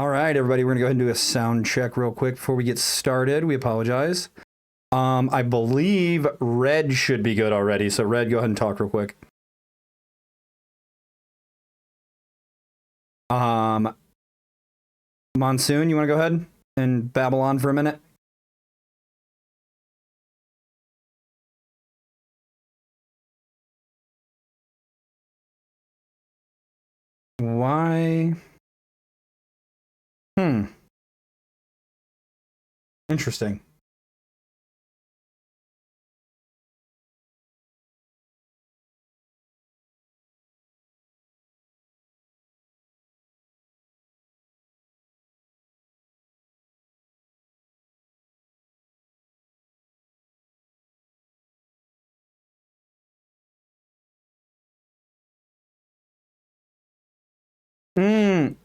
All right, everybody, we're going to go ahead and do a sound check real quick before we get started. We apologize. I believe Red should be good already. So, Red, go ahead and talk real quick. Monsoon, you want to go ahead and babble on for a minute? Why? Interesting.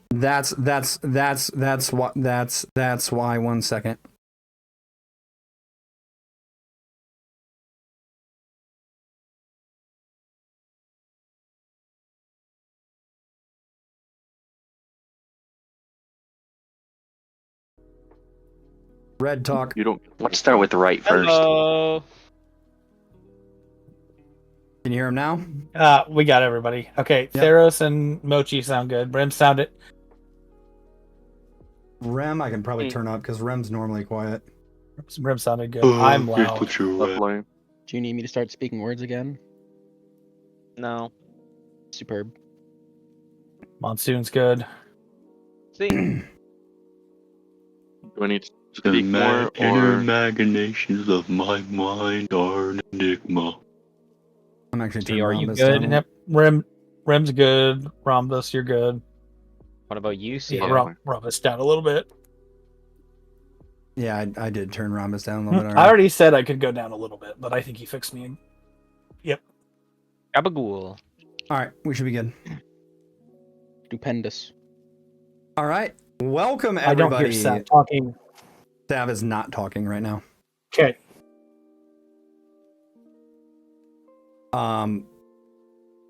That's why. 1 second. Red talk. You don't. Let's start with the right first. Hello. Can you hear him now? We got everybody. Okay, Yep. Theros and Mochi sound good. Rem sounded. Rem, I can probably turn up because Rem's normally quiet. Rem sounded good. I'm loud. Lovely. Do you need me to start speaking words again? No. Superb. Monsoon's good. See. Do I need to speak more Inner or? imaginations of my mind are an enigma. I'm actually See, are you Rhombus good? down. Yep. Rem's good. Rhombus, you're good. What about you, Yeah, Sierra? Rhombus down a little bit. Yeah, I did turn Rhombus down a little bit. I already said I could go down a little bit, but I think he fixed me. Yep. Gabagool. All right, we should be good. Stupendous. All right, welcome I don't hear everybody. Sav talking. Sav is not talking right now. Okay.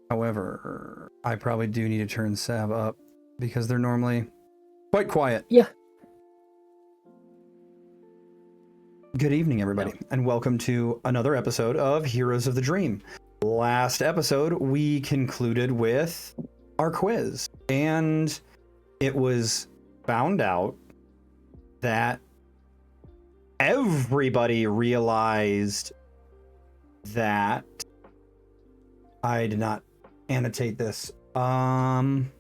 However, I probably do need to turn Sav up because they're normally quite quiet. Yeah. Good evening, everybody, and welcome to another episode of Heroes of the Dream. Last episode, we concluded with our quiz, and it was found out that everybody realized that I did not annotate this. One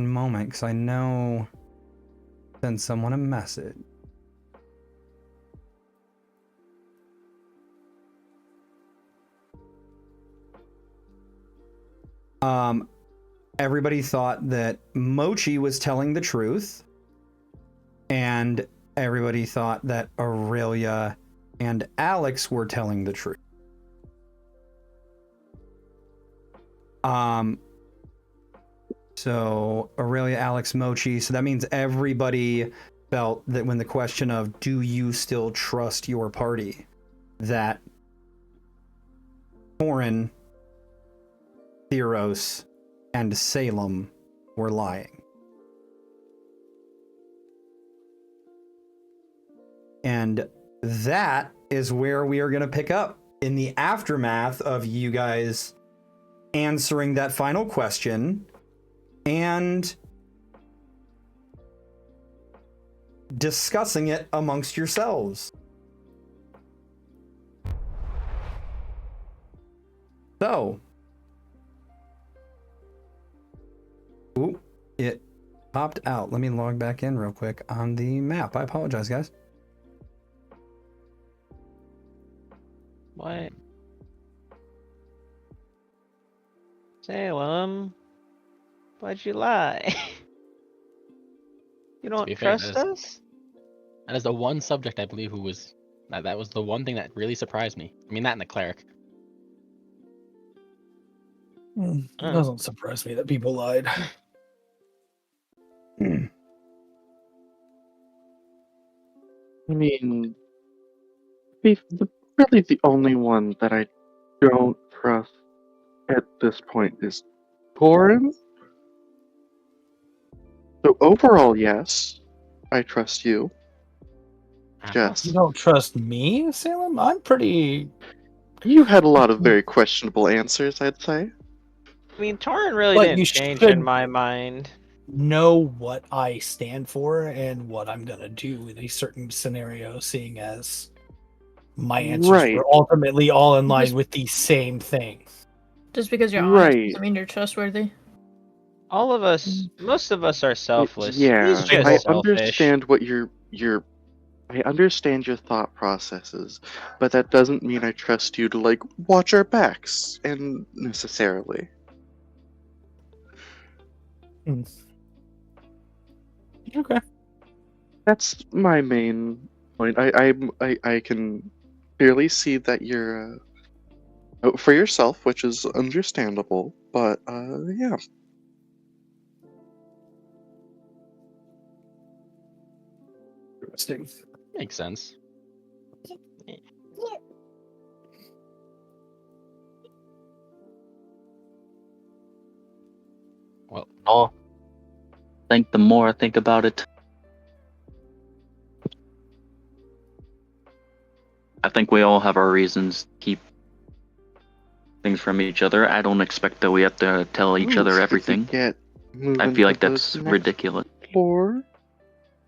moment, because I know send someone a message. Everybody thought that Mochi was telling the truth, and everybody thought that Aurelia and Alex were telling the truth. So Aurelia, Alex, Mochi. So that means everybody felt that when the question of do you still trust your party, that Corin, Theros, and Salem were lying. And that is where we are going to pick up in the aftermath of you guys answering that final question and discussing it amongst yourselves. So, ooh, it popped out. Let me log back in real quick on the map. I apologize, guys. What? Salem, why'd you lie? You don't be fair, trust us? That is the one subject I believe who was that was the one thing that really surprised me. I mean, that and the cleric. It doesn't surprise me that people lied. I mean, really the only one that I don't trust at this point is Corin. So overall, yes, I trust you. Ah, Jess, You don't trust me, Salem? I'm pretty. you had a lot of very questionable answers, I'd say. I mean, Torin really But didn't you change should- in my mind. Know what I stand for and what I'm gonna do in a certain scenario, seeing as my answers Right. were ultimately all in line Just- with the same thing. Just because you're honest Right. doesn't mean you're trustworthy. All of us, most of us are selfless. Yeah, He's just I selfish. understand what I understand your thought processes, but that doesn't mean I trust you to like watch our backs and necessarily. Okay. That's my main point. I can clearly see that you're out for yourself, which is understandable, but yeah. Interesting. makes sense. Well, Oh, think the more I think about it, I think we all have our reasons to keep things from each other. I don't expect that we have to tell each Ooh, other if we everything. get I moving feel like to the that's next ridiculous. floor.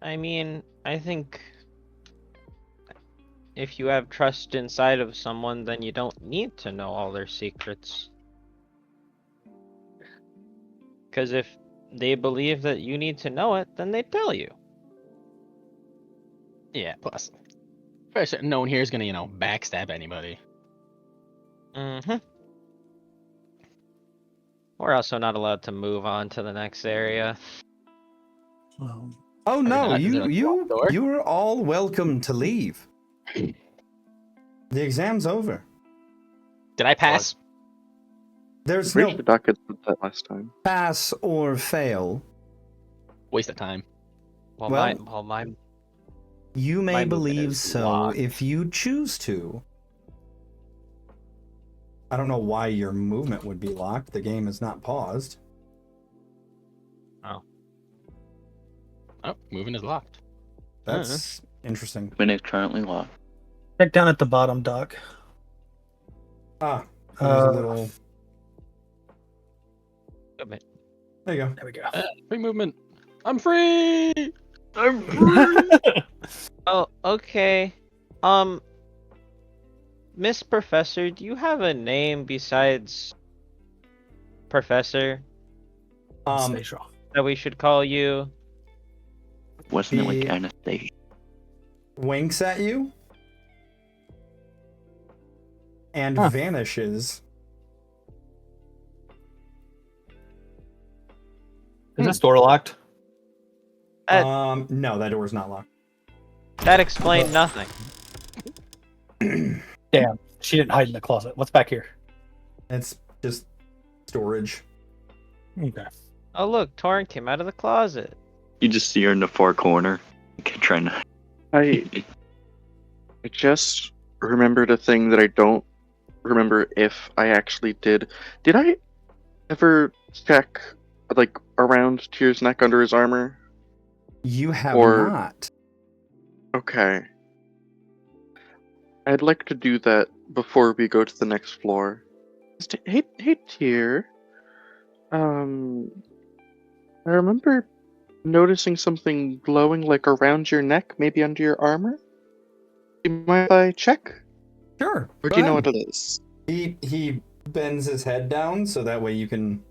I mean, I think if you have trust inside of someone, then you don't need to know all their secrets. Because if they believe that you need to know it, then they tell you. yeah. Plus, first, no one here is gonna, backstab anybody. Mm-hmm. We're also not allowed to move on to the next area. Well, Oh we no, not? Is you there a you door? you are all welcome to leave. The exam's over. Did I pass? There's Pretty no sure Doc had said that last time. pass or fail. Waste of time. Well, Well- my You may My movement believe is so locked. if you choose to. I don't know why your movement would be locked. The game is not paused. Oh, moving is locked. That's interesting. When it's currently locked. check down at the bottom, Doc. Ah, there's a Uh, little. Movement. There you go. There we go. Free movement. I'm free. Oh, okay. Miss Professor, do you have a name besides Professor Stay strong. that we should call you? Wasn't it like The- Anastasia? Winks at you and Huh. vanishes. Is this door locked? No, that door's not locked. That explained nothing. Damn. She didn't hide in the closet. What's back here? It's just storage. Okay. Oh look, Torin came out of the closet. You just see her in the far corner, trying to. I just remembered a thing that I don't remember if I actually did. Did I ever check like around Tyr's neck under his armor? You have Or- not. Okay. I'd like to do that before we go to the next floor. Hey, Tyr. I remember noticing something glowing like around your neck, maybe under your armor. Do you mind if I check? Sure. Or go do you know ahead. what it is? He bends his head down so that way you can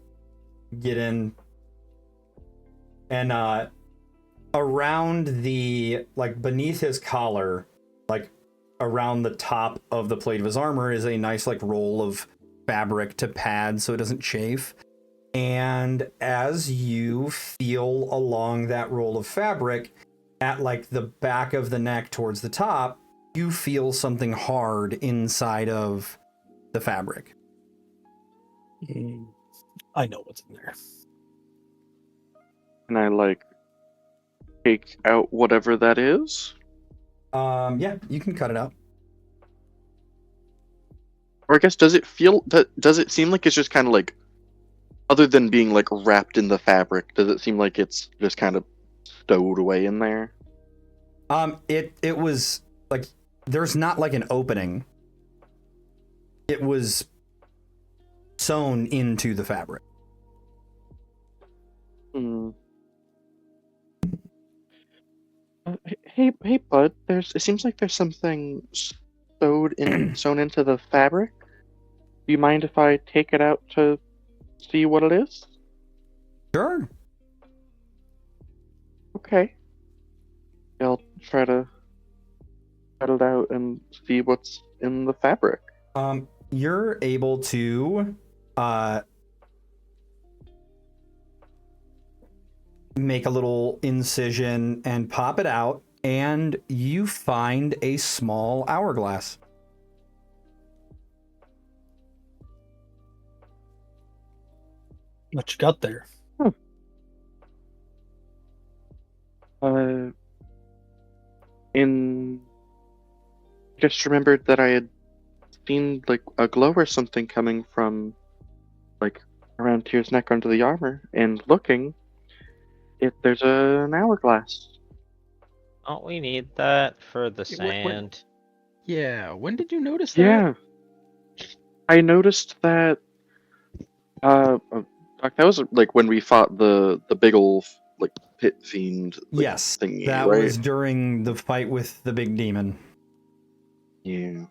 get in. And around the beneath his collar, around the top of the plate of his armor is a nice roll of fabric to pad so it doesn't chafe. And as you feel along that roll of fabric at the back of the neck towards the top, you feel something hard inside of the fabric. I know what's in there. And I take out whatever that is. Yeah, you can cut it out. Or I guess does it seem like it's just kind of other than being like wrapped in the fabric, does it seem like it's just kind of stowed away in there? It was like there's not like an opening. It was sewn into the fabric. Hmm. Hey, bud. It seems like there's something sewn into the fabric. Do you mind if I take it out to see what it is? Sure. Okay. I'll try to cut it out and see what's in the fabric. You're able to make a little incision and pop it out, and you find a small hourglass. What you got there? Just remembered that I had seen like a glow or something coming from like around Tyr's neck under the armor, and looking, there's an hourglass. Don't we need that for the Yeah, what- sand? Yeah, when did you notice that? Yeah, I noticed that. That was like when we fought the big ol' like pit fiend. Like, Yes, thingy, that right? was during the fight with the big demon. Yeah.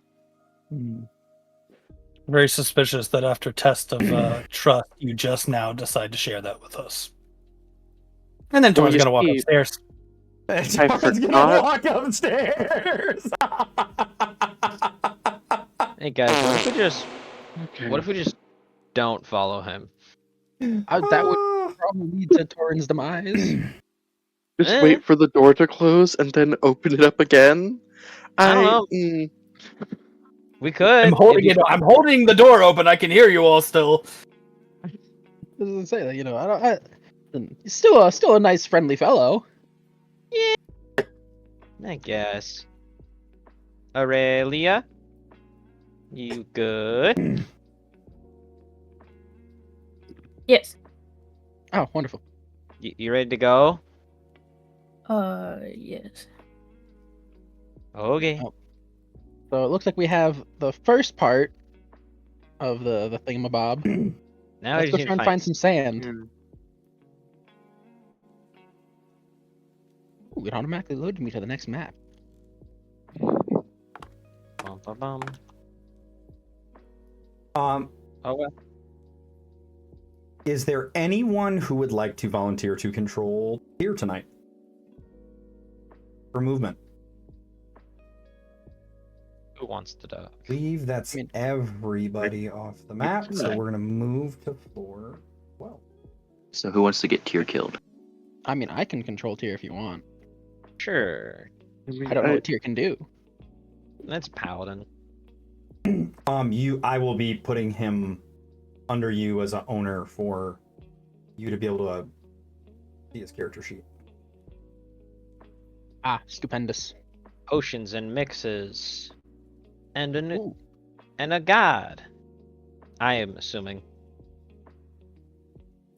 Very suspicious that after test of trust, you just now decide to share that with us. And then Well, Tor's you gonna walk see- upstairs. I was gonna forgot- walk upstairs. Hey guys, Okay. what if we just don't follow him? That would probably lead to Torin's demise. Just Eh. wait for the door to close and then open it up again? I don't know. We could. I'm holding the door open. I can hear you all still. Doesn't say that, you know. He's still a nice, friendly fellow. I guess. Aurelia? You good? Yes. Oh, wonderful. You ready to go? Yes. Okay. Oh. So it looks like we have the first part of the thingamabob. Now Let's we go just try need and find some sand. Ooh, it automatically loaded me to the next map. Bum, bum, bum. Um, Oh well. is there anyone who would like to volunteer to control here tonight for movement? Who wants to die? I believe that's I mean- everybody off the map, so Right. we're gonna move to floor 12. So who wants to get Tyr killed? I mean, I can control Tyr if you want. Sure. I don't know what Tyr can do. That's Paladin. I will be putting him under you as an owner for you to be able to see his character sheet. Ah, stupendous. Potions and mixes. And Ooh. a god. I am assuming.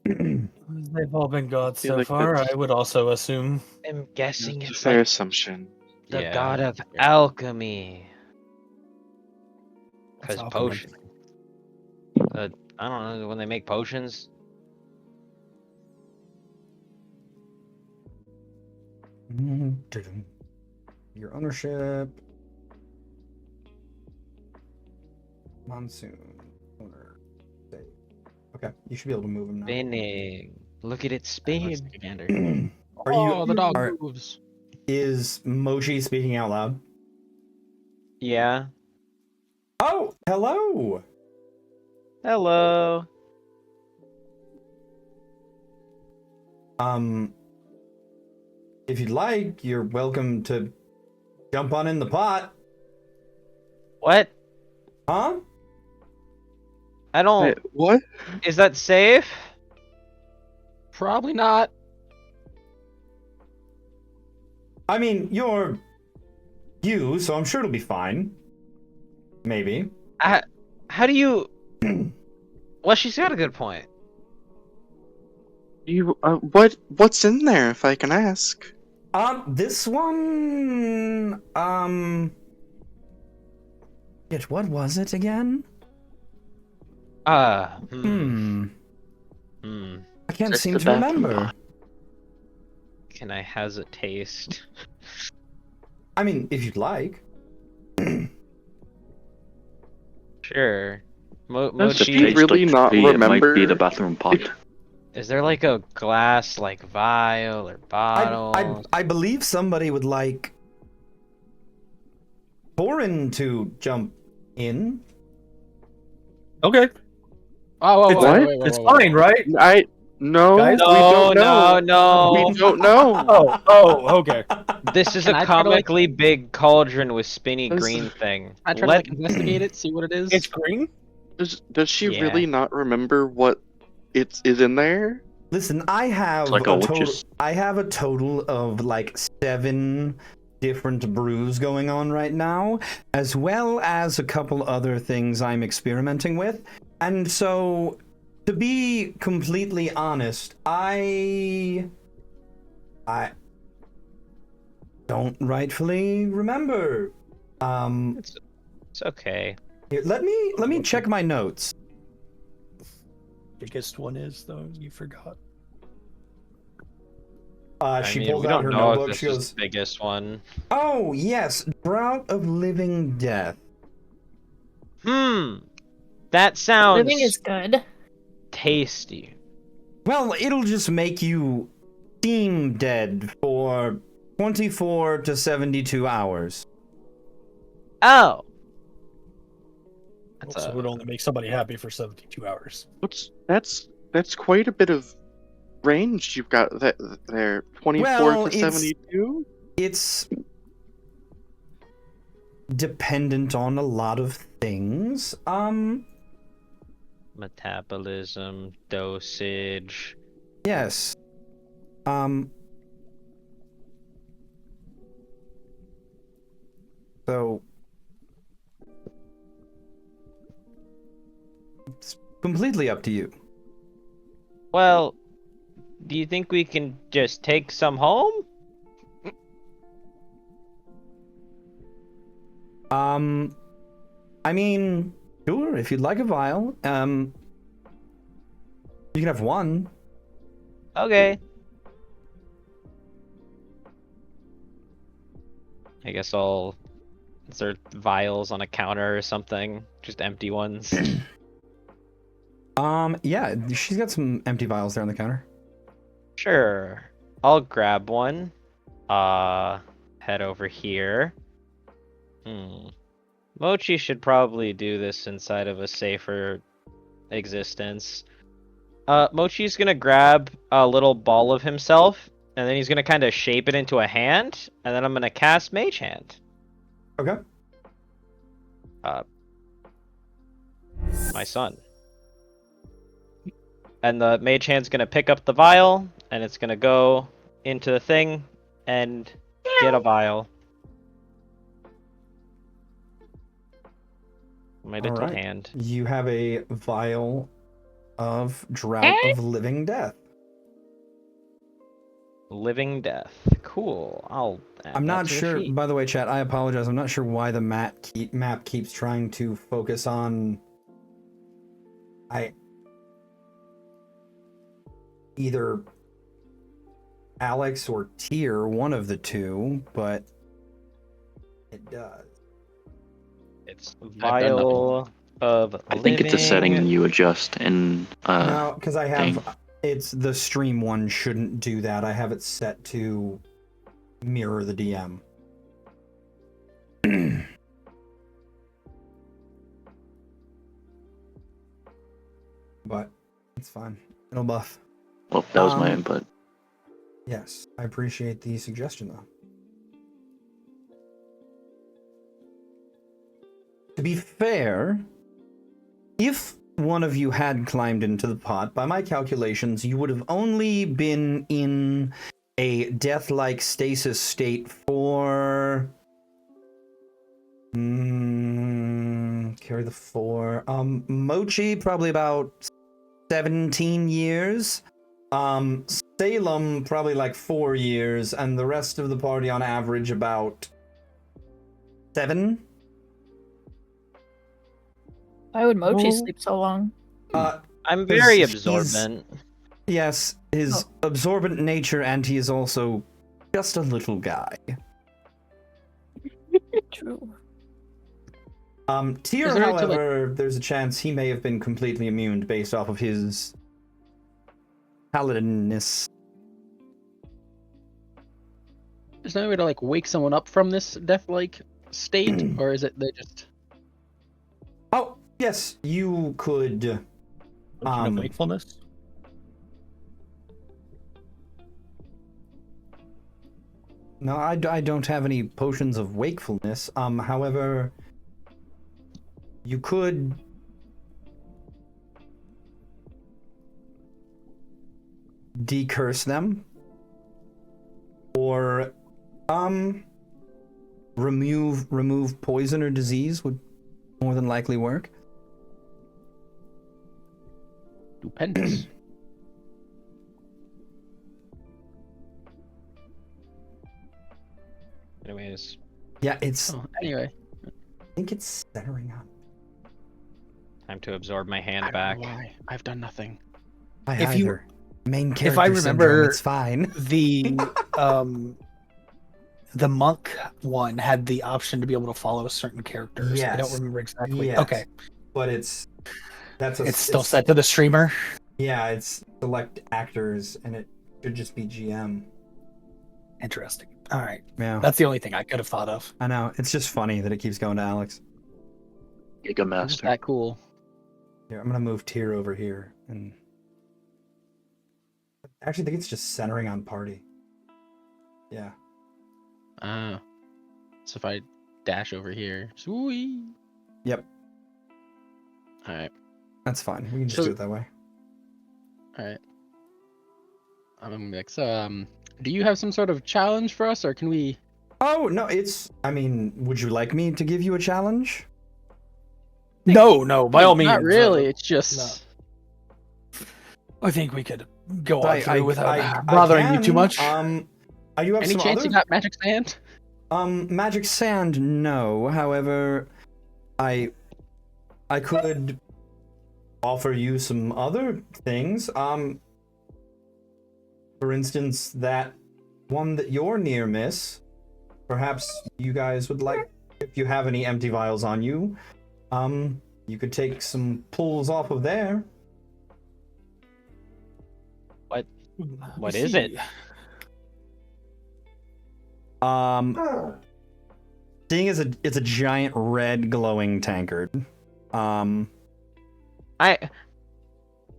They've all been gods Feel so like far. that's- I would also assume. I'm guessing It's a it's fair like assumption. the Yeah, god of fair. alchemy. What's Because alchemy? potion. I don't know, when they make potions. Your ownership. Monsoon. Owner. Save. Okay, you should be able to move him now. Spinning. Look at it Let's spin. take a gander. Are you- Oh, the dog are- moves. Is Moji speaking out loud? Yeah. Oh, hello. Hello. If you'd like, you're welcome to jump on in the pot. What? Huh? I don't. Wait, what? Is that safe? Probably not. I mean, you're you, so I'm sure it'll be fine. Maybe. How do you? Well, she's got a good point. You what's in there, if I can ask? This one, what was it again? Hmm. I can't Just seem the to bathroom remember. pot. Can I has a taste? I mean, if you'd like. Sure. Does Just she Mochi, tastes really like not tree, it might be remember? the bathroom pot. is there like a glass like vial or bottle? I believe somebody would like Borin to jump in. Okay. Oh, whoa, It's, whoa, What? wait, wait, whoa, it's whoa, whoa, fine, whoa. right? No, Guys? we No, don't know. no, We no. don't know. Okay. This is Can a I try to, like- comically big cauldron with spinny Does- green thing. I try to like investigate it, see what it is. It's green? Does she Yeah. really not remember what is in there? Listen, I have It's like a a total. witch's. I have a total of like 7 different brews going on right now, as well as a couple other things I'm experimenting with. And so, to be completely honest, I don't rightfully remember. It's okay. Here, let me check my notes. Biggest one is, though, you forgot. She I mean, pulls we out don't her know if notebook. this She is goes, the biggest one. "Oh yes, Drought of Living Death." That sounds Living is good. tasty. Well, it'll just make you seem dead for 24 to 72 hours. Oh. That's So it would only make somebody happy for 72 hours. That's quite a bit of range you've got there. 24 Well, to 72? It's dependent on a lot of things. metabolism, dosage. Yes. So it's completely up to you. Well, do you think we can just take some home? I mean, sure, if you'd like a vial. You can have one. Okay. I guess I'll... Is there vials on a counter or something? Just empty ones? Yeah, she's got some empty vials there on the counter. Sure. I'll grab one. Head over here. Mochi should probably do this inside of a safer existence. Mochi's gonna grab a little ball of himself, and then he's gonna kind of shape it into a hand, and then I'm gonna cast Mage Hand. Okay. My son. And the Mage Hand's gonna pick up the vial, and it's gonna go into the thing, and get a vial. My little Alright. hand. You have a vial of Drought of Living Death. Living Death. Cool. I'll add I'm that not to the sure, sheet. by the way, chat, I apologize. I'm not sure why the map keeps trying to focus on either Alex or Tyr, one of the two, but it does. It's I've done vial of I think it's a setting living- you adjust in. No, because I have thing. it's the stream one shouldn't do that. I have it set to mirror the DM. But it's fine. It'll buff. Well, that was my Um, input. Yes, I appreciate the suggestion though. To be fair, if one of you had climbed into the pot, by my calculations, you would have only been in a death-like stasis state for... carry the 4. Mochi, probably about 17 years. Salem probably like 4 years, and the rest of the party on average about 7. Why would Mochi Oh. sleep so long? I'm very He's- absorbent. Yes, his absorbent nature, and he is also just a little guy. True. Tyr, Is there to, like- however, there's a chance he may have been completely immune based off of his paladinness. Is there no way to like wake someone up from this death-like state, or is it they just? Oh, yes, you could. Potion of wakefulness. No, I don't have any potions of wakefulness. However, you could decurse them, or remove poison or disease would more than likely work. Stupendous. Anyways, Yeah, it's. Oh, anyway, I think it's centering on. time to absorb my hand I back. don't know why. I've done nothing. If you- either. Main if character I syndrome, remember- it's fine. The monk one had the option to be able to follow certain characters. I don't Yes. remember exactly. Yes. Okay, But it's it's still set to the streamer. Yeah, it's select actors, and it should just be GM. Interesting. All right, Yeah, that's the only thing I could have thought of. I know. It's just funny that it keeps going to Alex. Giga Is Master. that cool? Here, I'm gonna move Tyr over here, and actually, I think it's just centering on party. Yeah. So if I dash over here, sweet. Yep. All right, That's fine. We can just So- do it that way. all right. I'm gonna be like, so, do you have some sort of challenge for us, or can we? Oh no, it's. I mean, would you like me to give you a challenge? No, by all means. Not really. It's just. I think we could go on I- through I- without I bothering you can, too much. I do have Any some chance other. you got magic sand? Magic sand, no. However, I could offer you some other things. For instance, that one that you're near miss. Perhaps you guys would like, if you have any empty vials on you, you could take some pulls off of there. What is it? Seeing as it's a giant red glowing tankard. I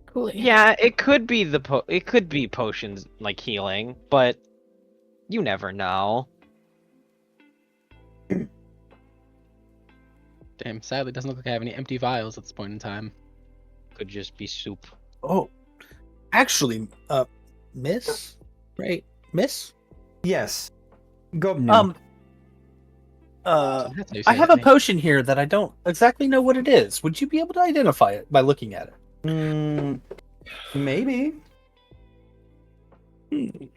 Cool. yeah, it could be it could be potions like healing, but you never know. Damn. Sadly, it doesn't look like I have any empty vials at this point in time. Could just be soup. Oh, actually, Miss, right? Miss. Yes. Go. That's how you I have a potion here that I don't exactly know what it is. Would you be able to identify it by looking at it? Maybe. Let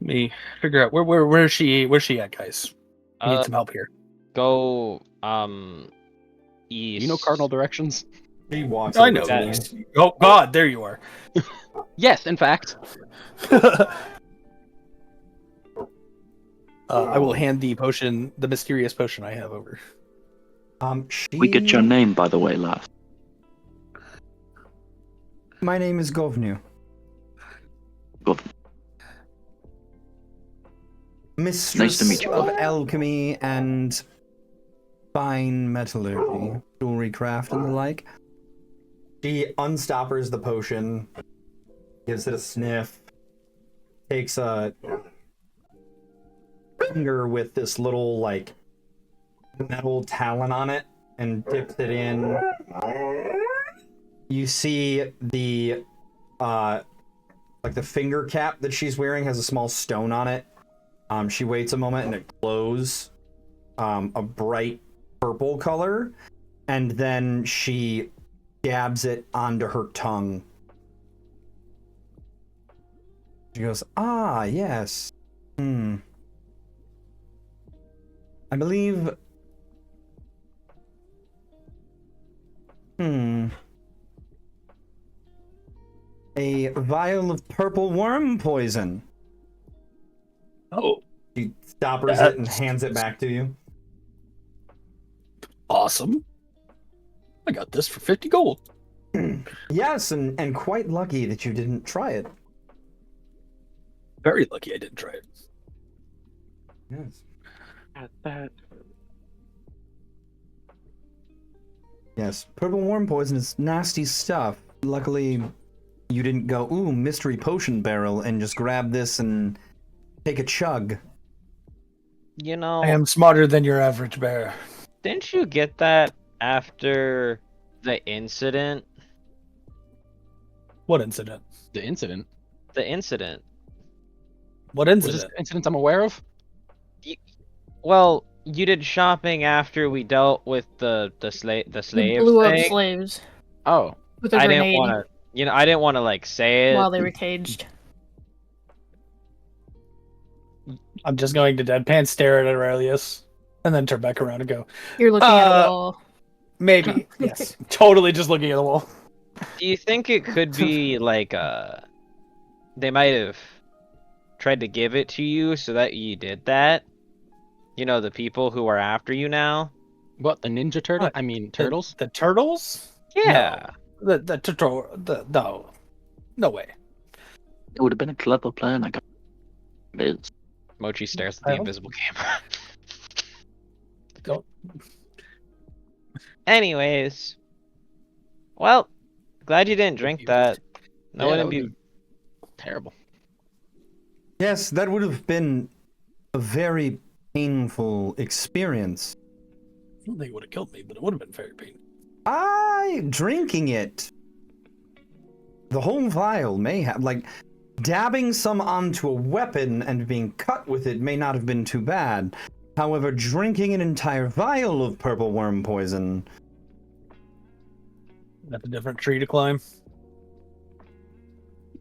me figure out where's she at, guys? We need some help here. Go east. You know cardinal directions? He walks. I over know. to me. these. Oh God, there you are. Yes, in fact. I will hand the potion, the mysterious potion I have over. We get your name, by the way, last. My name is Govnu. Good. Mistress Nice to meet you. of alchemy and fine metallurgy, jewelry craft, and the like. She unstoppers the potion, gives it a sniff, takes a finger with this little, like, metal talon on it, and dips it in. You see the, like, the finger cap that she's wearing has a small stone on it. She waits a moment and it glows a bright purple color, and then she dabs it onto her tongue. She goes, ah, yes. I believe... A vial of purple worm poison. Oh, She stoppers it and That's- hands it back to you. awesome. I got this for 50 gold. Yes, and quite lucky that you didn't try it. Very lucky I didn't try it. Yes. That Yes, purple worm poison is nasty stuff. Luckily, you didn't go, ooh, mystery potion barrel, and just grab this and take a chug. You know, I am smarter than your average bear. didn't you get that after the incident? What incident? The incident. The incident. What Was this incident? the incident I'm aware of? Well, you did shopping after we dealt with the We slaves blew up thing. slaves Oh, with a I didn't grenade want to, I didn't want to like say it. while they were caged. I'm just going to deadpan stare at Aurelius and then turn back around and go, You're looking at a wall. maybe. Yes. Totally just looking at the wall. Do you think it could be like they might have tried to give it to you so that you did that? You know, the people who are after you now? what, the Ninja Turtle? What? I mean, turtles? The turtles? Yeah. The turtle. No. No way. It would have been a clever plan, I guess. It is. Mochi stares at I the hope- invisible camera. Don't. Anyways. Well, glad you didn't drink that. That Yeah, wouldn't would be... terrible. Yes, that would have been a very painful experience. I don't think it would have killed me, but it would have been very painful. Drinking it. The whole vial may have, like, dabbing some onto a weapon and being cut with it may not have been too bad. However, drinking an entire vial of purple worm poison... That's a different tree to climb.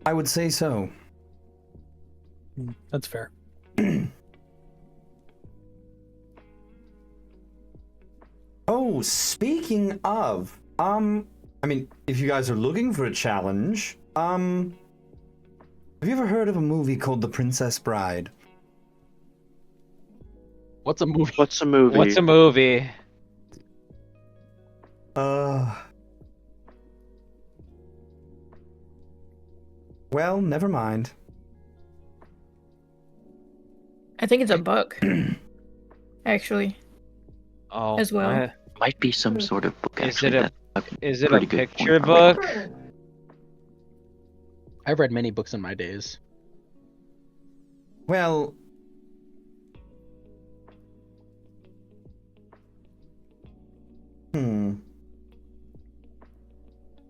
I would say so. That's fair. Oh, speaking of, I mean, if you guys are looking for a challenge, have you ever heard of a movie called The Princess Bride? What's a movie? What's a movie? What's a movie? Well, never mind. I think it's a book. Actually, Oh, as well. Might be some sort of book, Is actually. it is it a pretty good picture point. book? I've read many books in my days. Well,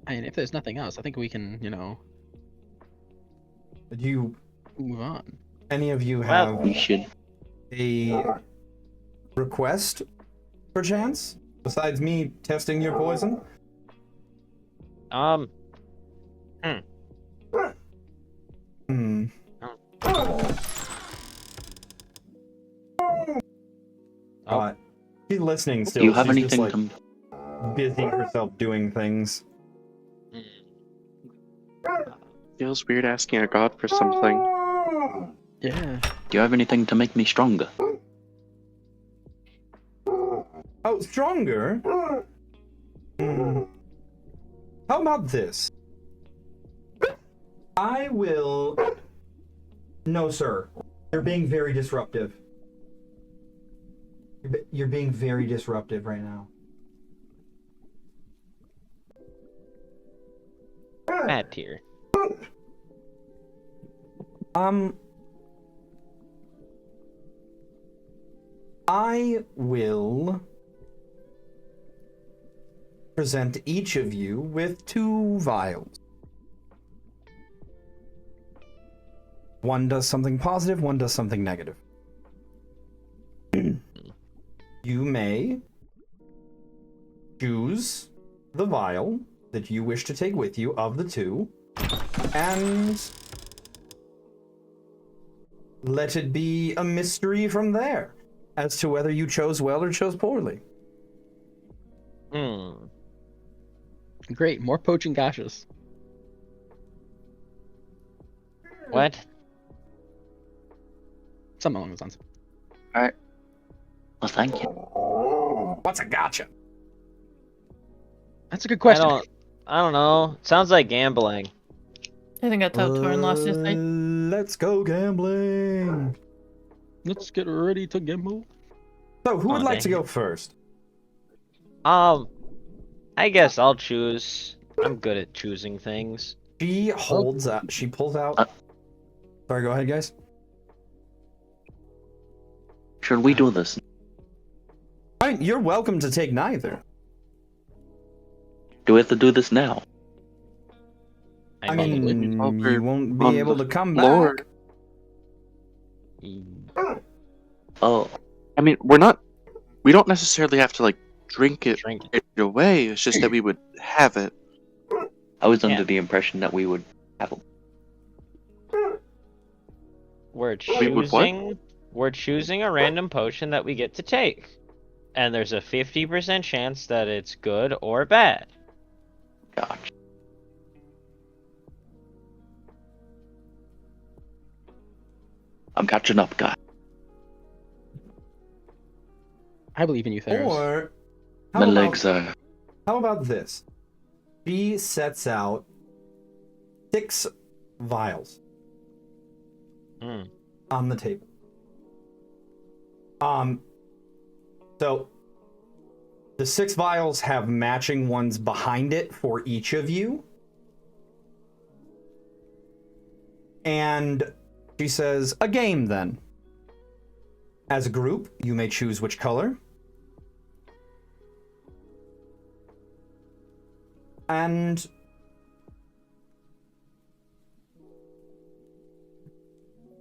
I mean, if there's nothing else, I think we can, do you, move on. any of you have We should. a request, perchance? Besides me testing your poison? Um, Hmm. Oh. She's listening still. Do you have She's anything just, like, busying herself doing things. Feels weird asking a god for something. Yeah. Do you have anything to make me stronger? Oh, stronger? Hmm. How about this? I will... No, sir. You're being very disruptive. You're being very disruptive right now. Mad tier. I will present each of you with 2 vials. One does something positive, one does something negative. You may choose the vial that you wish to take with you of the 2, and let it be a mystery from there as to whether you chose well or chose poorly. Hmm. Great, more poaching gashes. What? Something along those lines. Well, thank you. What's a gotcha? That's a good question. I don't know. Sounds like gambling. I think that's how Torn lost his night. Let's go gambling. Let's get ready to gamble. So, who would Oh, like to dang go it. first? I guess I'll choose. I'm good at choosing things. She holds up. She pulls out. Sorry, go ahead, guys. Should we do this? Fine, you're welcome to take neither. Do we have to do this now? I mean, Over you won't be on able the to come floor. back. Oh, I mean, we don't necessarily have to like drink it Drink. right away. It's just that we would have it. I was under Yeah. the impression that we would have a... We're We would what? choosing a random potion that we get to take. And there's a 50% chance that it's good or bad. Gotcha. I'm catching up, guy. I believe in you, Theros. Or My legs are... how about this? She sets out 6 vials Hmm. on the table. So the 6 vials have matching ones behind it for each of you. And she says, a game then. As a group, you may choose which color. And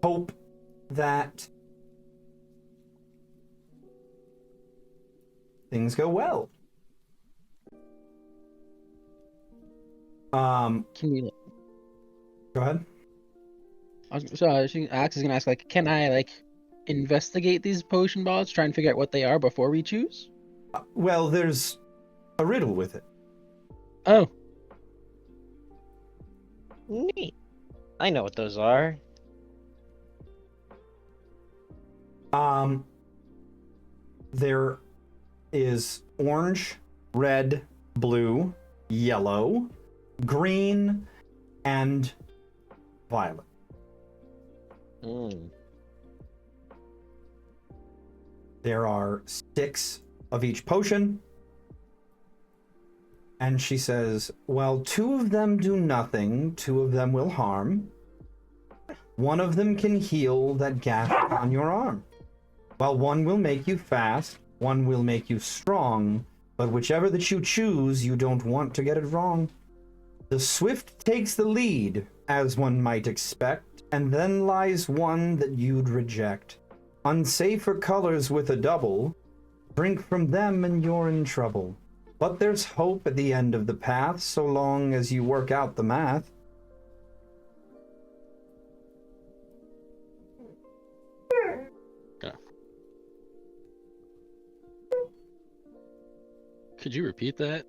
hope that things go well. Can we? Go ahead. Alex is gonna ask, like, can I like investigate these potion balls, try and figure out what they are before we choose? Well, there's a riddle with it. Oh, Neat. I know what those are. There is orange, red, blue, yellow, green, and violet. Hmm. There are 6 of each potion. And she says, well, 2 of them do nothing, 2 of them will harm. 1 of them can heal that gash on your arm. While 1 will make you fast, 1 will make you strong, but whichever that you choose, you don't want to get it wrong. The swift takes the lead, as one might expect, and then lies one that you'd reject. Unsafer colors with a double, drink from them and you're in trouble. But there's hope at the end of the path, so long as you work out the math. could you repeat that?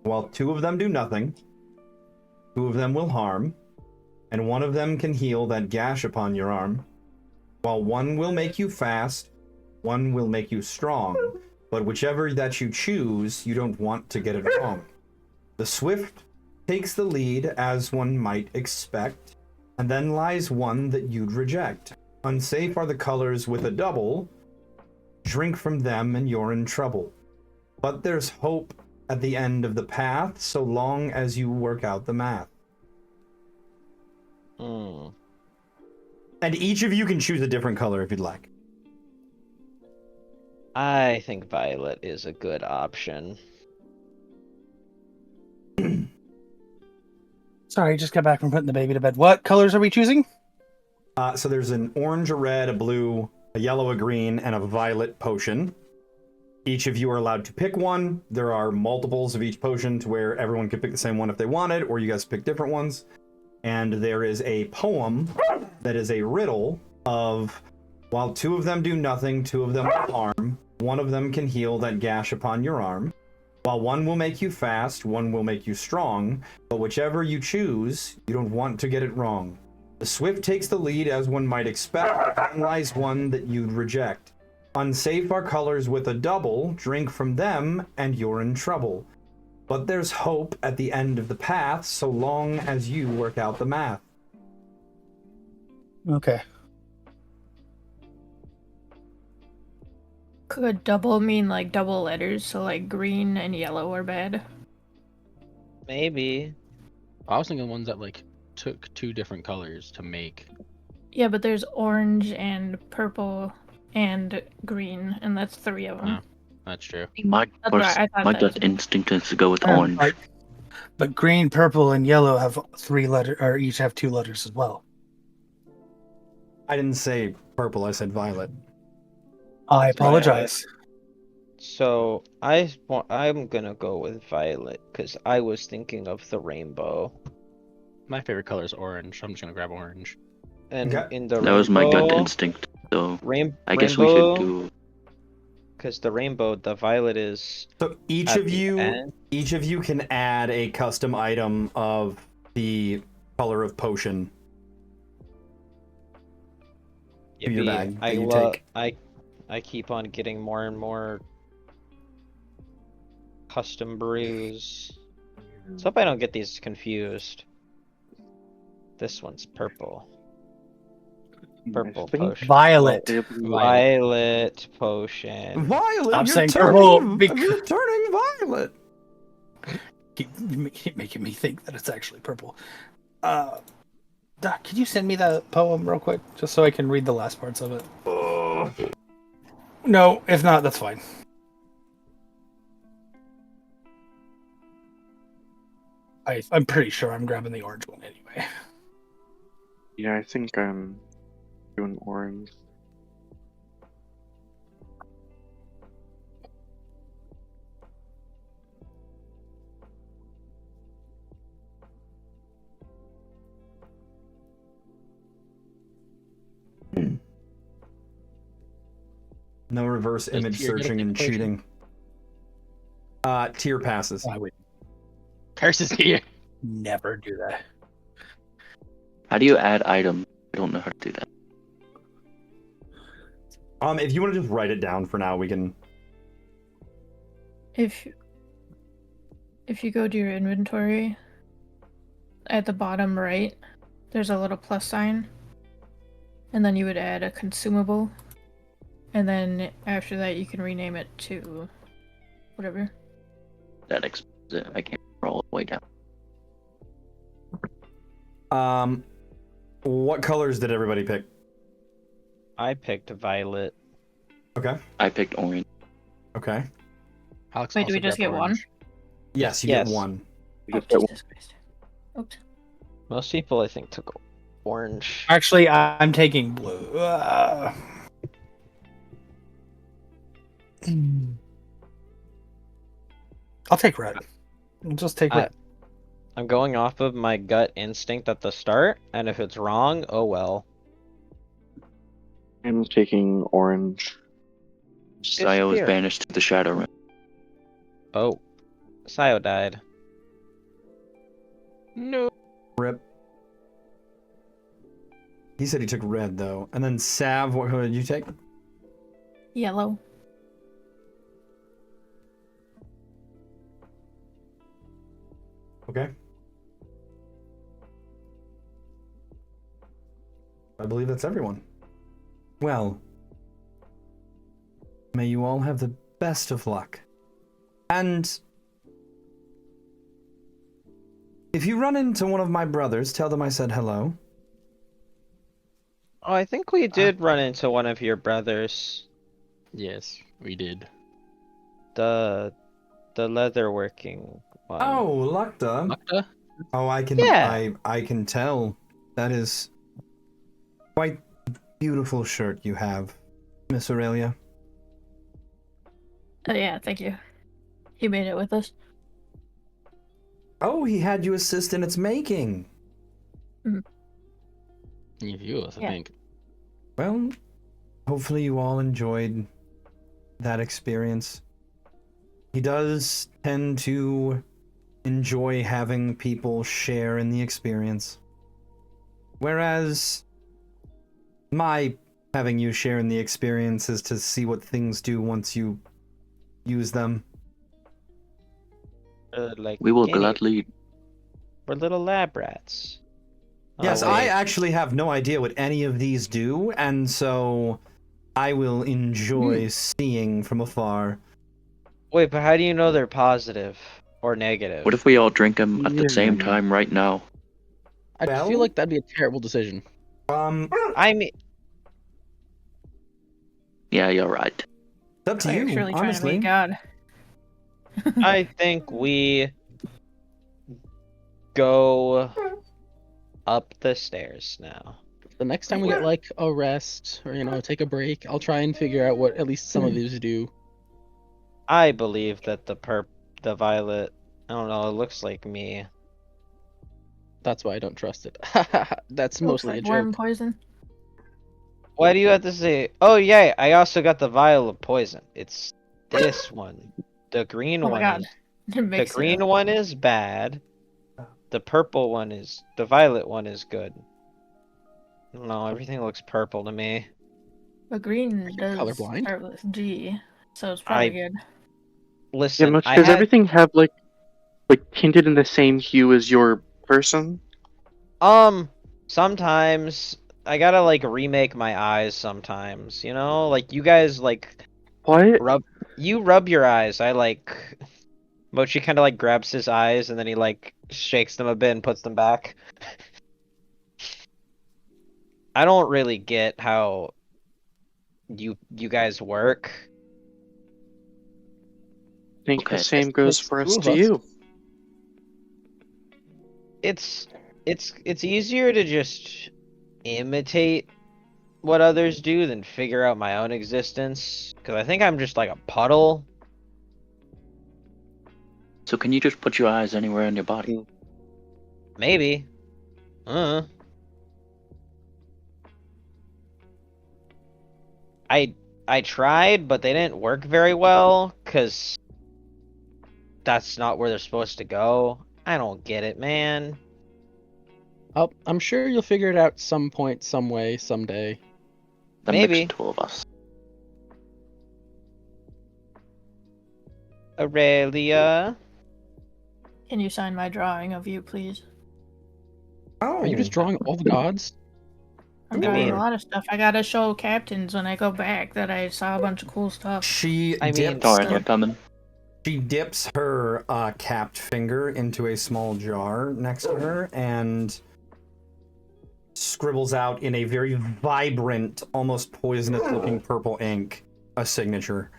While 2 of them do nothing, 2 of them will harm, and 1 of them can heal that gash upon your arm. While 1 will make you fast, 1 will make you strong, but whichever that you choose, you don't want to get it wrong. The swift takes the lead, as one might expect, and then lies one that you'd reject. Unsafe are the colors with a double, drink from them and you're in trouble. But there's hope at the end of the path, so long as you work out the math. Hmm. And each of you can choose a different color if you'd like. I think violet is a good option. Sorry, just got back from putting the baby to bed. What colors are we choosing? So there's an orange, a red, a blue, a yellow, a green, and a violet potion. Each of you are allowed to pick one. There are multiples of each potion to where everyone could pick the same one if they wanted, or you guys pick different ones. and there is a poem that is a riddle of, while two of them do nothing, two of them will harm, one of them can heal that gash upon your arm. While one will make you fast, one will make you strong, but whichever you choose, you don't want to get it wrong. The swift takes the lead as one might expect, then lies one that you'd reject. Unsafe are colors with a double, drink from them and you're in trouble. But there's hope at the end of the path, so long as you work out the math. Okay. Could double mean like double letters, so like green and yellow are bad? Maybe. I was thinking ones that like took two different colors to make. Yeah, but there's orange and purple and green, and that's 3 of them. No. That's true. My That's right, I thought my that gut was- instinct is to go with orange. But green, purple, and yellow have 3 letters, or each have 2 letters as well. I didn't say purple, I said violet. I apologize. So I'm gonna go with violet because I was thinking of the rainbow. My favorite color is orange, so I'm just gonna grab orange. And Okay. in the That was my gut rainbow- instinct. So Rain- I guess we should do. Because the rainbow, the violet is So each at of the you end. can add a custom item of the color of potion to your Yippee. bag that you take. I keep on getting more and more custom brews. So hope I don't get these confused. This one's purple. Purple I think potion. Violet. Violet potion. Violet, I'm you're saying turning, purple you're turning violet. Keep making me think that it's actually purple. Doc, can you send me that poem real quick, just so I can read the last parts of it? No, if not, that's fine. I'm pretty sure I'm grabbing the orange one anyway. Yeah, I think I'm doing orange. No reverse Does image tier get a searching and potion? cheating. Tier passes. I would Curses here. never do that. How do you add item? I don't know how to do that. If you want to just write it down for now, we can. If you go to your inventory, at the bottom right, there's a little plus sign, and then you would add a consumable, and then after that you can rename it to whatever. That explains it. I can't roll the way down. What colors did everybody pick? I picked violet. Okay. I picked orange. Okay. Alex Wait, do also we just grabbed get one? orange. Yes, you Yes. get one. You Oh, get that one. Jesus Christ. Oops. Most people, I think, took orange. Actually, I'm taking blue. I'll take red. I'll just take red. I'm going off of my gut instinct at the start, and if it's wrong, oh well. I'm taking orange. Saya was Disappear. banished to the Shadow Realm. Oh. Sayo died. No. Rip. He said he took red though. And then Sav, what color did you take? Yellow. Okay. I believe that's everyone. Well, may you all have the best of luck. And if you run into one of my brothers, tell them I said hello. Oh, I think we did run into one of your brothers. Yes, we did. The leatherworking one. Oh, Lukta. Mukta? Oh, I can Yeah. I can tell. That is quite beautiful shirt you have, Miss Aurelia. Oh yeah, thank you. He made it with us. Oh, he had you assist in its making. A few of us, I Yeah. think. Well, hopefully you all enjoyed that experience. He does tend to enjoy having people share in the experience. Whereas my having you share in the experience is to see what things do once you use them. Like We will guinea- gladly. We're little lab rats. Oh, Yes, I wait. actually have no idea what any of these do, and so I will enjoy seeing from afar. Wait, but how do you know they're positive or negative? What if we all drink them at the same Yeah. time right now? I Well- feel like that'd be a terrible decision. I mean, Yeah, you're right. It's up to Oh, you're you, surely trying to honestly. be God. I think we go up the stairs now. The next time we get like a rest or take a break, I'll try and figure out what at least some of these do. I believe that the violet, I don't know, it looks like me. That's why I don't trust it. That's Looks mostly like a worm joke. poison. Why do you have to say? Oh yeah, I also got the vial of poison. It's this one. The green Oh my one god. is It makes the green one is bad. The purple one is the violet one is good. No, everything looks purple to me. But green does colorblind? start with G, so it's probably good. Yeah, Listen, much I does had everything have like tinted in the same hue as your person? sometimes I gotta like remake my eyes sometimes, like you guys like What? rub your eyes. I like Mochi kind of like grabs his eyes and then he like shakes them a bit and puts them back. I don't really get how you guys work. I think Okay. the same goes It's for two us of to us. you. It's easier to just imitate what others do than figure out my own existence because I think I'm just like a puddle. So can you just put your eyes anywhere in your body? Maybe. I tried, but they didn't work very well because that's not where they're supposed to go. I don't get it, man. I'm sure you'll figure it out some point, some way, someday. That Maybe. makes two of us. Aurelia. Can you sign my drawing of you, please? Oh, Are you just drawing all the gods? I'm I drawing mean- a lot of stuff. I gotta show captains when I go back that I saw a bunch of cool stuff. She I mean- dips. Darn, we're coming. She dips her capped finger into a small jar next to her and scribbles out in a very vibrant, almost poisonous-looking purple ink a signature.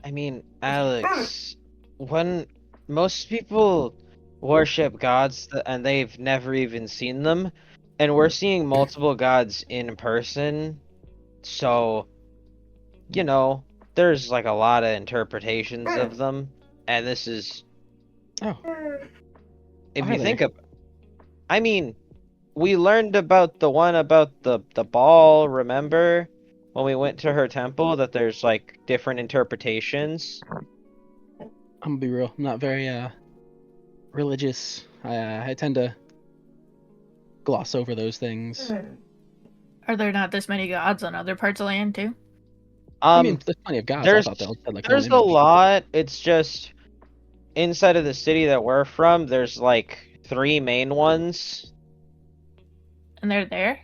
I mean, Alex, when most people worship gods and they've never even seen them, and we're seeing multiple gods in person, so, there's like a lot of interpretations of them, and this is, Oh, if Are you think there? of, I mean, we learned about the one about the ball, remember? When we went to her temple, that there's like different interpretations. I'm gonna be real. I'm not very religious. I tend to gloss over those things. Are there not this many gods on other parts of land too? I mean, there's plenty of gods. I thought they all had like one there's a image. lot. It's just inside of the city that we're from, there's like 3 main ones. And they're there?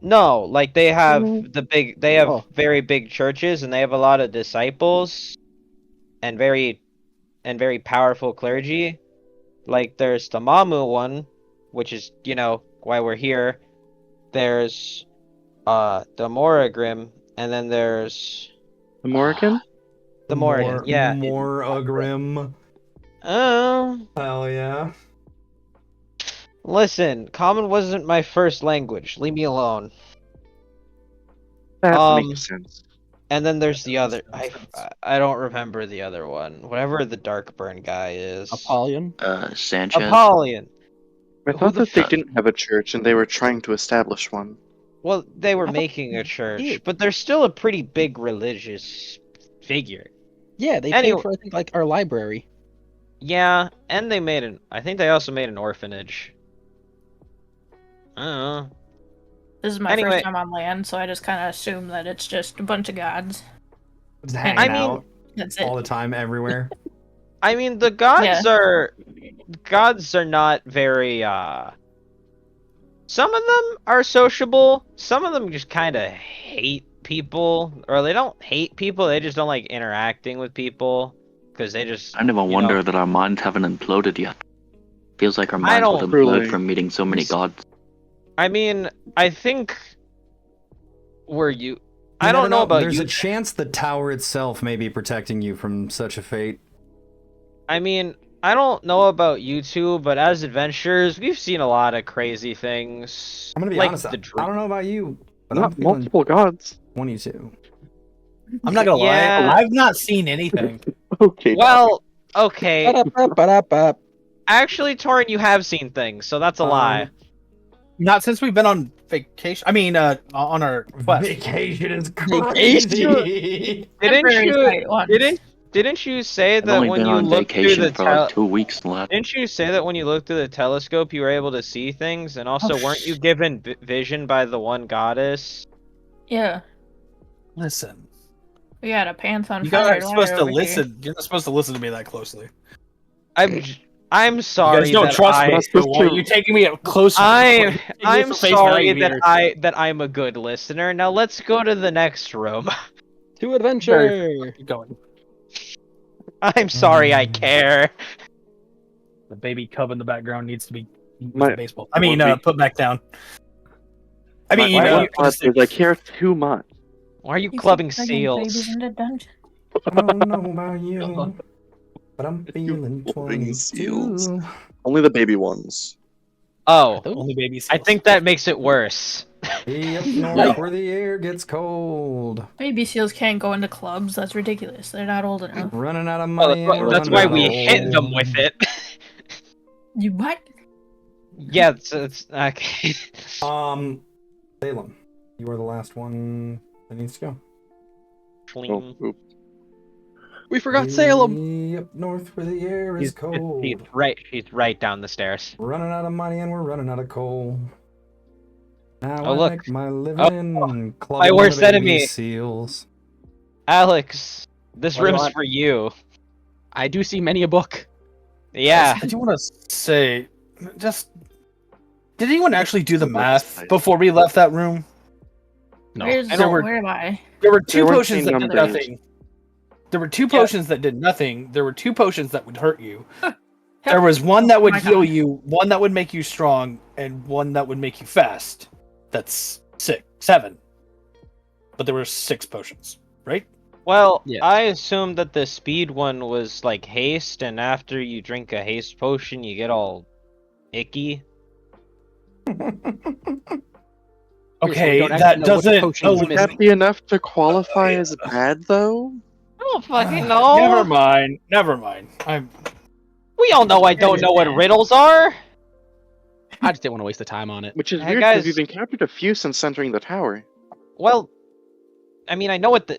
No, like they have they have Oh. very big churches and they have a lot of disciples and very powerful clergy. Like there's the Mamu one, which is, why we're here. There's the Morrigan, and then there's The Morrigan? the Morrigan. Yeah. More Agrim. Oh. Hell yeah. Listen, Common wasn't my first language. Leave me alone. That Um, makes sense. And then there's the other. Makes sense. I don't remember the other one. Whatever the Darkburn guy is. Apollyon. Sanchez. Apollyon. I Who thought the that they fuck- didn't have a church and they were trying to establish one. Well, they were I thought making a they church, did. but they're still a pretty big religious figure. Yeah, they Anyway- paid for I think like our library. Yeah, and they made an. I think they also made an orphanage. I don't know. This is my Anyway. first time on land, so I just kind of assume that it's just a bunch of gods. Just hanging I mean- out That's it. all the time, everywhere. I mean, the gods Yeah. are not very. Some of them are sociable. Some of them just kind of hate people, or they don't hate people. They just don't like interacting with people because they just. I never you wonder know- that our minds haven't imploded yet. Feels like our I minds don't- would implode Truly. from meeting so many gods. I mean, I think. Were you? You I never don't know about There's you. a chance the tower itself may be protecting you from such a fate. I mean, I don't know about you two, but as adventurers, we've seen a lot of crazy things. I'm gonna be like honest. the I don't know about you, but I'm Not feeling multiple gods. 22. I'm not gonna Yeah. lie. I've not seen anything. Okay. Well, okay. Ba-da-ba-ba-da-ba. Actually, Torin, you have seen things, so that's a lie. Not since we've been on vacation. I mean, on our quest. Vacation is Vacation. crazy. Didn't Temporary you? site once. Didn't you say I've that only when been you on looked through vacation the for like 2 weeks, lad. Didn't you say that when you looked through the telescope, you were able to see things, and also Oh, weren't you given vision by the one goddess? Yeah, Listen, we got a pants on you fire. guys are supposed to over here. listen. You're not supposed to listen to me that closely. I'm You sorry guys don't that trust I. me. So why are you taking me up closer? I'm sorry that I'm a good listener. Now let's go to the next room. To adventure. Keep going. I'm sorry I care. The baby cub in the background needs to be My- baseball. I mean, Would be- put back down. I mean, My uh, one thought is I care too much. Why are you You clubbing keep bringing babies seals? in the dungeon. I don't know about you, but I'm feeling Holding 22. seals. Only the baby ones. Oh, only babies. I think that makes it worse. Way up Yeah. north where the air gets cold. Baby seals can't go into clubs. That's ridiculous. They're not old enough. Running out of Well, money. and we're that's running why out we of hit them old. with it. You what? Yeah, it's okay. Salem, you are the last one that needs to go. Oh, oops. We forgot Salem. Way up north where the air is cold. She's right down the stairs. Running out of money and we're running out of coal. Now Oh, I look. make my living clubbing my worst the baby enemy. seals. Alex, this What do you room's want? for you. I do see many a book. Yeah. I do want to say, just did anyone actually do the About math this before we left that room? No. Where's, There were- where am I? There were two There weren't potions any that did numbers. nothing. There were two potions that did nothing. There were two potions that would hurt you. There was one that would my heal God. you, one that would make you strong, and one that would make you fast. That's 7. But there were 6 potions, right? Well, Yeah. I assumed that the speed one was like haste, and after you drink a haste potion, you get all icky. Okay, don't actually that know what doesn't. potions Oh, is Would missing. that be enough to qualify as bad, though? I don't fucking know. never mind. Never mind. We all know I don't know what riddles are. I just didn't want to waste the time on it. Which is Hey, weird guys. because you've encountered a few since entering the tower. Well, I mean, I know what the.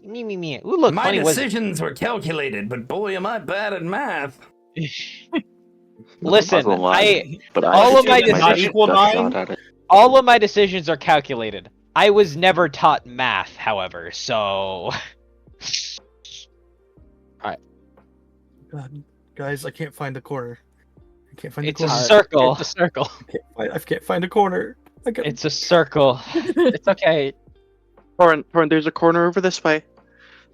Me. Ooh, look, My funny was. decisions were calculated, but boy, am I bad at math. Listen, Puzzle line. I But all I of my did my decisions- best shot at it. all of my decisions are calculated. I was never taught math, however, so. God, guys, I can't find the corner. I can't find It's a circle. It's a circle. I can't find a corner. It's a circle. It's okay. Torin, there's a corner over this way.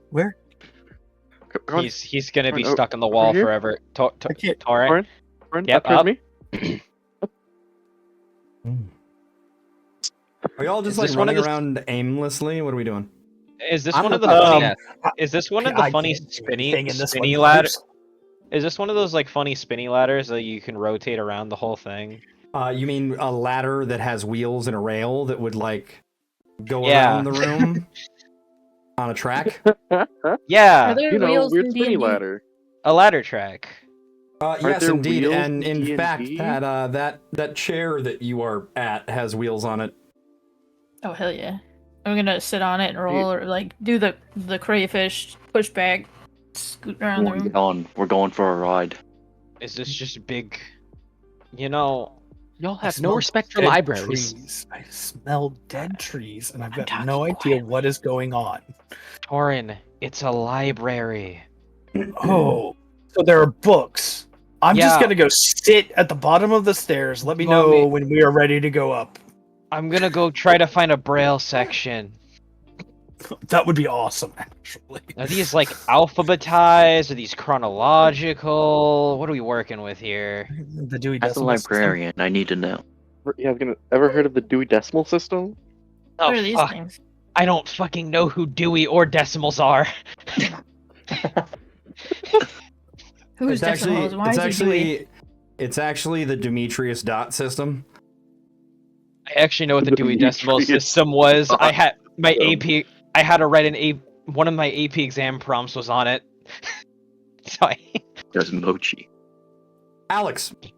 Where? Go on, He's gonna be Torin, stuck on the wall here? forever. I can't. Torrent. Torin, Yep, up towards up. me. Are y'all just Is like this one of running the- around aimlessly? What are we doing? Is this I'm one of the not funny? touching Is this one of the I funny can't do spinny anything in this spinny one. ladders? Is this one of those like funny spinny ladders that you can rotate around the whole thing? You mean a ladder that has wheels and a rail that would like go Yeah. around the room on a track? Are Yeah, there You know, wheels weird in spinny D&D? ladder. a ladder track. Yes, there indeed, wheels and in in fact, D&D? that chair that you are at has wheels on it. Oh hell yeah! I'm gonna sit on it and roll, or like do the crayfish, push back, scoot around the room. We're going for a ride. Is this just big? You know, Y'all I have no smell respect for dead libraries. Trees. I smell dead trees, and I've I'm got no talking idea what is going on. Torin, it's a library. Oh, so there are books. I'm just Yeah. gonna go sit at the bottom of the stairs. Let me You want know me- when we are ready to go up. I'm gonna go try to find a braille section. That would be awesome, actually. Are these like alphabetized? Are these chronological? What are we working with here? The Dewey As a Decimal System? librarian, I need to know. Yeah, I was gonna. Ever heard of the Dewey Decimal System? Oh What are these fuck! things? I don't fucking know who Dewey or decimals are. Who's decimals? Why is he Dewey? it's actually the Demetrius dot system. I actually know what the Dewey Decimal Demetrius System was. I had my system. AP. I had to write one of my AP exam prompts was on it. So There's Mochi. Alex, what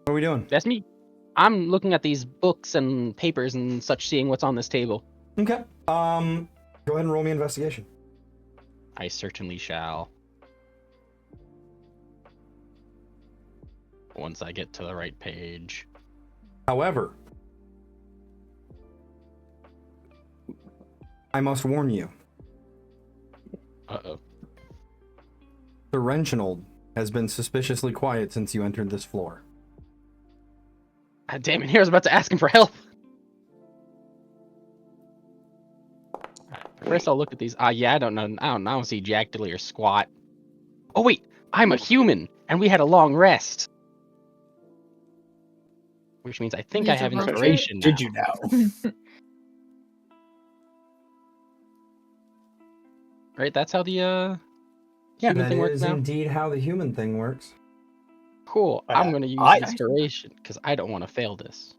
are we doing? That's me. I'm looking at these books and papers and such, seeing what's on this table. Okay. Go ahead and roll me investigation. I certainly shall. Once I get to the right page. However, I must warn you, Uh-oh. the Reginald has been suspiciously quiet since you entered this floor. Damn it, here I was about to ask him for help. First I'll look at these. Yeah, I don't see Jack Diddley or squat. Oh wait, I'm a human, and we had a long rest. Which means I think I These are have road trip? inspiration now. Did you know? Right, that's how the human That thing works is now? indeed how the human thing works. Cool, I'm gonna use I- inspiration, because I don't want to fail this.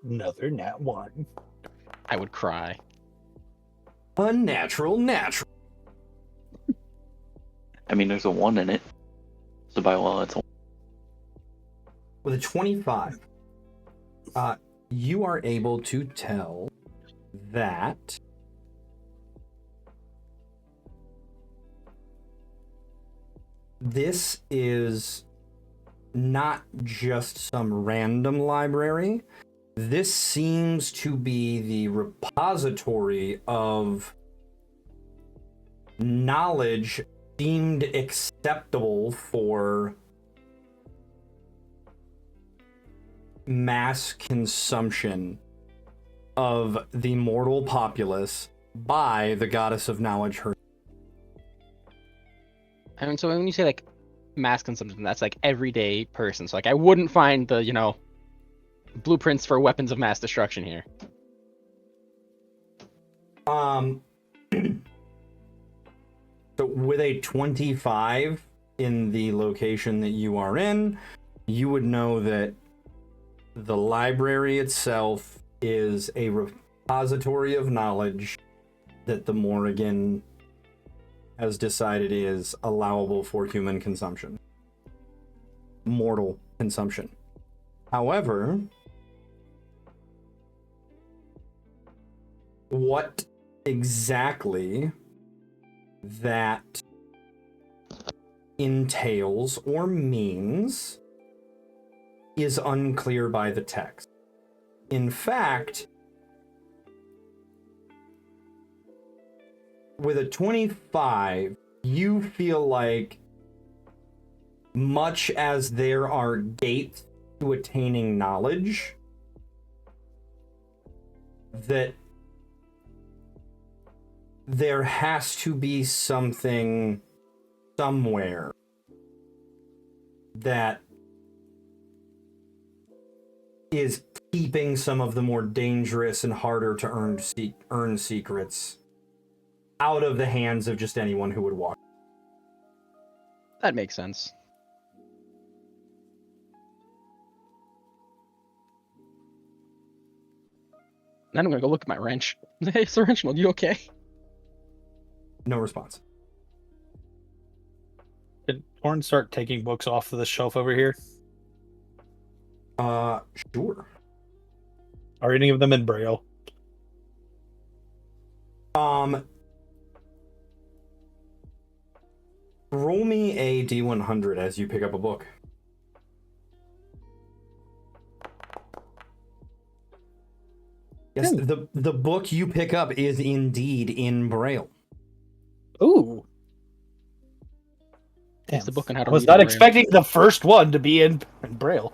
Another nat one. I would cry. Unnatural, natural. I mean, there's a 1 in it. So by well, it's a With a 25, you are able to tell that this is not just some random library. This seems to be the repository of knowledge deemed acceptable for mass consumption of the mortal populace by the goddess of knowledge herself. I mean, so when you say like mass consumption, that's like everyday person. So like I wouldn't find the, blueprints for weapons of mass destruction here. So with a 25 in the location that you are in, you would know that the library itself is a repository of knowledge that the Morrigan has decided is allowable for human consumption. Mortal consumption. However, what exactly that entails or means is unclear by the text. In fact, with a 25, you feel like much as there are gates to attaining knowledge, that there has to be something somewhere that is keeping some of the more dangerous and harder to earn secrets out of the hands of just anyone who would walk. That makes sense. Then I'm gonna go look at my wrench. Hey, Sir Reginald, you okay? No response. Can Horn start taking books off of the shelf over here? Sure. Are any of them in Braille? Roll me a D100 as you pick up a book. Yes, the book you pick up is indeed in Braille. Ooh. It's the book on how to I was read not Braille. expecting the first one to be in Braille.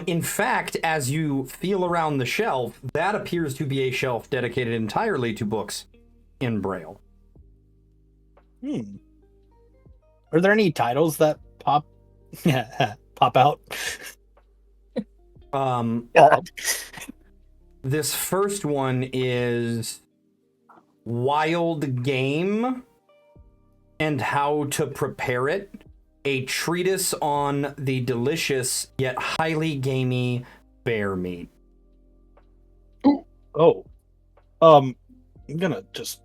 In fact, as you feel around the shelf, that appears to be a shelf dedicated entirely to books in Braille. Are there any titles that pop out? This first one is Wild Game and How to Prepare It, a treatise on the delicious yet highly gamey bear meat. Oh. I'm gonna just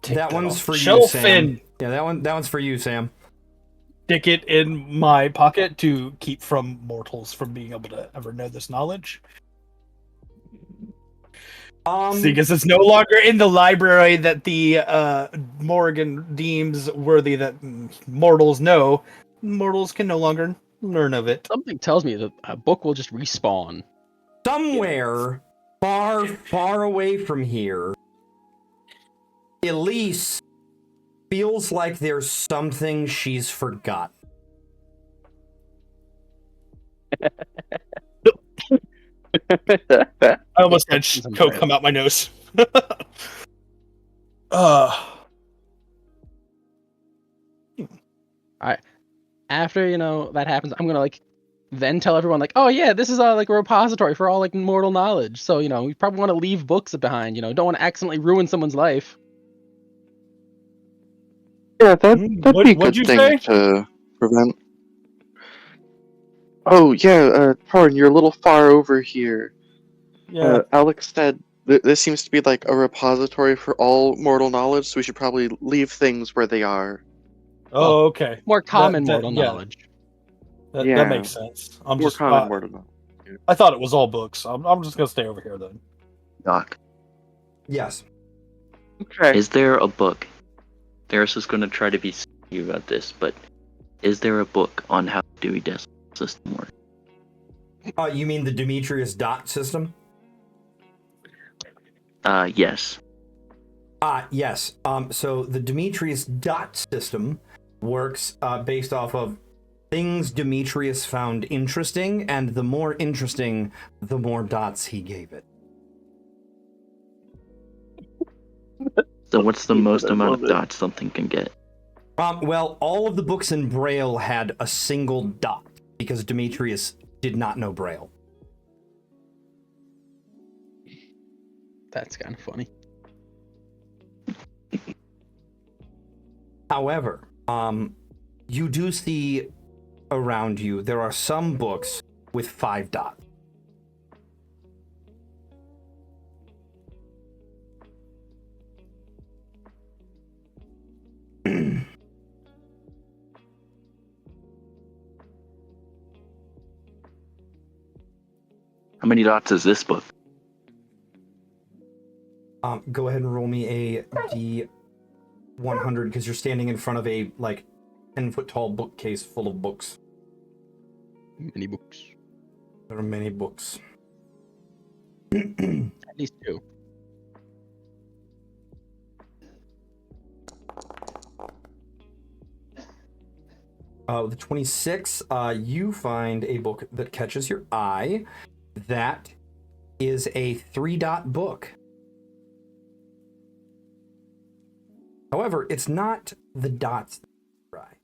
take That one's off for the you, shelf Sam. and Yeah, that one's for you, Sam. stick it in my pocket to keep from mortals from being able to ever know this knowledge. Because it's no longer in the library that the Morrigan deems worthy that mortals know. Mortals can no longer learn of it. Something tells me that a book will just respawn. Somewhere far, far away from here, Elise feels like there's something she's forgotten. I almost had coke come out my nose. After that happens, I'm gonna then tell everyone oh yeah, this is a repository for all mortal knowledge. So we probably want to leave books behind. Don't want to accidentally ruin someone's life. Yeah, that'd be a What'd good you thing say? to prevent. Oh, yeah, pardon, you're a little far over here. Yeah. Alex said this seems to be like a repository for all mortal knowledge, so we should probably leave things where they are. Oh, okay. More common That- mortal yeah. knowledge. That Yeah. makes sense. I'm More just common mortal knowledge. I thought it was all books. I'm just gonna stay over here then. Doc, Yes. Okay. is there a book? Darius is going to try to be sneaky about this, but is there a book on how the Dewey Decimal System works? You mean the Demetrius dot system? Yes. Yes. So the Demetrius dot system works based off of things Demetrius found interesting, and the more interesting, the more dots he gave it. So what's the most I amount love of it. dots something can get? Well, all of the books in Braille had a single dot because Demetrius did not know Braille. That's kind of funny. However, you do see around you there are some books with 5 dots. How many dots is this book? Go ahead and roll me a D100 because you're standing in front of a 10-foot tall bookcase full of books. Many books. There are many books. At least 2. The 26, you find a book that catches your eye. That is a 3-dot book. However, it's not the dots that catch your eye.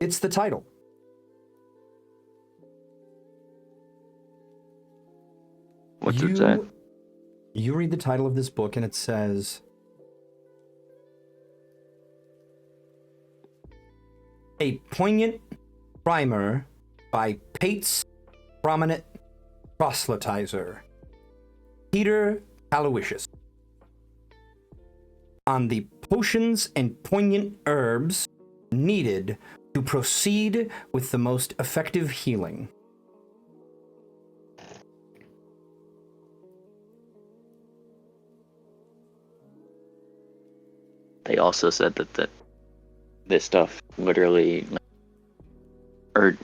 It's the title. What's it say? You read the title of this book and it says, A Poignant Primer by Pate's Prominent Proselytizer, Peter Aloysius, on the potions and poignant herbs needed to proceed with the most effective healing. They also said that this stuff literally, or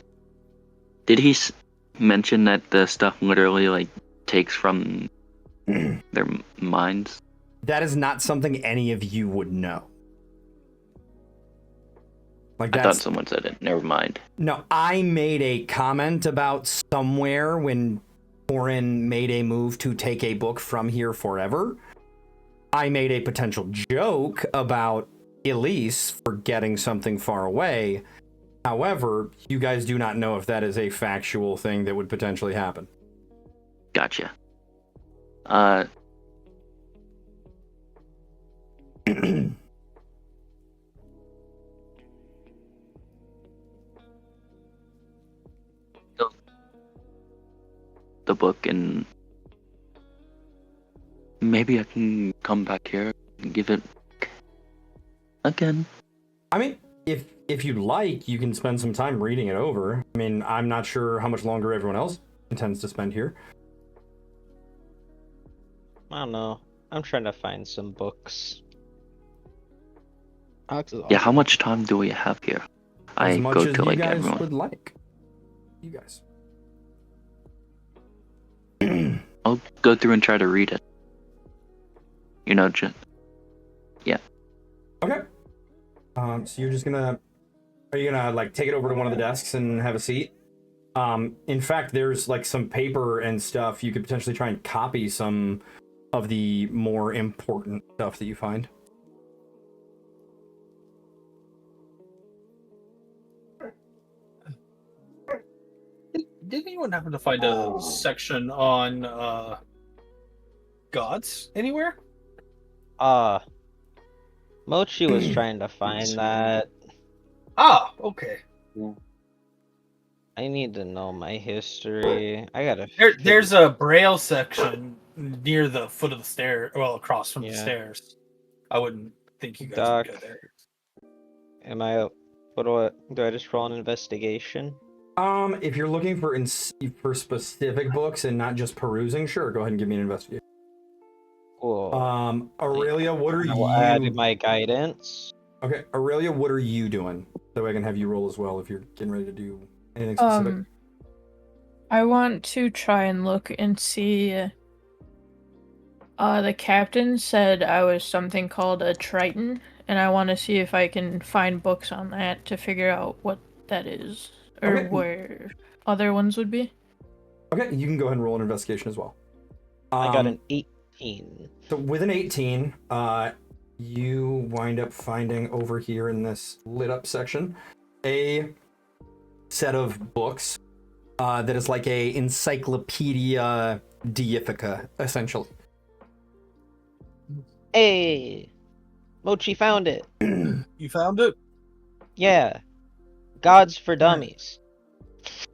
did he mention that the stuff literally like takes from their minds? That is not something any of you would know. Like I thought someone said it. Never mind. No, I made a comment about somewhere when Corin made a move to take a book from here forever. I made a potential joke about Elise forgetting something far away. However, you guys do not know if that is a factual thing that would potentially happen. Gotcha. The book, and maybe I can come back here and give it again. I mean, if you'd like, you can spend some time reading it over. I mean, I'm not sure how much longer everyone else intends to spend here. I don't know. I'm trying to find some books. Alex is Yeah, awesome. how much time do we have here? As I much go as to you like guys everyone. would like. You guys. I'll go through and try to read it. You know, yeah. Okay. So you're just gonna, are you gonna like take it over to one of the desks and have a seat? In fact, there's like some paper and stuff. You could potentially try and copy some of the more important stuff that you find. Did anyone happen to find a section on gods anywhere? Mochi was trying to find that. Ah, okay. I need to know my history. I gotta. There's a braille section near the foot of the stair, well, across from the Yeah. stairs. I wouldn't think you guys Doc. would go there. Am I? What do I just roll an investigation? If you're looking for specific books and not just perusing, sure, go ahead and give me an investigation. Cool. Aurelia, what are I will add you? my guidance. Okay, Aurelia, what are you doing? So I can have you roll as well if you're getting ready to do anything specific. I want to try and look and see. The captain said I was something called a Triton, and I want to see if I can find books on that to figure out what that is, or Okay. where other ones would be. Okay, you can go ahead and roll an investigation as well. I got an 18. So with an 18, you wind up finding over here in this lit up section a set of books that is like a encyclopedia deifica, essentially. Hey, Mochi found it. You found it? Yeah, Gods for Dummies.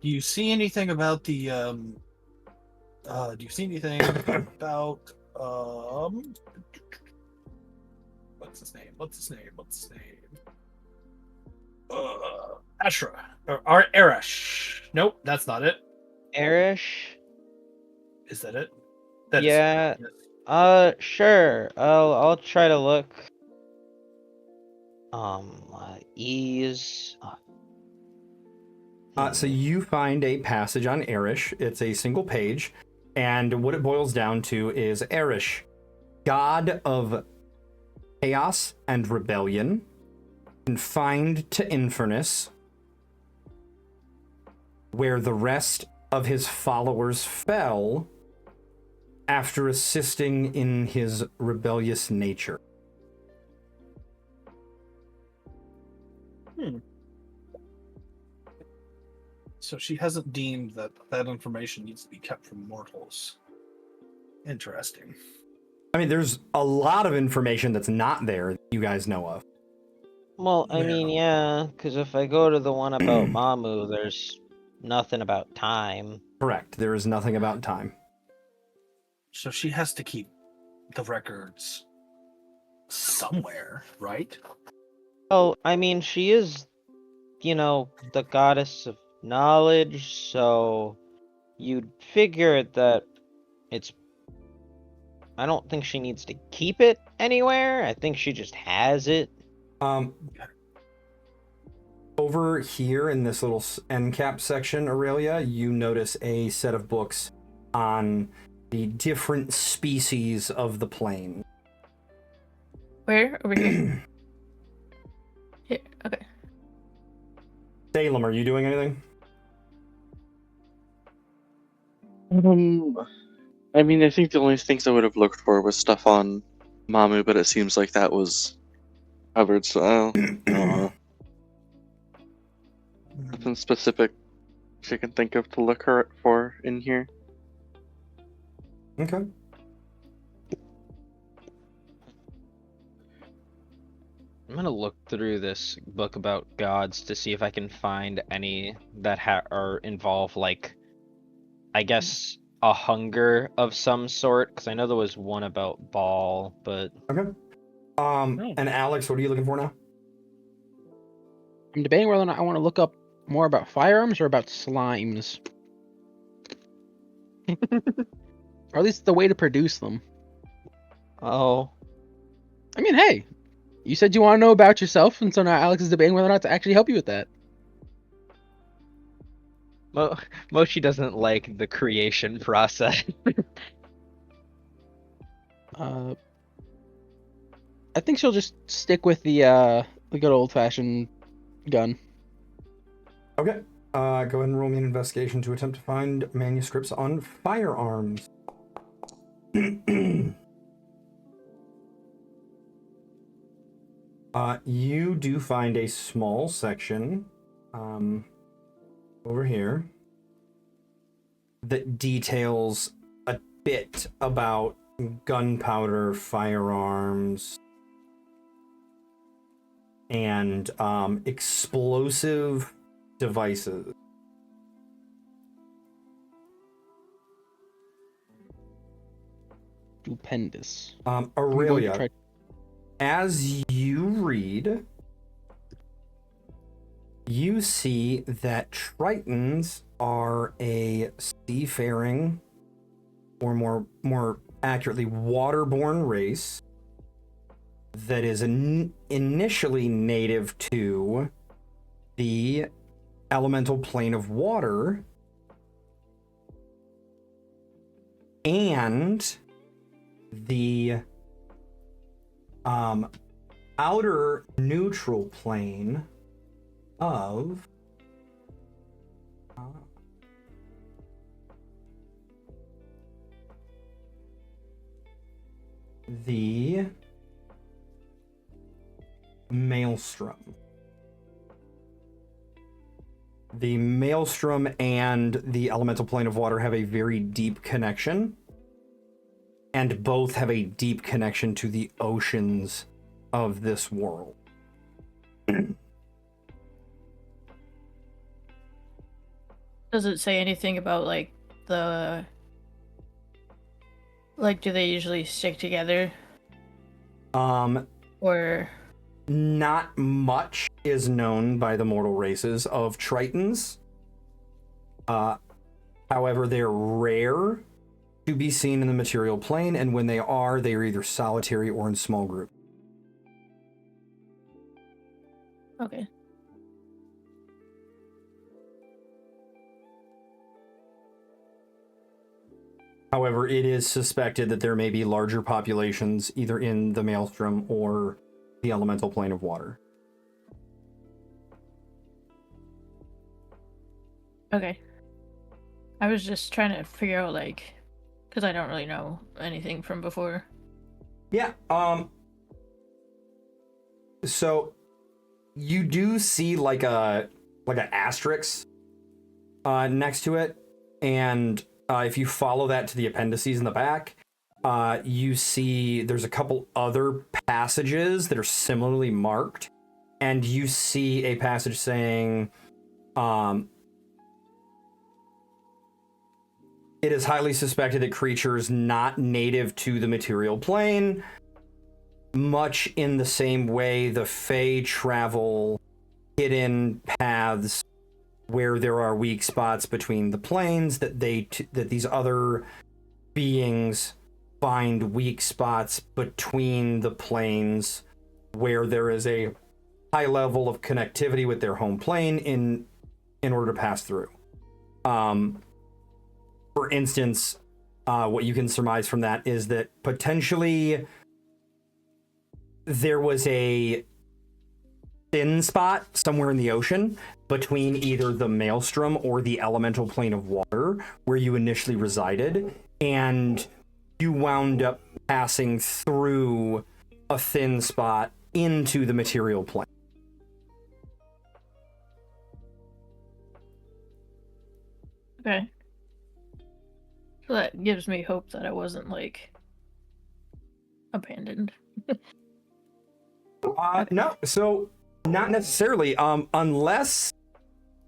Do you see anything about the do you see anything about what's his name? Ashra or Arash. Nope, that's not it. Erish. Is that it? That is- Yeah. yes. Sure. I'll try to look. Ease. So you find a passage on Erish. It's a single page, and what it boils down to is Erish, god of chaos and rebellion, confined to Infernus, where the rest of his followers fell after assisting in his rebellious nature. So she hasn't deemed that that information needs to be kept from mortals. Interesting. I mean, there's a lot of information that's not there that you guys know of. Well, I mean, yeah, because if I go to the one about Mamu, there's nothing about time. Correct. There is nothing about time. So she has to keep the records somewhere, right? Oh, I mean, she is, the goddess of knowledge, so you'd figure that it's. I don't think she needs to keep it anywhere. I think she just has it. Over here in this little end cap section, Aurelia, you notice a set of books on the different species of the plane. Where? Over here? Here. Okay. Salem, are you doing anything? I mean, I think the only things I would have looked for was stuff on Mamu, but it seems like that was covered, so I don't know. Nothing specific she can think of to look her for in here. Okay. I'm gonna look through this book about gods to see if I can find any that are involve like, I guess, a hunger of some sort. Because I know there was one about Baal, but Okay. And Alex, what are you looking for now? I'm debating whether or not I want to look up more about firearms or about slimes. Or at least the way to produce them. oh, I mean, hey, you said you want to know about yourself, and so now Alex is debating whether or not to actually help you with that. Mochi doesn't like the creation process. I think she'll just stick with the good old-fashioned gun. Okay. Go ahead and roll me an investigation to attempt to find manuscripts on firearms. You do find a small section over here that details a bit about gunpowder, firearms, and explosive devices. Stupendous. Aurelia, as you read, you see that Tritons are a seafaring, or more accurately, waterborne race that is initially native to the elemental plane of water, and the outer neutral plane of the maelstrom. The maelstrom and the elemental plane of water have a very deep connection, and both have a deep connection to the oceans of this world. Does it say anything about like do they usually stick together? Or not much is known by the mortal races of Tritons. However, they're rare to be seen in the material plane, and when they are either solitary or in small groups. okay. However, it is suspected that there may be larger populations either in the maelstrom or the elemental plane of water. Okay. I was just trying to figure out because I don't really know anything from before. Yeah, so you do see like an asterisk next to it, and if you follow that to the appendices in the back, you see there's a couple other passages that are similarly marked, and you see a passage saying, it is highly suspected that creatures not native to the material plane much in the same way the Fae travel hidden paths where there are weak spots between the planes, that these other beings find weak spots between the planes where there is a high level of connectivity with their home plane in order to pass through. For instance, what you can surmise from that is that potentially there was a thin spot somewhere in the ocean between either the maelstrom or the elemental plane of water where you initially resided, and you wound up passing through a thin spot into the material plane. Okay. So that gives me hope that I wasn't, like, abandoned. No, so not necessarily. Unless,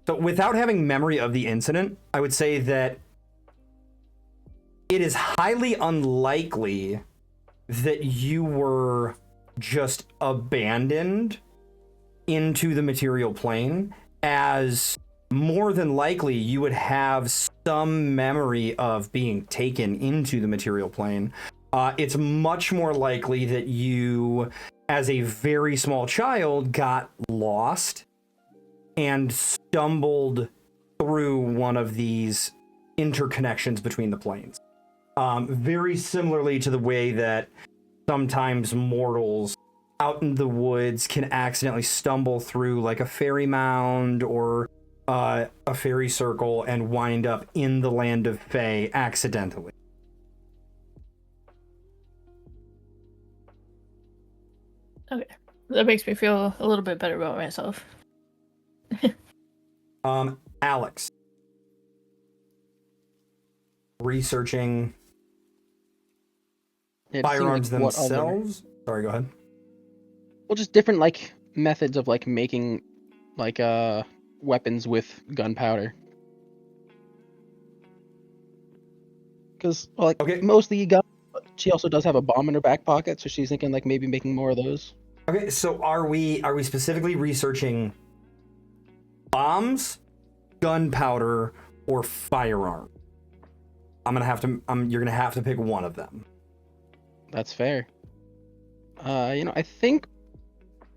so without having memory of the incident, I would say that it is highly unlikely that you were just abandoned into the material plane, as more than likely you would have some memory of being taken into the material plane. It's much more likely that you, as a very small child, got lost and stumbled through one of these interconnections between the planes. Very similarly to the way that sometimes mortals out in the woods can accidentally stumble through like a fairy mound or a fairy circle and wind up in the land of Fae accidentally. Okay. That makes me feel a little bit better about myself. Alex. Researching Yeah, just seeing, firearms like, what other- themselves. Sorry, go ahead. Well, just different like methods of like making like weapons with gunpowder. Because like Okay. mostly gun, but she also does have a bomb in her back pocket, so she's thinking like maybe making more of those. Okay, so are we specifically researching bombs, gunpowder, or firearm? You're gonna have to pick one of them. That's fair. I think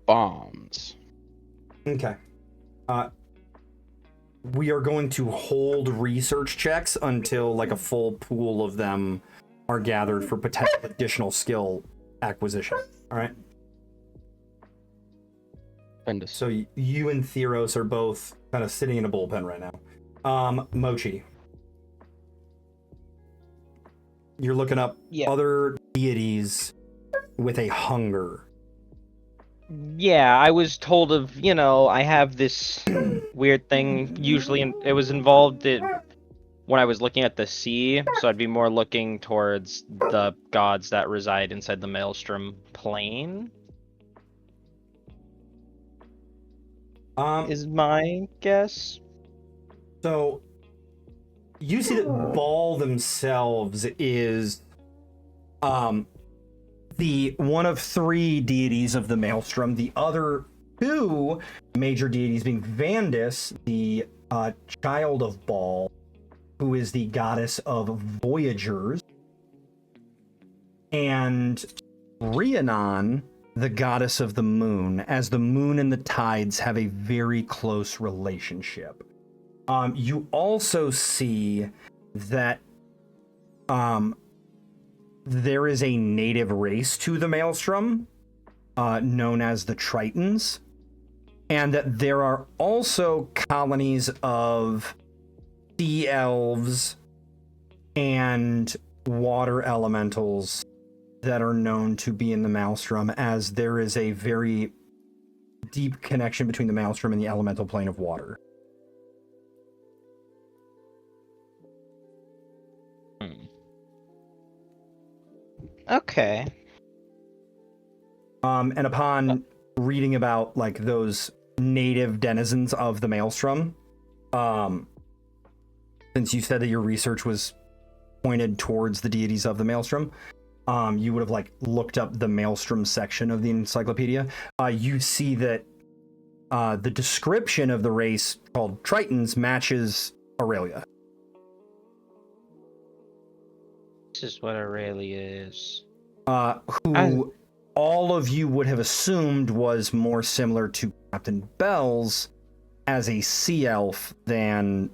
bombs. Okay. We are going to hold research checks until like a full pool of them are gathered for potential additional skill acquisition. All right. Tremendous. So you and Theros are both kind of sitting in a bullpen right now. Mochi, you're looking up other deities with a hunger. Yeah, I was told of, I have this weird thing. Usually it was involved when I was looking at the sea, so I'd be more looking towards the gods that reside inside the Maelstrom plane. Is my guess. So you see that Baal themselves is the one of three deities of the Maelstrom. The other two major deities being Vandis, the child of Baal, who is the goddess of voyagers, and Rhiannon, the goddess of the moon, as the moon and the tides have a very close relationship. You also see that there is a native race to the Maelstrom, known as the Tritons, and that there are also colonies of sea elves and water elementals that are known to be in the Maelstrom, as there is a very deep connection between the Maelstrom and the elemental plane of water. Okay. And upon reading about like those native denizens of the Maelstrom, since you said that your research was pointed towards the deities of the Maelstrom, you would have like looked up the Maelstrom section of the encyclopedia, you see that the description of the race called Tritons matches Aurelia. This is what Aurelia is. Who all of you would have assumed was more similar to Captain Bells as a sea elf than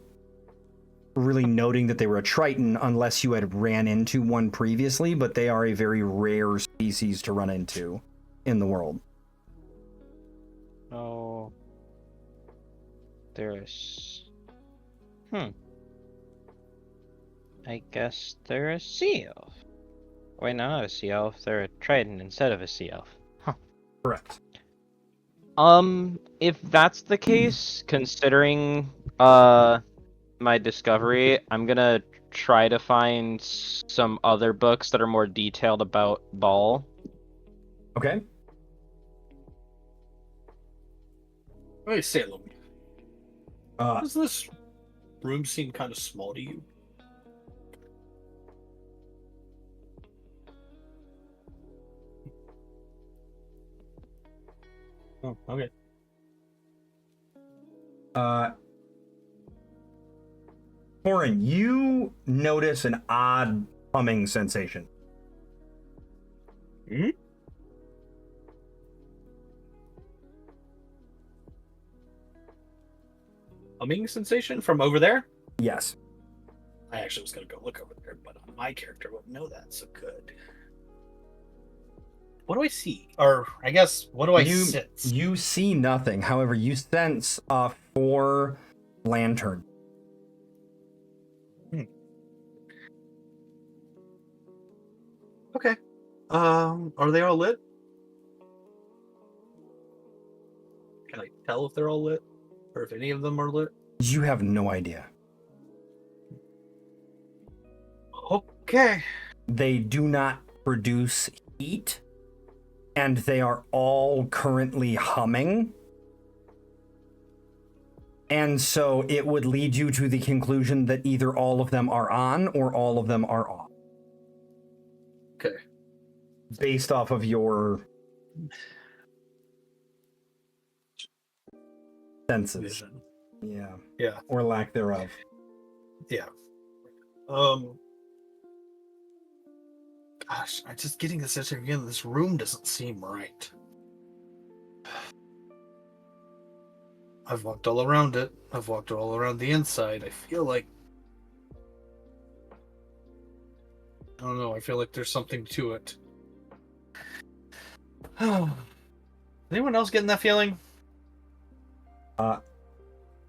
really noting that they were a Triton, unless you had ran into one previously, but they are a very rare species to run into in the world. Oh. There's... I guess they're a sea elf. Wait, no, not a sea elf. They're a Triton instead of a sea elf. Huh. Correct. If that's the case, considering, my discovery, I'm gonna try to find some other books that are more detailed about Ball. Okay. Hey, Salem. Uh, Does this room seem kind of small to you? Oh, okay. Corin, you notice an odd humming sensation. Hmm? Humming sensation from over there? Yes. I actually was going to go look over there, but my character wouldn't know that, so good. What do I see? Or, I guess, what do I sense? You see nothing. However, you sense 4 lanterns. Okay. Are they all lit? Can I tell if they're all lit? Or if any of them are lit? You have no idea. Okay. They do not produce heat, and they are all currently humming. And so it would lead you to the conclusion that either all of them are on or all of them are off. Okay. Based off of your senses. Vision. Yeah. Yeah. Or lack thereof. Yeah. Gosh, I'm just getting the sense again. This room doesn't seem right. I've walked all around it. I've walked all around the inside. I feel like... I don't know. I feel like there's something to it. Anyone else getting that feeling?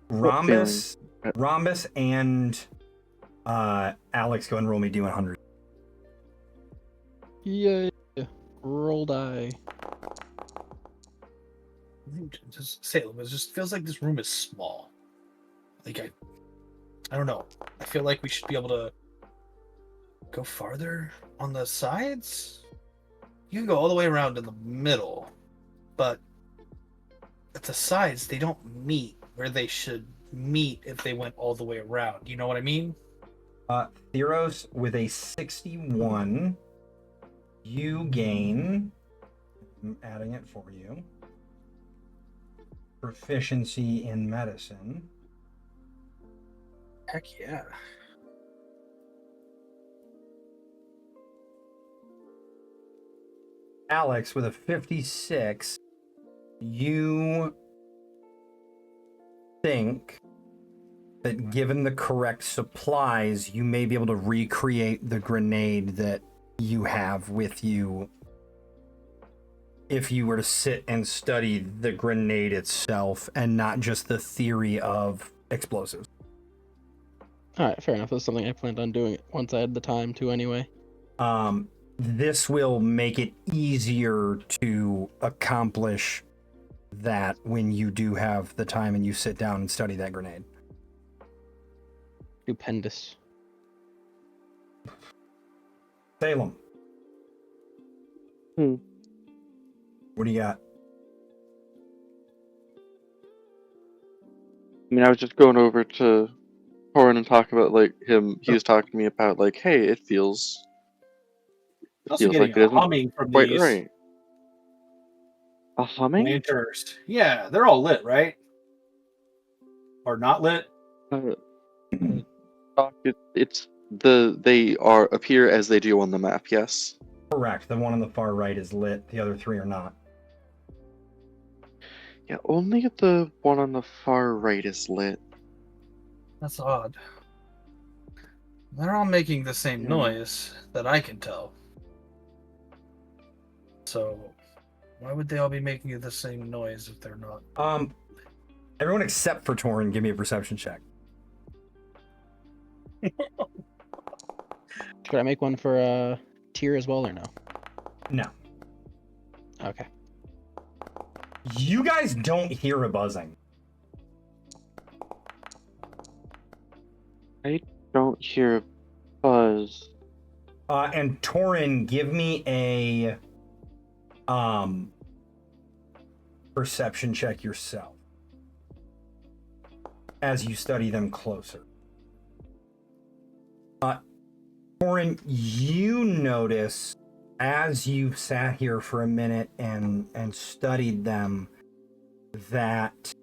Rhombus and Alex, go and roll me D100. Yay. Roll die. Just Salem, it just feels like this room is small. Like I don't know. I feel like we should be able to go farther on the sides. You can go all the way around in the middle, but at the sides they don't meet where they should meet if they went all the way around. You know what I mean? Theros, with a 61, you gain, I'm adding it for you, proficiency in medicine. Heck yeah. Alex, with a 56, you think that given the correct supplies, you may be able to recreate the grenade that you have with you if you were to sit and study the grenade itself and not just the theory of explosives. Alright, fair enough. That's something I planned on doing once I had the time to anyway. This will make it easier to accomplish that when you do have the time and you sit down and study that grenade. Stupendous. Salem. What do you got? I mean, I was just going over to Corin and talking about, like, him. He was talking to me about, like, hey, it feels Also feels getting like it a isn't humming from quite these right. A humming? lanterns. Yeah, they're all lit, right? Or not lit? Uh, Doc, they appear as they do on the map. Yes. Correct. The one on the far right is lit. The other three are not. Yeah, only the one on the far right is lit. That's odd. They're all making the same Yeah. noise that I can tell. So, why would they all be making the same noise if they're not? Everyone except for Torin, give me a perception check. Should I make one for Tyr as well or no? No. Okay. You guys don't hear a buzzing. I don't hear a buzz. And Torin, give me a perception check yourself as you study them closer. Torin, you notice as you sat here for a minute and studied them that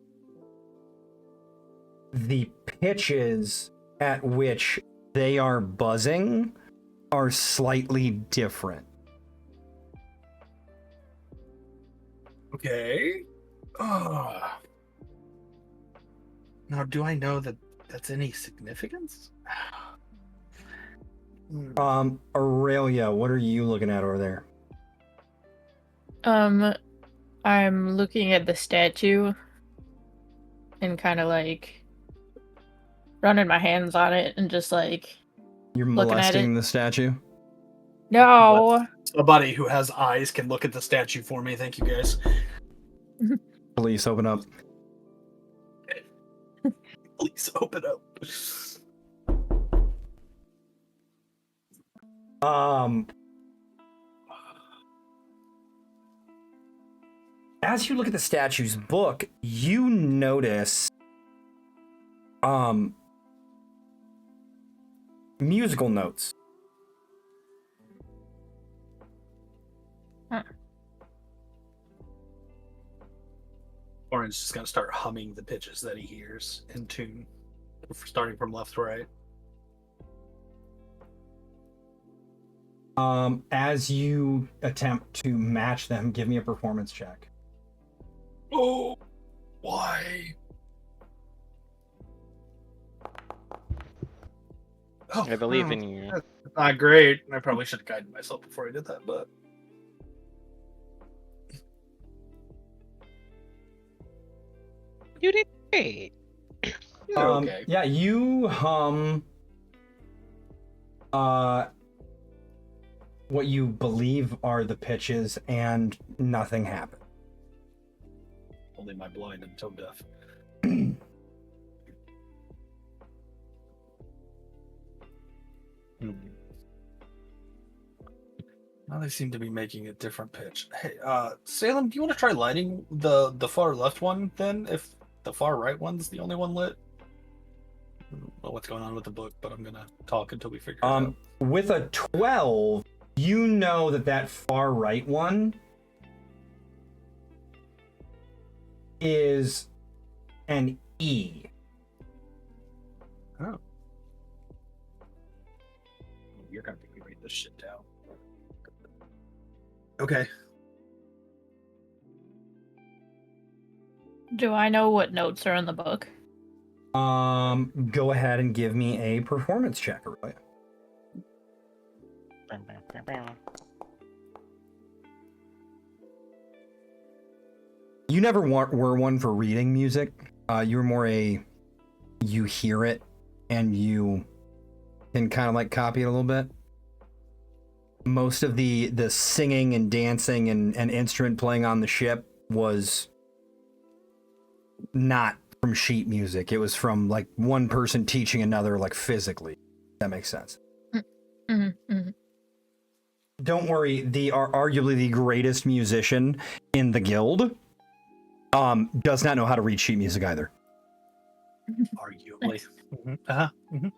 the pitches at which they are buzzing are slightly different. Okay. Now, do I know that that's any significance? Aurelia, what are you looking at over there? I'm looking at the statue and kind of like running my hands on it and just like You're looking at molesting it. the statue? No. Somebody who has eyes can look at the statue for me. Thank you, guys. Police, open up. Please open up. As you look at the statue's book, you notice musical notes. Orange is gonna start humming the pitches that he hears in tune, starting from left to right. As you attempt to match them, give me a performance check. Oh, why? Oh, I believe in you. That's not great. I probably should have guided myself before I did that, but You did great. you're okay. Yeah, you hum what you believe are the pitches, and nothing happened. Only my blind and tone deaf. Now they seem to be making a different pitch. Hey, Salem, do you want to try lighting the far left one then? If the far right one's the only one lit. I don't know what's going on with the book, but I'm gonna talk until we figure it out. With a 12, you know that far right one is an E. Oh. You're gonna make me write this shit down. Okay. Do I know what notes are in the book? Go ahead and give me a performance check, Aurelia. You never were one for reading music. You were more you hear it and you can kind of like copy it a little bit. Most of the singing and dancing and instrument playing on the ship was not from sheet music. It was from like one person teaching another, like physically. That makes sense. Mm-hmm, mm-hmm. Don't worry, arguably the greatest musician in the guild does not know how to read sheet music either. Arguably. Mm-hmm.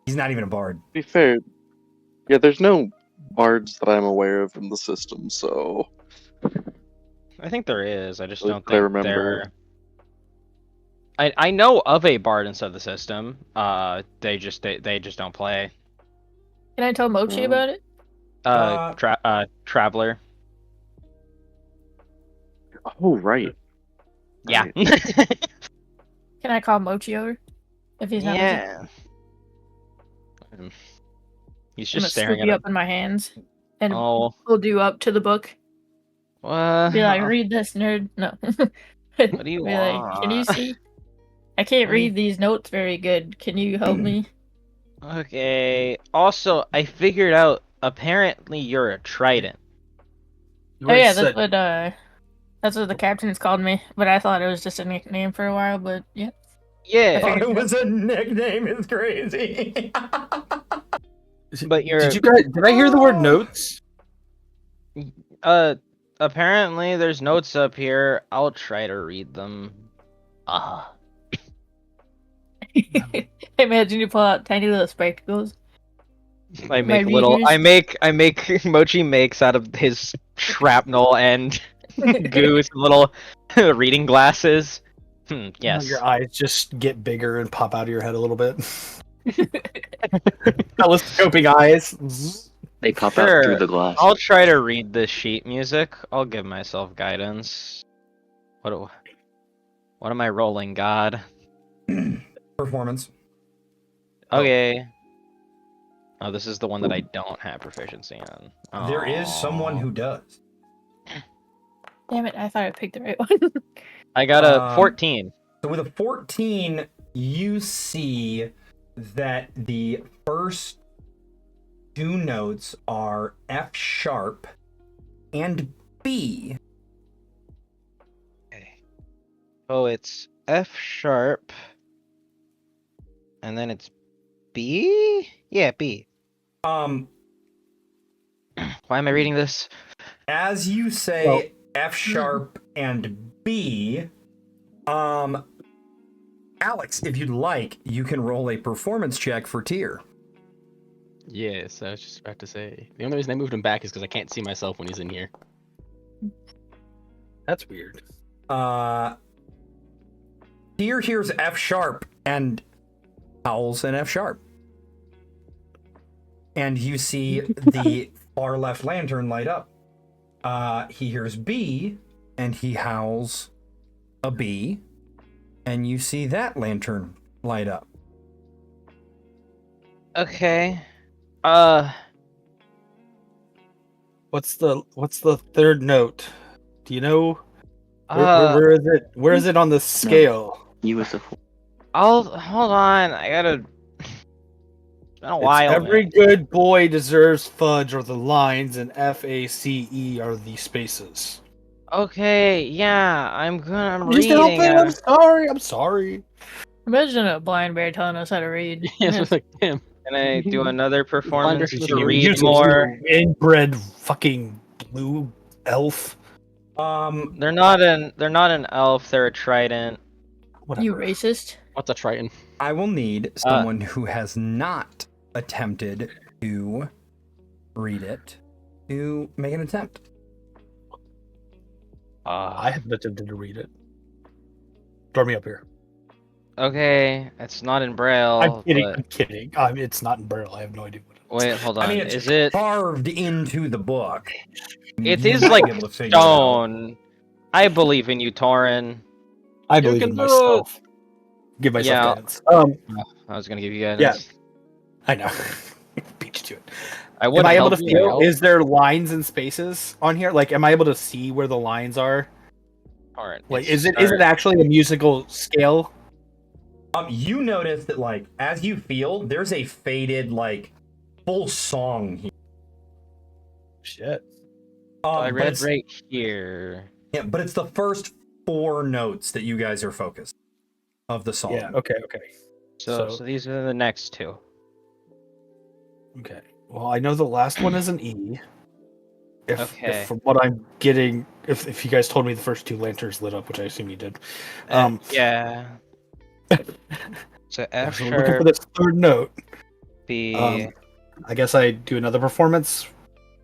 He's not even a bard. To be fair, yeah, there's no bards that I'm aware of in the system, so I think there is. I just Like, don't I think remember. they're. I know of a bard inside the system. They just don't play. Can I tell Mochi about it? Traveler. Oh right. Yeah. Can I call Mochi over if he's not busy? Yeah. He's I'm gonna just staring scoop at you it. up in my hands and Oh. hold you up to the book. Be like, What? read this, nerd. No. What do you Be like, can you want? see? I can't What do you- read these notes very good. Can you help me? Okay. Also, I figured out. Apparently, you're a trident. You Oh already yeah, said- that's what the captain's called me. But I thought it was just a nickname for a while. But yeah, Yeah. Thought it was a nickname. It's crazy. But you're. Did you guys? Did I hear the word notes? Apparently, there's notes up here. I'll try to read them. Ah. I imagine you pull out tiny little spectacles. I My make little. readers. I make. Mochi makes out of his shrapnel and goo some little reading glasses. Yes. Your eyes just get bigger and pop out of your head a little bit. Telescoping eyes. They pop out Sure. through the glass. I'll try to read this sheet music. I'll give myself guidance. What am I rolling, God? Performance. Okay. Oh, this is the one that I don't have proficiency in. There is someone who does. Damn it! I thought I picked the right one. I got a 14. So with a 14, you see that the first two notes are F sharp and B. Okay. Oh, it's F sharp. And then it's B? Yeah, B. Um, Why am I reading this? as you say F sharp and B, Alex, if you'd like, you can roll a performance check for Tyr. Yes, I was just about to say. The only reason I moved him back is because I can't see myself when he's in here. That's weird. Tyr hears F sharp and howls in F sharp. And you see the far left lantern light up. He hears B and he howls a B. And you see that lantern light up. Okay. What's the third note? Do you know? Uh, Where is it? Where is it on the scale? You was the fool. hold on. I gotta. It's been a while. Every man. good boy deserves fudge, or the lines, and FACE are the spaces. Okay, yeah, I'm Just help reading. it. I'm sorry. Imagine a blind bear telling us how to read. Yes, it's like damn. Can I do another performance Blinders to you read Use more? a inbred fucking blue elf. They're not an elf. They're a trident. Whatever. You racist. What's a Triton? I will need someone who has not attempted to read it to make an attempt. I haven't attempted to read it. Throw me up here. Okay, it's not in Braille. I'm kidding. but- I'm kidding. It's not in Braille. I have no idea what it is. Wait, hold on. I mean, it's Is it? carved into the book. It You is might like be able to figure it out. stone. I believe in you, Torin. I You believe can in do myself. Give myself Yeah. guidance. I was gonna give you guidance. Yeah. I know. Beat you to it. I Am would I able to help you feel? out, Is there lines and spaces on here? Like, am I able to see where the lines are? Torin. Like, It's is it actually a musical scale? You notice that, like, as you feel, there's a faded, like, full song here. Shit. I but read it's- right here. Yeah, but it's the first 4 notes that you guys are focused of the song. Yeah. Okay. Okay. So So- these are the next two. Okay. Well, I know the last one is an E. Okay. If from what I'm getting, if you guys told me the first 2 lanterns lit up, which I assume you did. Yeah. So F So we're looking for sharp this third note. B. I guess I do another performance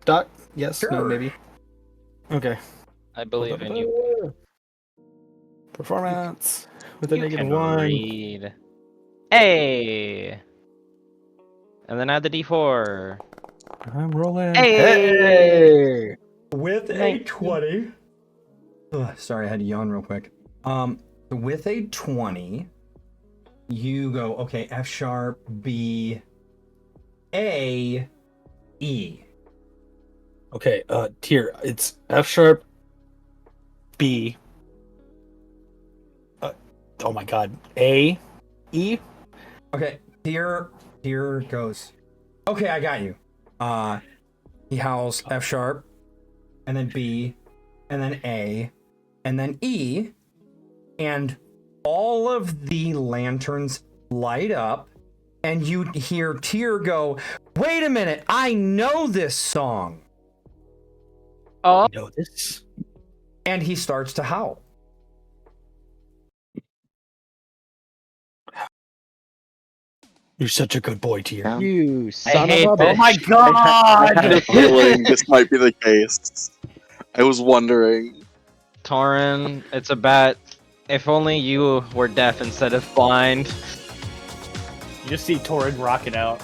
Doc? Yes? No? Sure. Maybe? Okay. I believe in you. Performance with a You negative can 1. read. Hey! And then add the d4. I'm rolling. Hey! With a Nice. 20. Ugh, sorry, I had to yawn real quick. With a 20, you go, okay, F sharp, B, A, E. Okay, tier. It's F sharp, B. Oh my god. A, E. Okay, here goes. Okay, I got you. He howls F sharp, and then B, and then A, and then E, and all of the lanterns light up, and you hear Tyr go, "Wait a minute, I know this song," Oh, You know this. and he starts to howl. You're such a good boy, Tier. You son hate of a this. bitch. Oh my I had a god! feeling this might be the case. I was wondering. Torin, it's a bet. If only you were deaf instead of blind. You just see Torrid rocket out.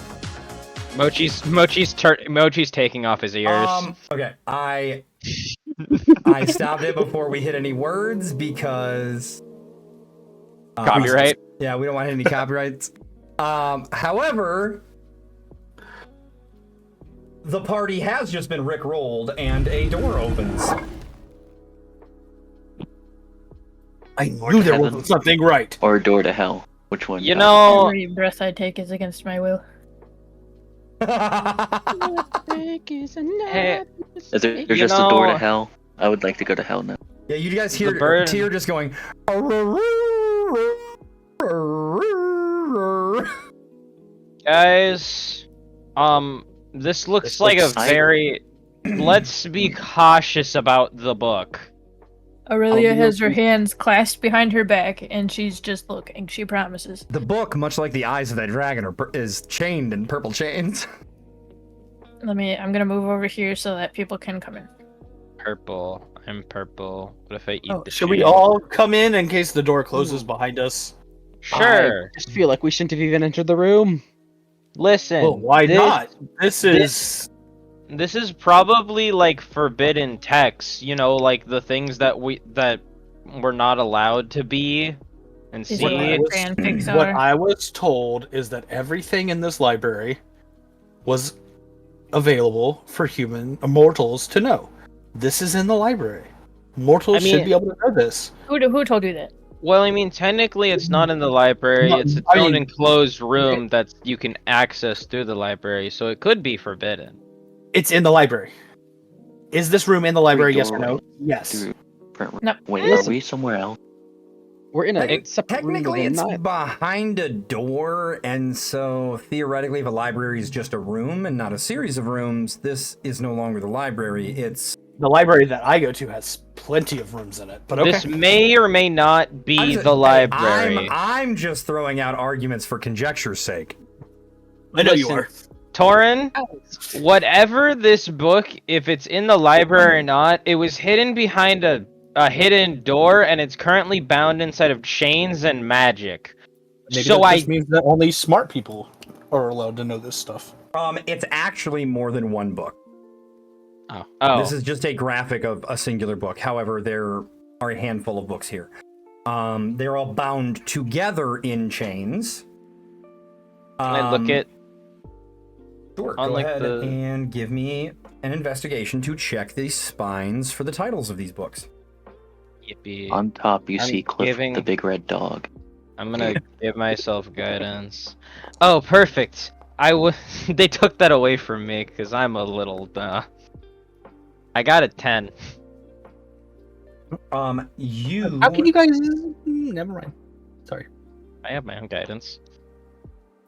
Mochi's taking off his ears. Okay, I stopped it before we hit any words because Copyright. yeah, we don't want any copyrights. However, the party has just been rickrolled and a door opens. I knew there Heaven. was something right. Or Door to Hell. Which one? You know, Every breath I take is against my will. hey, There's just a door to hell. I would like to go to hell now. Yeah, you guys The hear bird- Tyr just going. guys, this looks This like a looks- very. Let's be cautious about the book. Aurelia I'll be has her okay. hands clasped behind her back, and she's just looking. She promises. The book, much like the eyes of that dragon, is chained in purple chains. I'm gonna move over here so that people can come in. Purple. I'm purple. What if I eat Oh, the should we chain? all come in case the door closes behind us? Sure. I just feel like we shouldn't have even entered the room. Listen. Well, why this- not? This is. This is probably like forbidden text, you know, like the things that we're not allowed to be and Is see. it like was- fanfics What are? I was told is that everything in this library was available for mortals to know. This is in the library. Mortals I mean- should be able to know this. Who told you that? Well, I mean, technically it's not in the library. No, It's its I own mean- enclosed room that you can access through the library, so it could be forbidden. It's in the library. Is this room in the library? Yes or no? doorway. Yes. Through front No. Wait, Listen. are we somewhere else? We're in a It- separate room Technically, within it's that. behind a door, and so theoretically, if a library is just a room and not a series of rooms, this is no longer the library. It's The library that I go to has plenty of rooms in it. But okay. This may or may not be I'm just- the hey, library. I'm just throwing out arguments for conjecture's sake. I know you Listen, are. Torin, whatever this book, if it's in the library or not, it was hidden behind a hidden door, and it's currently bound inside of chains and magic. Maybe so that just means that only smart people are allowed to know this stuff. It's actually more than one book. Oh, This is just a graphic of a singular book. However, there are a handful of books here. They're all bound together in chains. can I look at? Sure, on, go like, ahead the- and give me an investigation to check the spines for the titles of these books. Yippee. On top, you I'm see Cliff giving- the big red dog. I'm gonna give myself guidance. Oh, perfect. They took that away from me because I'm a little. I got a 10. You. How can you guys? Never mind. Sorry. I have my own guidance.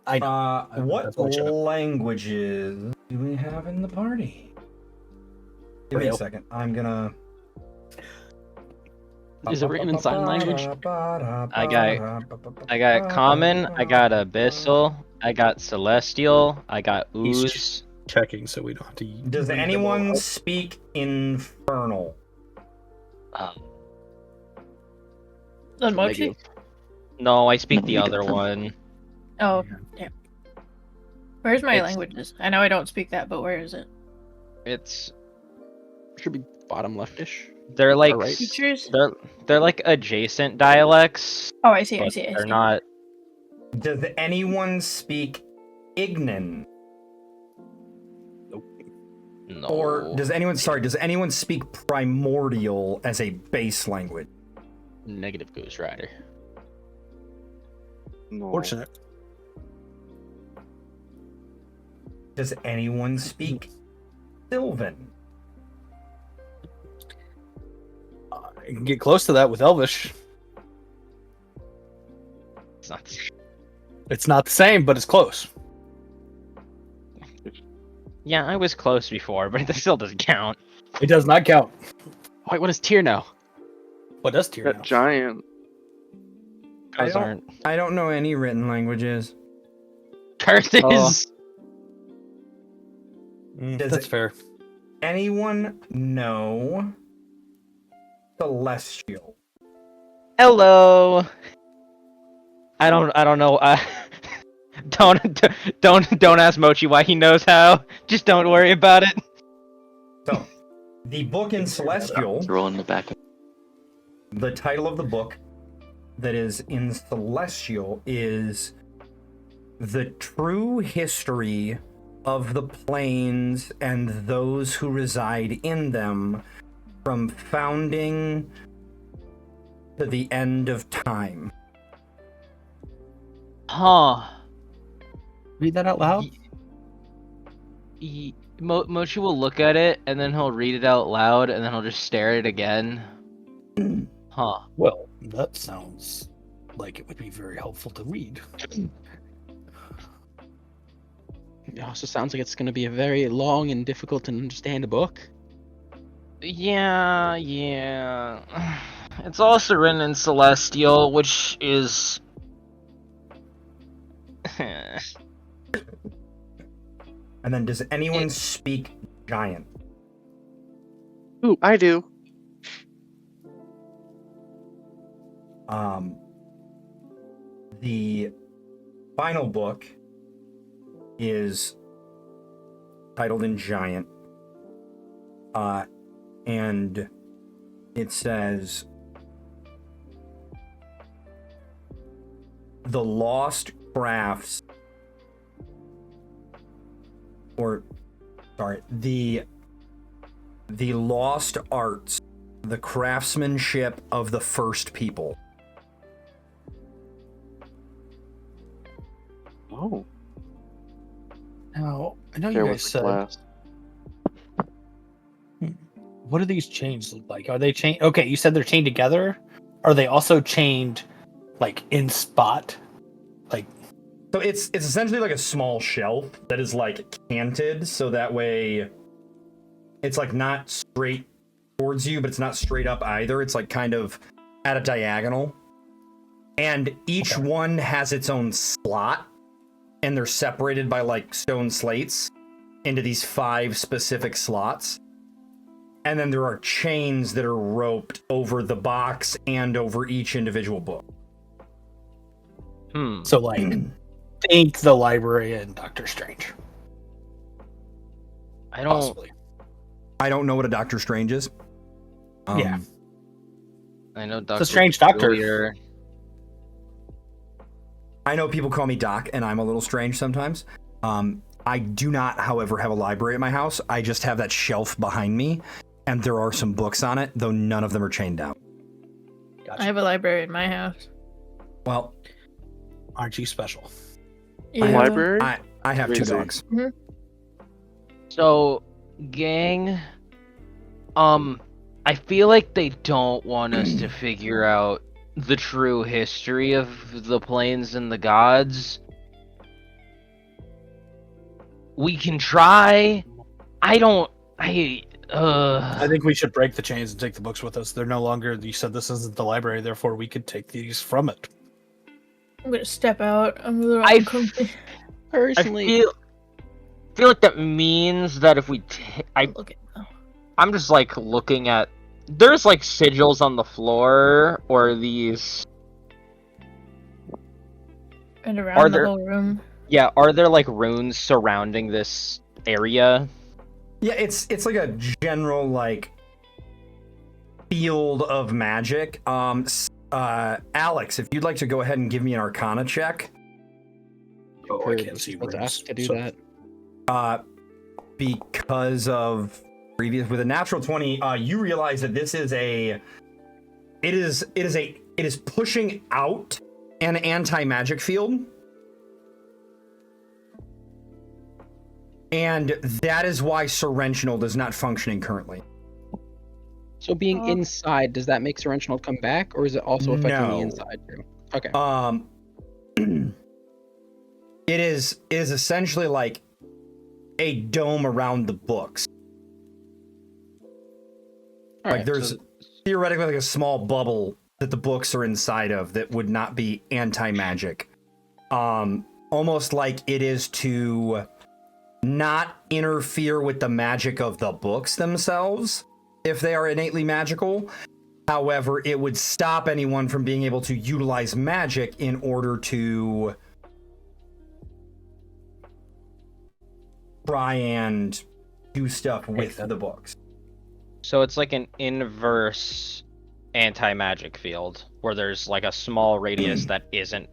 I know. What That's what I should've- languages do we have in the party? Give me a Braille. second. I'm gonna. Is it written in sign language? I got common, I got abyssal, I got celestial, I got ooze, checking so we don't have to. Does read them all anyone out. speak Infernal? Then Mochi? Negative. No, I speak the No, other don't. one. Oh, damn. Where's my It's- languages? I know I don't speak that, but where is it? It's Should be bottom leftish. they're like right. Features? they're like adjacent dialects, Oh, I see, I but see, I they're see. not. Does anyone speak Ignan? No. Or does anyone speak Primordial as a base language? Negative Ghost Rider. No. Fortunate. Does anyone speak Sylvan? I can get close to that with Elvish. It's not. It's not the same, but it's close. Yeah, I was close before, but it still doesn't count. It does not count. Wait, what is tier now? What does tier That now? giant. Those don't- aren't I don't know any written languages. curses. Oh. Does That's it- fair. Anyone know Celestial? Hello. I don't know. Don't ask Mochi why he knows how. Just don't worry about it. So, the book in Celestial, Throw in the back. the title of the book that is in Celestial is The True History of the Planes and Those Who Reside in Them from Founding to the End of Time. Huh. Read that out loud. Mochi will look at it and then he'll read it out loud and then he'll just stare at it again. Huh. Well, that sounds like it would be very helpful to read. It also sounds like it's going to be a very long and difficult to understand book. Yeah. It's also written in Celestial, which is. And then, does anyone speak Giant? Ooh, I do. The final book is titled in Giant, and it says the lost crafts, or sorry, the lost arts, the craftsmanship of the first people. Oh, Now, I know you there guys was a said, class. what do these chains look like? Are they chained? Okay, you said they're chained together. Are they also chained, like, in spot? Like, So it's essentially like a small shelf that is like canted, so that way it's like not straight towards you, but it's not straight up either. It's like kind of at a diagonal. And each one has its own slot, and they're separated by like stone slates into these 5 specific slots. And then there are chains that are roped over the box and over each individual book. so like, think the library and Doctor Strange. I don't. Possibly. I don't know what a Doctor Strange is. Yeah. I know Doctor. strange doctor. Peculiar. I know people call me Doc, and I'm a little strange sometimes. I do not, however, have a library at my house. I just have that shelf behind me, and there are some books on it, though none of them are chained down. Gotcha. I have a library in my house. Well, Aren't you special? Yeah. Library? I have 2 Crazy. dogs. So, gang, I feel like they don't want us to figure out the true history of the planes and the gods. We can try. I think we should break the chains and take the books with us. They're no longer. You said this isn't the library, therefore we could take these from it. I'm gonna step out. I'm a little I uncomfy. I Personally, feel feel like that means that if we Look at I'm just like looking at there's like sigils on the floor or these and Are around the there- whole room. yeah, are there like runes surrounding this area? Yeah, it's like a general like field of magic. Alex, if you'd like to go ahead and give me an Arcana check, Oh, I Heard can't see supposed to runes. ask to do So- that. because of previous with a natural 20, you realize that this is it is pushing out an anti-magic field. And that is why Serentional is not functioning currently. So being Oh. inside, does that make Serentional come back, or is it also affecting No. the inside too? Okay. It is essentially like a dome around the books. All Like right, there's so- theoretically like a small bubble that the books are inside of that would not be anti-magic. Almost like it is to not interfere with the magic of the books themselves if they are innately magical. However, it would stop anyone from being able to utilize magic in order to try and do stuff with the books. So it's like an inverse anti-magic field where there's like a small radius that isn't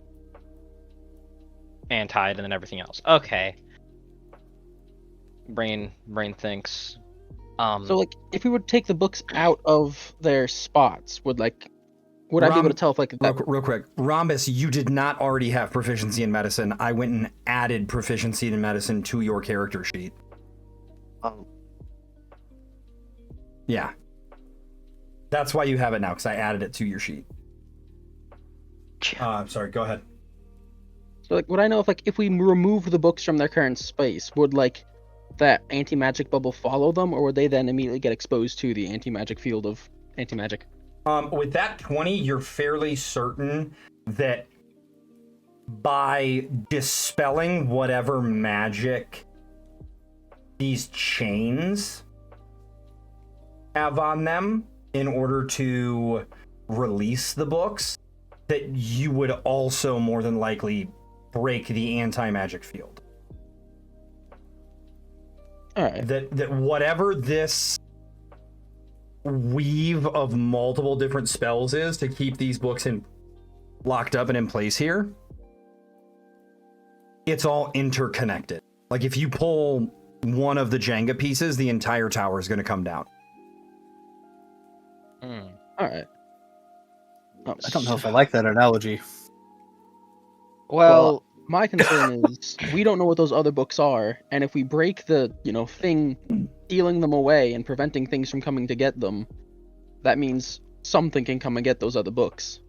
anti and then everything else. Okay. Brain thinks. So like, if we would take the books out of their spots, would I be able to tell if like that? Real quick, Rhombus, you did not already have proficiency in medicine. I went and added proficiency in medicine to your character sheet. Oh. Yeah. That's why you have it now, because I added it to your sheet. Sorry, go ahead. So like, would I know if we remove the books from their current space, would like that anti-magic bubble follow them, or would they then immediately get exposed to the anti-magic field of anti-magic? With that 20, you're fairly certain that by dispelling whatever magic these chains have on them in order to release the books, that you would also more than likely break the anti-magic field. All right. That whatever this weave of multiple different spells is to keep these books locked up and in place here, it's all interconnected. Like if you pull one of the Jenga pieces, the entire tower is going to come down. All right. Oh, I don't know if I like that analogy. Well, my concern is we don't know what those other books are, and if we break the, thing stealing them away and preventing things from coming to get them, that means something can come and get those other books.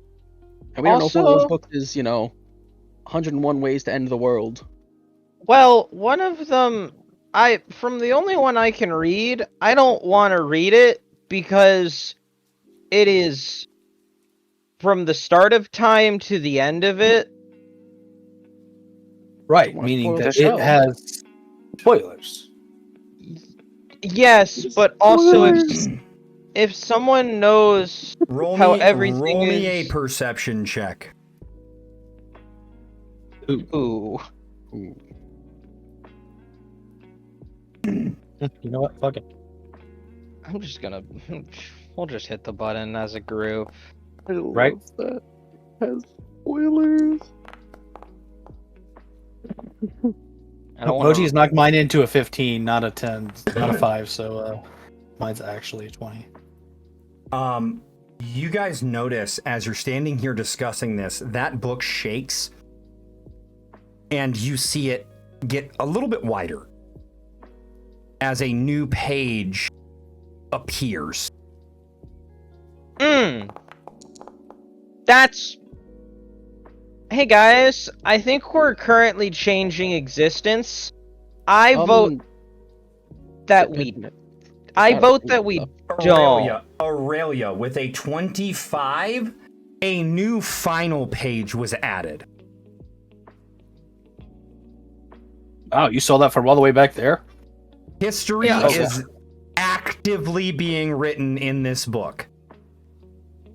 And we don't know if one of those Also- books is, 101 ways to end the world. well, one of them from the only one I can read, I don't want to read it because it is from the start of time to the end of it. Right, wanna meaning spoil that the show. it has spoilers. Yes, but also if someone knows how everything roll me a is- perception check. ooh, You know what? Fuck it. I'm just gonna we'll just hit the button as a group. I love Right? that. It has spoilers. I don't wanna- Moji's knocked mine into a 15, not a 10, not a 5, so mine's actually a 20. You guys notice as you're standing here discussing this, that book shakes and you see it get a little bit wider as a new page appears. That's. Hey guys, I think we're currently changing existence. I vote that we. I vote that we Aurelia, with a 25, a new final page was added. Oh, you saw that from all the way back there? History Yeah. is actively being written in this book.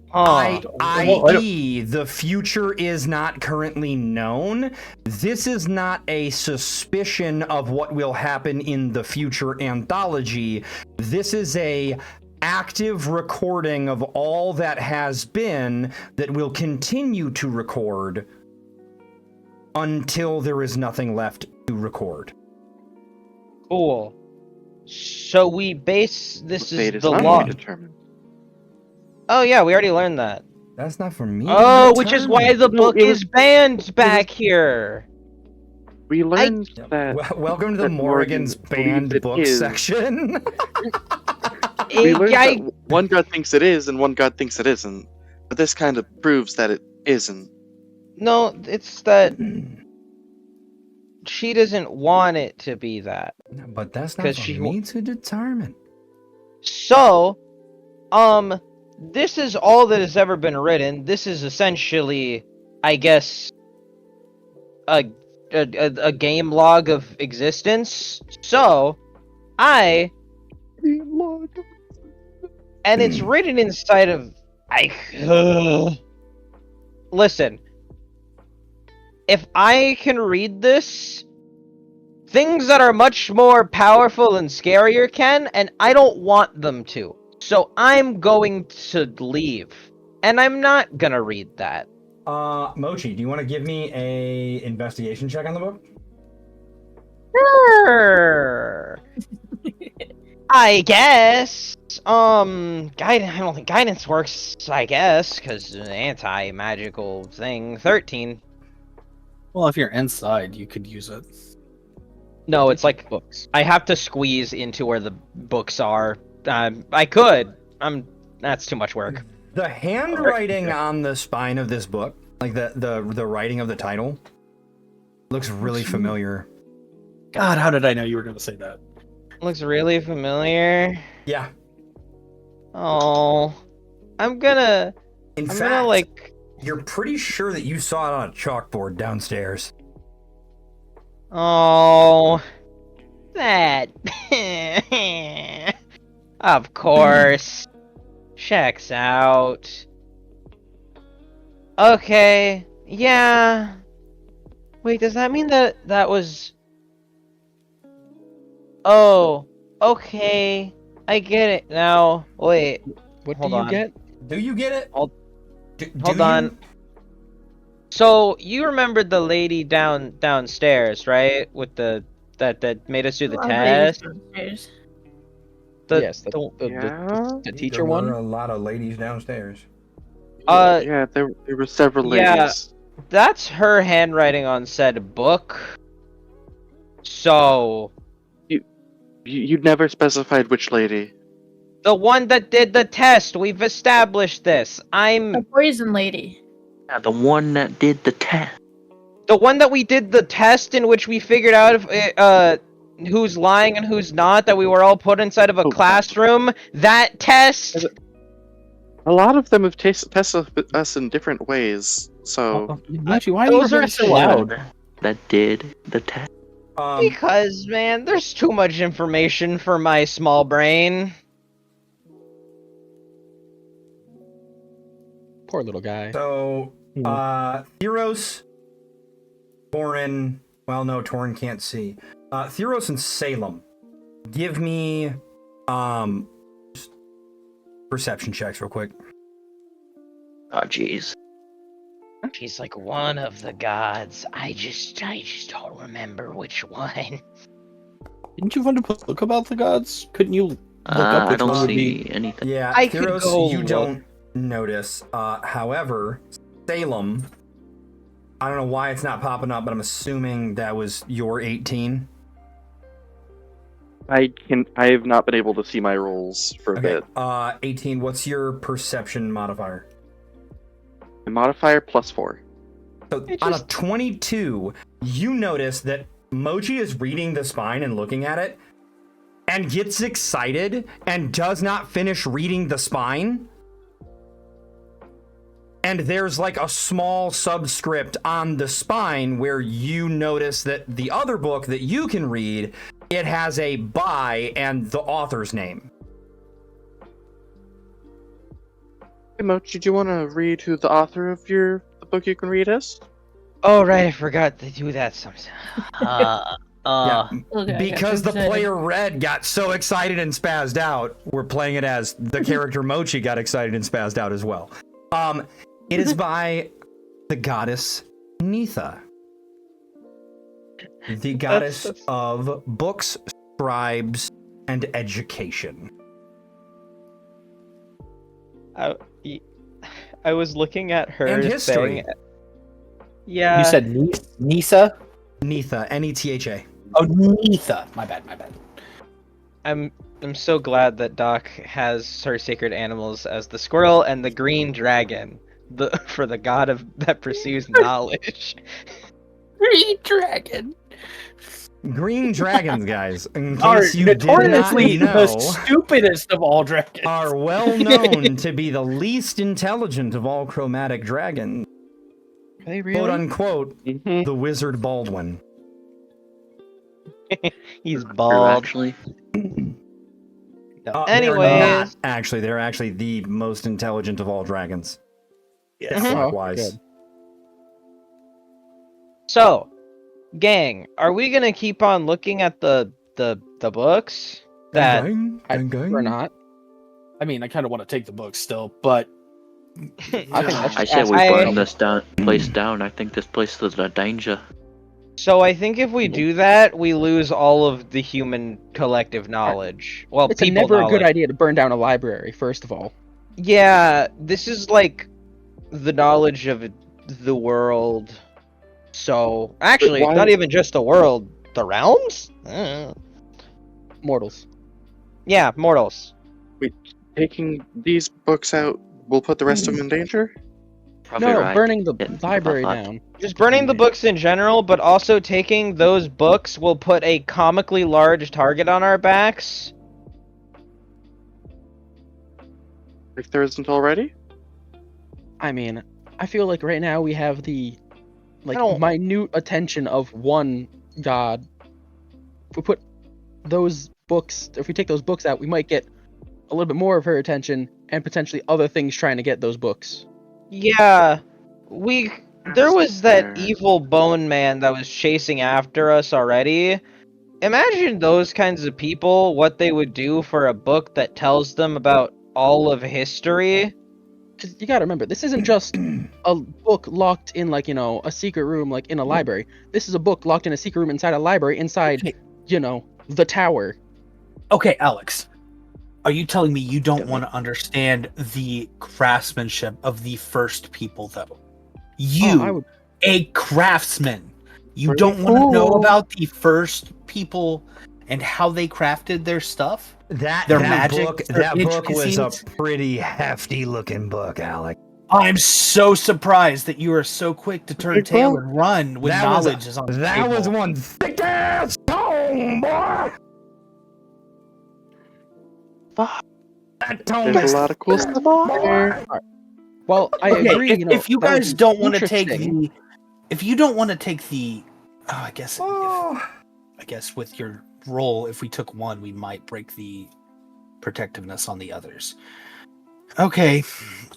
Huh. I.e., the future is not currently known. This is not a suspicion of what will happen in the future anthology. This is a active recording of all that has been that will continue to record until there is nothing left to record. Cool. So we base this Fate is is the not law. predetermined. Oh yeah, we already learned that. That's not for me. Oh, which is why the No, book it was- is banned back here. We learned that Welcome to the that Morrigan's Morrigan banned believes it book is. section. we learned I- that one god thinks it is and one god thinks it isn't. But this kind of proves that it isn't. No, it's that she doesn't want it to be that. But that's not 'Cause for she me to determine. So, this is all that has ever been written. This is essentially, I guess, a game log of existence. So, and it's written inside of listen. If I can read this, things that are much more powerful and scarier can, and I don't want them to. So I'm going to leave. And I'm not gonna read that. Mochi, do you want to give me a investigation check on the book? Sure. I guess. I don't think guidance works, I guess, because anti-magical thing. 13. Well, if you're inside, you could use it. No, it's like books. I have to squeeze into where the books are. I could. That's too much work. The handwriting on the spine of this book, like the writing of the title, looks really familiar. God, how did I know you were going to say that? Looks really familiar. Yeah. Oh, I'm gonna like. You're pretty sure that you saw it on a chalkboard downstairs. Oh, that. Of course. Checks out. Okay. Yeah. Wait, does that mean that was... Oh, okay. I get it now. Wait. What Hold do you on. get? Do you get it? Hold- Do Hold you? on. So you remembered the lady downstairs, right? With the that made us do the test. Yes, the- the teacher There one. were a lot of ladies downstairs. Yeah, there were several yeah. ladies. That's her handwriting on said book. So You'd never specified which lady. the one that did the test, we've established this. The poison lady. Yeah, the one that did the test. The one that we did the test in which we figured out if who's lying and who's not, that we were all put inside of a classroom. That test. A lot of them have tested us in different ways. So Actually, why those are are you so so loud? That did the test. Because, man, there's too much information for my small brain. Poor little guy. So, Theros, Torin. Well, no, Torin can't see. Theros and Salem, give me just perception checks real quick. Oh, jeez. She's like one of the gods. I just don't remember which one. Didn't you find a book about the gods? Couldn't you look up I which one don't would see be? anything. Yeah, I could Theros, go you look. don't notice. However, Salem, I don't know why it's not popping up, but I'm assuming that was your 18. I have not been able to see my rolls for a bit. 18. What's your perception modifier? My modifier +4. So It on a just- 22, you notice that Mochi is reading the spine and looking at it, and gets excited and does not finish reading the spine. And there's like a small subscript on the spine where you notice that the other book that you can read, it has a by and the author's name. Hey, Mochi, do you want to read who the author of the book you can read is? Oh right, I forgot to do that sometimes. Okay, Because the excited. player Red got so excited and spazzed out, we're playing it as the character Mochi got excited and spazzed out as well. It is by the goddess Nitha. The goddess of books, scribes, and education. I was looking at her And history. thing. Yeah. You said Nisa? Nitha, Netha. Oh, Nitha. My bad. I'm so glad that Doc has her sacred animals as the squirrel and the green dragon, for the god that pursues knowledge. Green dragon. Green dragons, guys, in case Are you did not notoriously the know, stupidest of all dragons. are well known to be the least intelligent of all chromatic dragons. Are they really? Quote unquote, Mm-hmm. the wizard Baldwin. He's True, bald. actually. Anyways. They're actually the most intelligent of all dragons. Yes. Oh, Clockwise. good. So, gang, are we gonna keep on looking at the books? That I prefer not. I mean, I kind of want to take the book still, but I think that's I said we burn this place down. I think this place is a danger. So I think if we do that, we lose all of the human collective knowledge. Well, It's people never a knowledge. good idea to burn down a library, first of all. Yeah, this is like the knowledge of the world. So actually, why- not even just the world, the realms. Mortals. Yeah, mortals. Taking these books out will put the rest of them in danger? Probably No, right. burning the Yeah, library about that. down. Just burning the books in general, but also taking those books will put a comically large target on our backs. If there isn't already? I mean, I feel like right now we have the I don't- minute attention of one god. If we put those books, if we take those books out, we might get a little bit more of her attention and potentially other things trying to get those books. Yeah, there was that fair. evil bone man that was chasing after us already. Imagine those kinds of people, what they would do for a book that tells them about all of history. 'Cause you gotta remember, this isn't just a book locked in a secret room like in a library. This is a book locked in a secret room inside a library inside, Okay. the tower. okay, Alex. Are you telling me you don't want to understand the craftsmanship of the first people, though? You, I would- a craftsman, you Pretty don't want to know cool. about the first people and how they crafted their stuff? That Their that magic, book their that book was a intricacies? pretty hefty looking book, Alec. I'm so surprised that you are so quick to turn Pretty tail cool. and run when That was knowledge is on the That table. was one thick ass tome, boy. That tome There's is a lot of cool thick, stuff boy. there. Well, I Okay, agree. if you that would guys be don't want to take interesting. if you don't want to take the, I guess Oh. with your roll, if we took one, we might break the protectiveness on the others. Okay.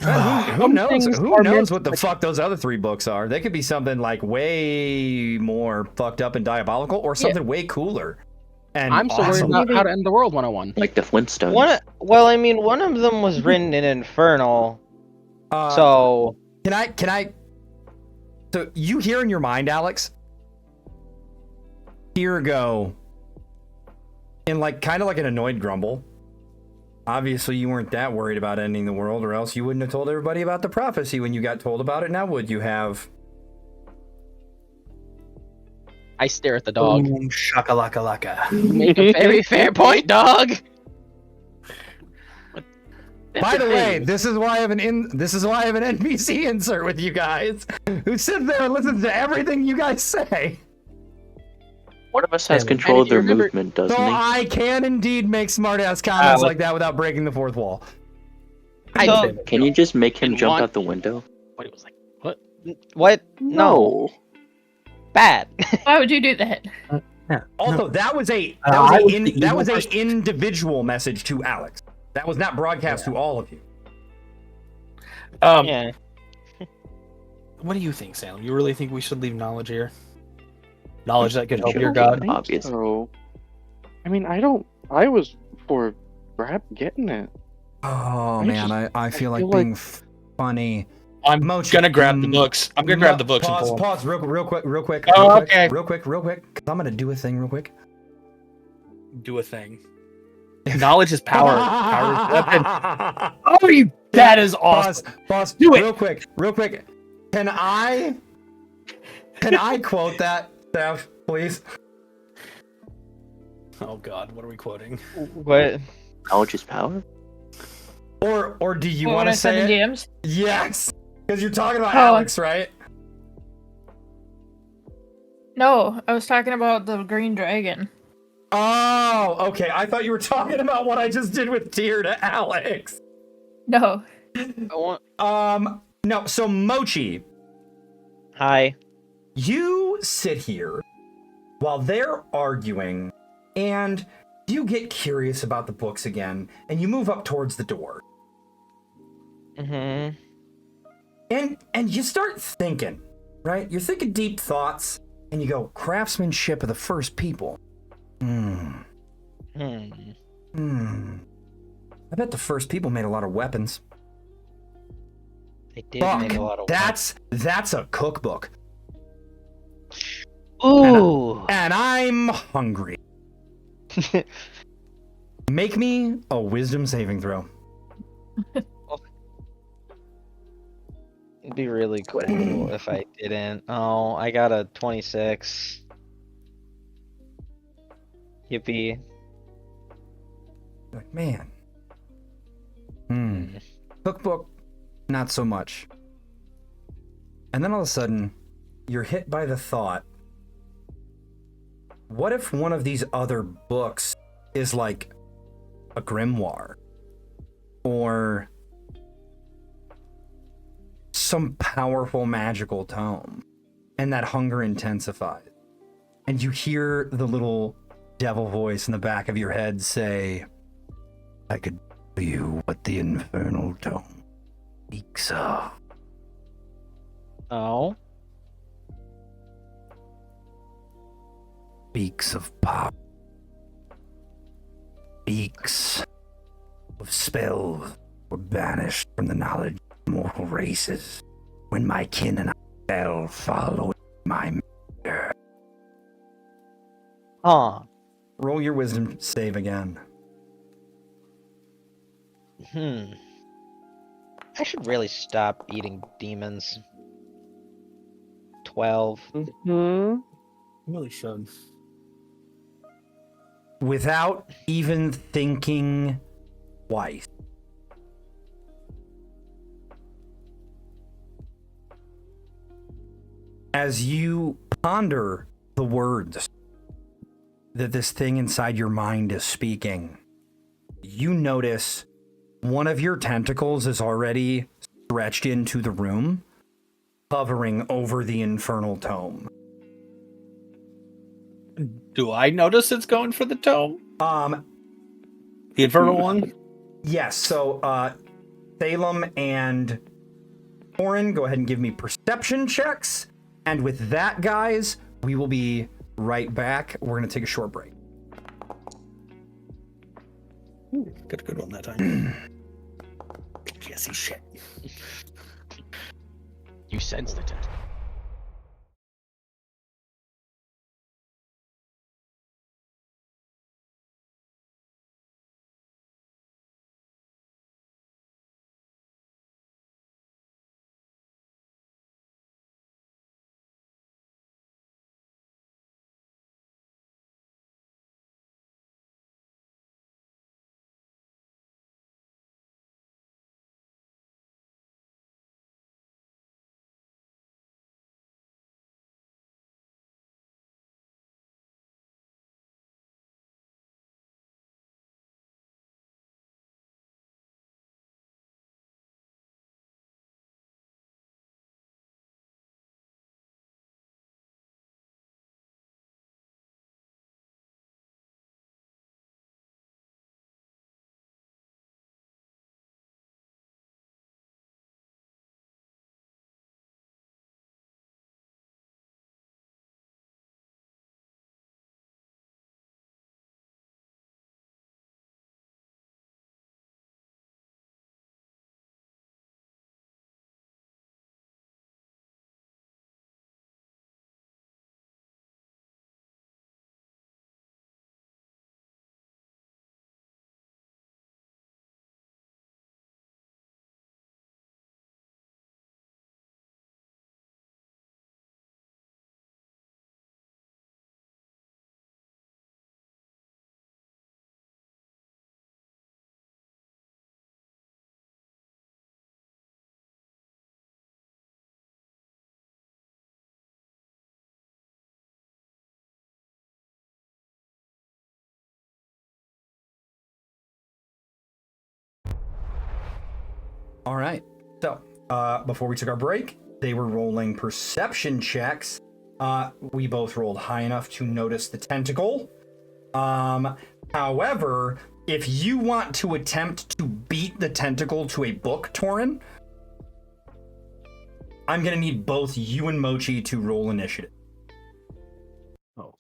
Who knows? things Who are knows meant what the to- fuck those other three books are? They could be something like way more fucked up and diabolical, or something way cooler. And I'm so worried awesome. about how to end the world 101. Like the Flintstones. One of them was written in Infernal. Uh, So Can I? So you hear in your mind, Alex? Here go. In kind of like an annoyed grumble. Obviously, you weren't that worried about ending the world, or else you wouldn't have told everybody about the prophecy when you got told about it. Now, would you have? I stare at the dog. Boom, shakalaka laka. You make a very fair point, dog. By the way, this is why I have an NPC insert with you guys, who sits there and listens to everything you guys say. One of us has And control of if you their remember- movement, So doesn't he? I can indeed make smart-ass comments look- like that without breaking the fourth wall. I So- did. Can you just make him Didn't jump want- out the window? But he was like, "What?" What? No. Bad. Why would you do that? Yeah. Also, that was a I was the evil a person. individual message to Alex. That was not broadcast to all of you. Yeah. What do you think, Salem? You really think we should leave knowledge here? Knowledge that could help Sure, your god? obvious. So, I mean, I was for getting it. Oh I man, just- I feel like feel being funny. I'm Mochi, gonna grab the books. I'm gonna grab the books and Pause, pull 'em. pause, real quick. Oh, real quick, okay. Real quick. 'Cause I'm gonna do a thing real quick. Do a thing. Knowledge is power. Power is weapon. Oh, that is awesome. Pause. Do it. Real quick. Can I quote that, Steph, please? Oh God, what are we quoting? What? Knowledge is power. Or do you What want I to said say in it? DMs? Yes, because you're talking about Oh. Alex, right? No, I was talking about the green dragon. Oh, okay. I thought you were talking about what I just did with Tear to Alex. No. I want. No. So Mochi, Hi. you sit here while they're arguing, and you get curious about the books again, and you move up towards the door, Mm-hmm. and you start thinking, right? You're thinking deep thoughts, and you go, craftsmanship of the first people. I bet the first people made a lot of weapons. They did Fuck, make a lot of that's a cookbook. Ooh. And I'm hungry. Make me a wisdom saving throw. It'd be really cool if I didn't. Oh, I got a 26. Yippee. Like, man. Cookbook, not so much. And then all of a sudden, you're hit by the thought, what if one of these other books is like a grimoire? Or some powerful magical tome, and that hunger intensifies. And you hear the little devil voice in the back of your head say, I could tell you what the infernal tome speaks of. Oh. Speaks of power. Speaks of spells were banished from the knowledge of mortal races when my kin and I fell following my master. Huh. Roll your wisdom save again. I should really stop eating demons. 12. Mm-hmm. Really should. Without even thinking twice. As you ponder the words that this thing inside your mind is speaking, you notice one of your tentacles is already stretched into the room, hovering over the infernal tome. Do I notice it's going for the tome? The infernal one? Yes, so Salem and Orin, go ahead and give me perception checks. And with that, guys, we will be right back. We're going to take a short break. Ooh, got a good one that time. Can't see shit. You sense the tentacle. All right. So, before we took our break, they were rolling perception checks. We both rolled high enough to notice the tentacle. However, if you want to attempt to beat the tentacle to a book, Torin, I'm going to need both you and Mochi to roll initiative. Oh.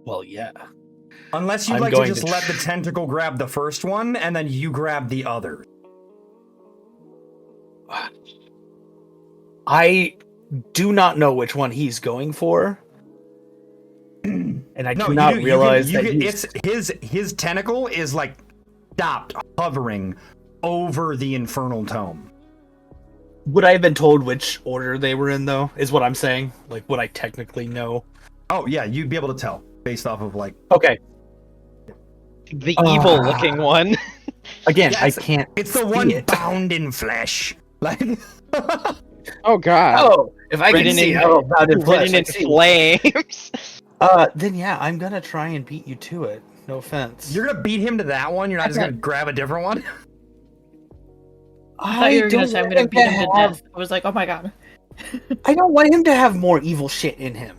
Well, yeah. Unless you'd I'm like to going just to let the tentacle grab the first one, and then you grab the other. I do not know which one he's going for. And I do not realize that his tentacle is like stopped hovering over the infernal tome. Would I have been told which order they were in, though? Is what I'm saying. Like, would I technically know? Oh yeah, you'd be able to tell based off of like. Okay. The evil-looking one. Again, Yeah, I can't. It's the see one it. bound in flesh. Like. Oh god. Oh, if I can Written see, in- bound in flesh. Written I in see. flames. Then yeah, I'm gonna try and beat you to it. No offense. You're gonna beat him to that one. You're not just Okay. gonna grab a different one. I thought you were gonna don't say I'm want gonna him beat him to have- death. I was like, oh my god. I don't want him to have more evil shit in him.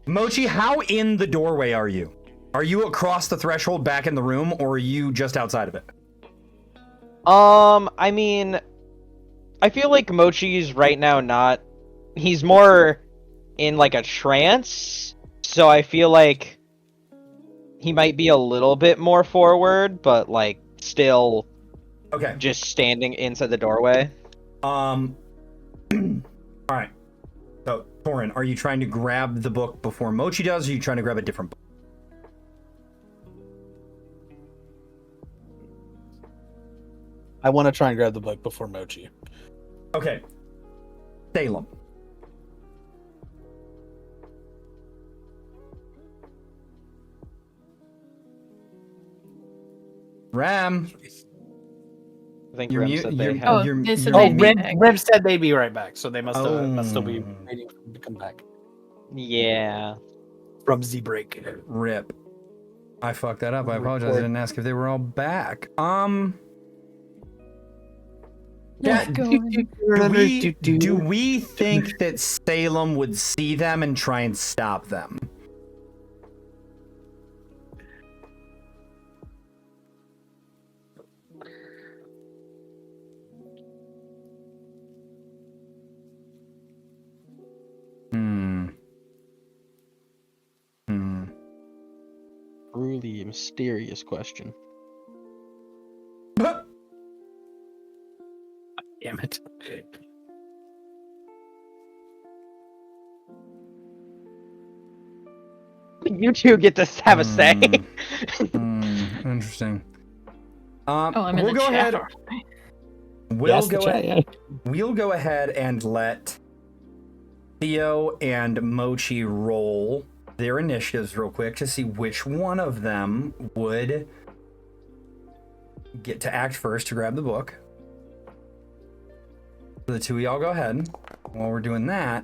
Mochi, how in the doorway are you? Are you across the threshold back in the room, or are you just outside of it? I mean, I feel like Mochi's right now not. He's more in like a trance, so I feel like he might be a little bit more forward, but like still Okay. just standing inside the doorway. All right. So, Torin, are you trying to grab the book before Mochi does, or are you trying to grab a different book? I want to try and grab the book before Mochi. Okay. Salem. Ram. I think You're Rim mute- said they you're- had. Oh, you're- they said you're Oh, they'd muted. be back. Rem said they'd be right back, so they must still be Oh. waiting for him to come back Yeah. from Z break. Rip. I fucked that up. I apologize. I didn't ask if they were all back. Yeah, Let's go in. do we think that Salem would see them and try and stop them? Truly mysterious question. Damn it. You two get to have a say. Interesting. Oh, I'm in we'll the go chat. ahead. We'll go chat, ahead. We'll go ahead and let Theo and Mochi roll their initiatives real quick to see which one of them would get to act first to grab the book. So the two of y'all go ahead. While we're doing that,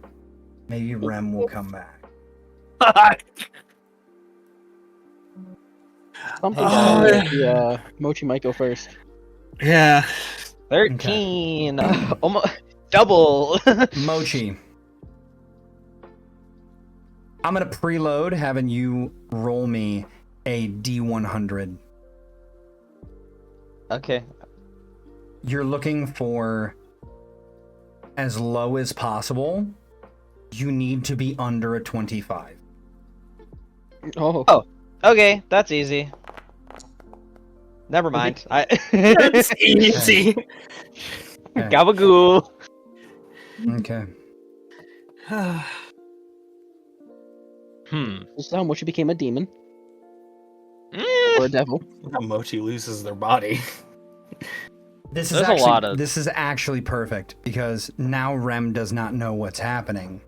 maybe Rem will come back. Something Oh. tells me, Mochi might go first. Yeah. 13. Almost double. Mochi. I'm gonna preload having you roll me a D100. Okay. You're looking for as low as possible. You need to be under a 25. Oh. Okay, that's easy. Never mind. It's easy. Gabagoo. Okay. This is how Mochi became a demon Mm. or a devil. How Mochi loses their body. This is There's a actually, lot of- this is actually perfect because now Rem does not know what's happening.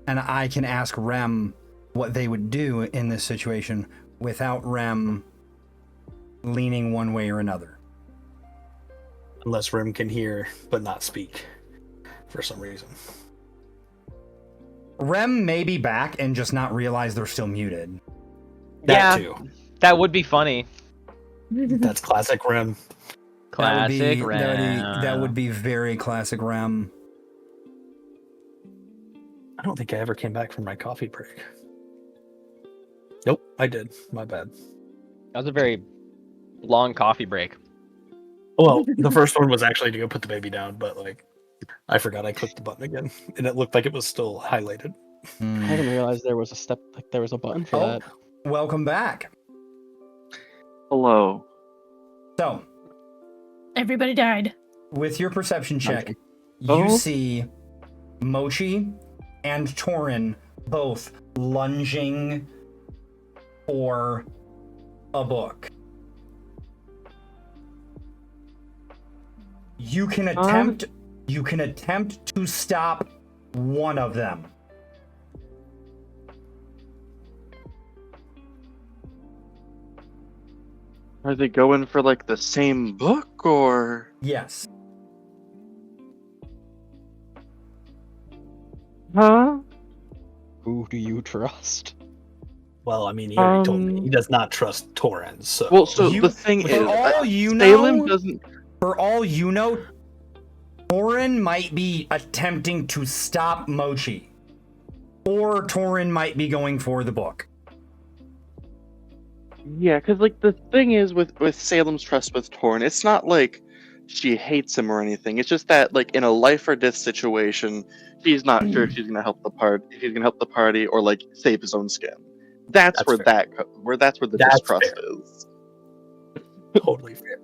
And I can ask Rem what they would do in this situation without Rem leaning one way or another. Unless Rem can hear but not speak for some reason. Rem may be back and just not realize they're still muted. That Yeah. too. That would be funny. That's classic Rem. Classic that would Ram. be very classic Ram. I don't think I ever came back from my coffee break. Nope, I did. My bad. That was a very long coffee break. Well, the first one was actually to go put the baby down, but like I forgot I clicked the button again, and it looked like it was still highlighted. I didn't realize there was a button for Oh, that. welcome back. Hello. So, Everybody died. with your perception check, you Oh. see Mochi and Torin both lunging for a book. You can attempt to stop one of them. Are they going for like the same book or? Yes. Huh? Who do you trust? Well, I mean, he already told me Um, he does not trust Torrens. So Well, so You- the thing for is, all you Salem know- doesn't. For all you know, Torin might be attempting to stop Mochi. Or Torin might be going for the book. Yeah, because like the thing is with Salem's trust with Torn, it's not like she hates him or anything. It's just that like in a life or death situation, she's not sure if she's gonna help the party or like save his own skin. That's where fair. that's where the That's distrust fair. is. totally fair.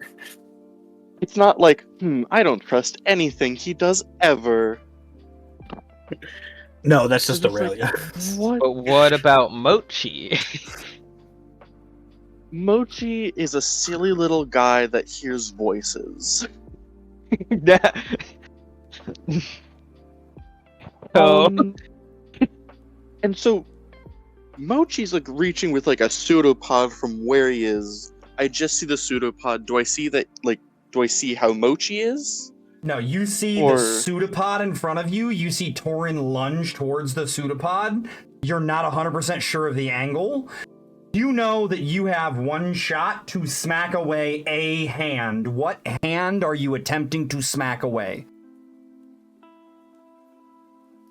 It's not like, I don't trust anything he does ever. No, that's just It's like, Aurelia. What? But what about Mochi? Mochi is a silly little guy that hears voices. Oh. And so Mochi's like reaching with like a pseudopod from where he is. I just see the pseudopod. Do I see that like do I see how Mochi is? No, you see Or- the pseudopod in front of you. You see Torin lunge towards the pseudopod. You're not 100% sure of the angle. You know that you have one shot to smack away a hand. What hand are you attempting to smack away?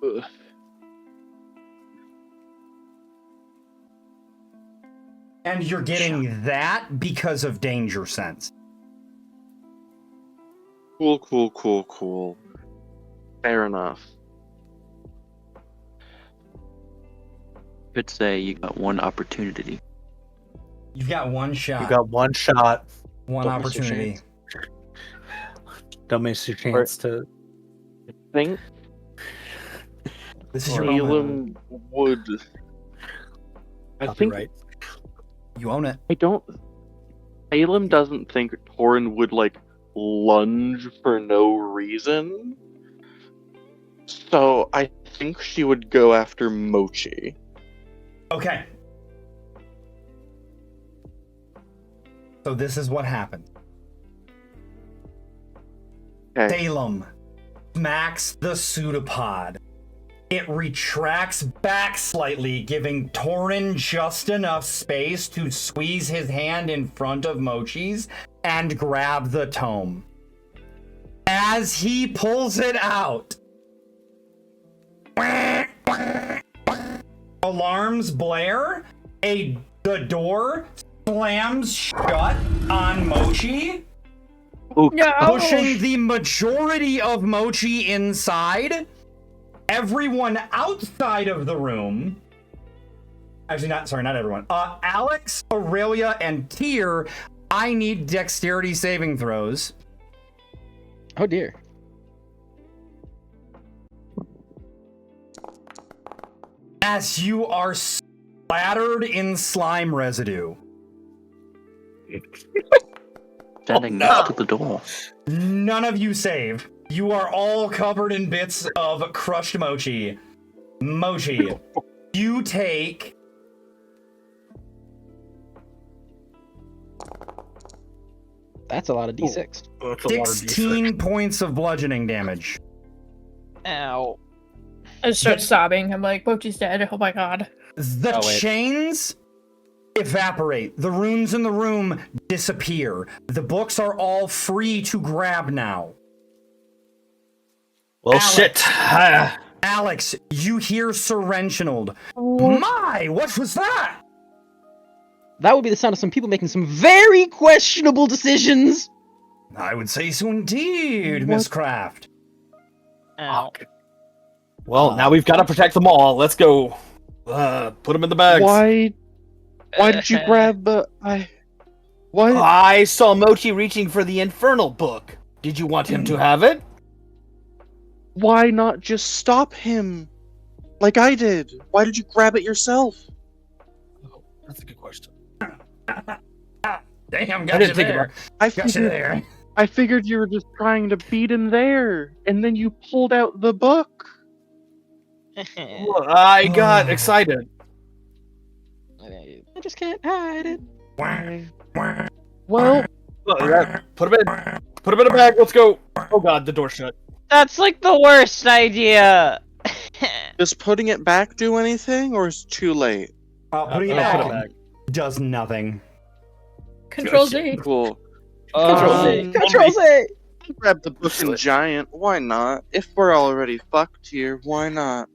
Ugh. And you're getting that because of danger sense. Cool. Fair enough. Could say you got one opportunity. You've got one shot. You got one shot. one don't miss your opportunity. chance. Don't miss your chance to. I think This is your moment. Salem would. I think Copyright. You own it. I don't. Salem doesn't think Torin would like lunge for no reason. So I think she would go after Mochi. Okay. So this is what happened. Okay. Salem smacks the pseudopod. It retracts back slightly, giving Torin just enough space to squeeze his hand in front of Mochi's and grab the tome. As he pulls it out, alarms blare, the door slams shut on Mochi, No. pushing the majority of Mochi inside. Everyone outside of the room, actually not everyone, Alex, Aurelia, and Tyr, I need dexterity saving throws. Oh dear. As you are splattered in slime residue. Standing next to the door. None of you save. You are all covered in bits of crushed mochi. Mochi, you take That's a lot of d6. That's a lot of D6. 16 points of bludgeoning damage. Ow. I start sobbing. I'm like, Mochi's dead. Oh my god. The Oh, wait. chains evaporate. The runes in the room disappear. The books are all free to grab now. Well, Alex. shit. Alex, you hear Sir Reginald. My, what was that? That would be the sound of some people making some very questionable decisions. I would say so indeed, Miss Craft. Ow. Well, now we've got to protect them all. Let's go. Put them in the bags. Why did you grab what? I saw Mochi reaching for the Infernal book. Did you want him to have it? Why not just stop him? Like I did. Why did you grab it yourself? Oh, that's a good question. Damn, I got you didn't think there. about I Got you figured, there. I figured you were just trying to beat him there, and then you pulled out the book. Well, I got excited. I just can't hide it. Well, Put him in. Put him in a bag. Let's go. Oh god, the door's shut. That's like the worst idea. does putting it back do anything, or is it too late? Putting it Put it back does nothing. Control Z. Cool. Control Z. Control Z. Grab the book in Giant. Why not? If we're already fucked here, why not?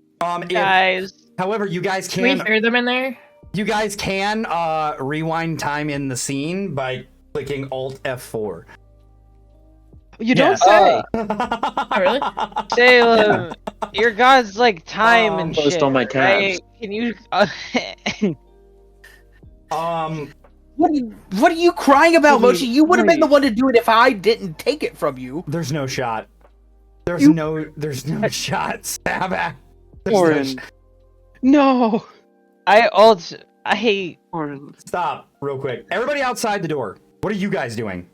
Guys. However, you guys Can we can hear them in there? rewind time in the scene by clicking Alt F4. You don't say. Oh, really? Salem, your god's like time and Closed shit. all my tabs. Right? Can you? What are you crying about, Mochi? You would have been the one to do it if I didn't take it from you. There's no shot. There's no shot. Sabak. Orin. No. Orin. Stop, real quick. Everybody outside the door. What are you guys doing?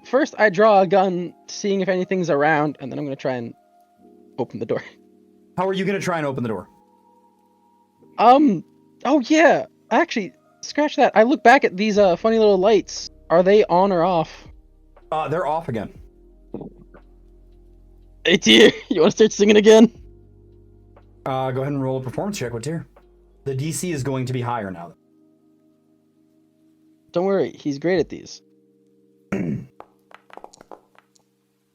First I draw a gun, seeing if anything's around, and then I'm gonna try and open the door. How are you gonna try and open the door? Oh yeah. Actually, scratch that. I look back at these funny little lights. Are they on or off? They're off again. Hey, Tier, you want to start singing again? Go ahead and roll a performance check with Tier. The DC is going to be higher now. Don't worry, he's great at these.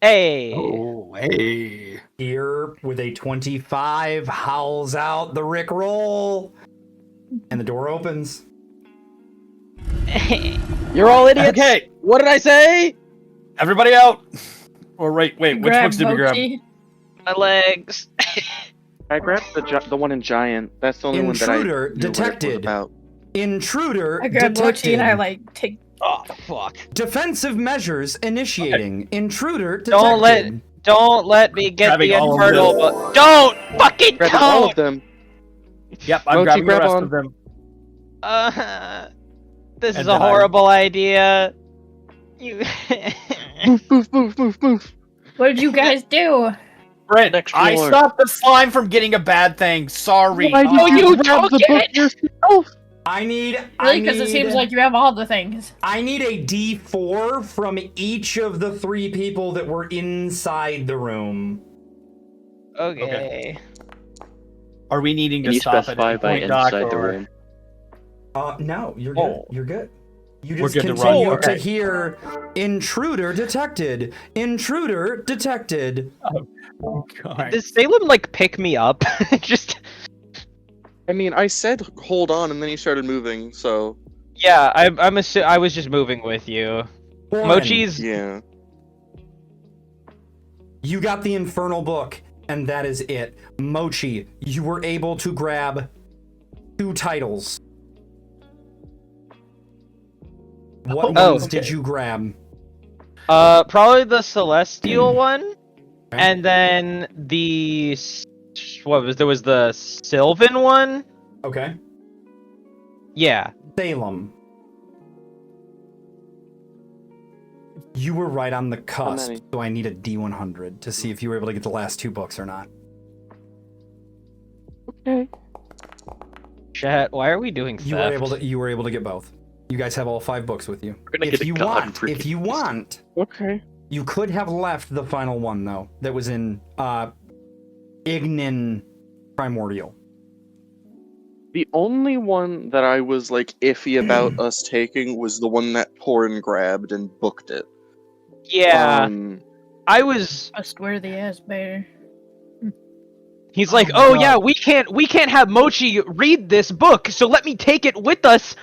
Hey. Oh, hey. Tier with a 25 howls out the Rick roll, and the door opens. You're all idiots. Okay. What did I say? Everybody out. Or wait, which books did we grab? Mochi. My legs. I grabbed the one in Giant. That's the only one that I Intruder knew what it was detected. about. Intruder I grab detected. Mochi and I like take. Oh, fuck. Defensive measures initiating. Intruder detected. Don't let me get Grabbing the all of infernal them. book. Don't fucking Grabbing all of don't. them. Yep, I'm Mochi, grabbing the grab rest on. of them. This And is then a horrible idea. You. Move. What did you guys do? Brent, Next I floor. stopped the slime from getting a bad thing. Sorry. Why Oh, did you you grab the took book it? yourself? Really? Because it seems like you have all the things. I need a D4 from each of the 3 people that were inside the room. Okay. Are we needing Can to you stop at specify any by point, Doc, inside the or- room? No, you're good. Oh. You're good. You We're just good to continue run. to Okay. hear intruder detected. Intruder detected. Oh, God. Does Salem like pick me up? Just. I mean, I said hold on, and then he started moving. So Yeah, I was just moving with you. Warren, Mochi's. yeah. You got the infernal book, and that is it. Mochi, you were able to grab 2 titles. What ones did you grab? Probably the celestial one, Okay. and then the there was the Sylvan one. Okay. Yeah. Salem. You were right on the cusp, many? so I need a D100 to see if you were able to get the last 2 books or not. Okay. Chat. Why are we doing theft? You were able to get both. You guys have all 5 books with you. We're gonna If get a you god want, freaking if you want, Okay. you could have left the final one though. That was in Ignin Primordial. The only one that I was like iffy about us taking was the one that Torin grabbed and booked it. Yeah, I was. Trustworthy as bear. He's Oh like, my oh God. yeah, we can't have Mochi read this book, so let me take it with us,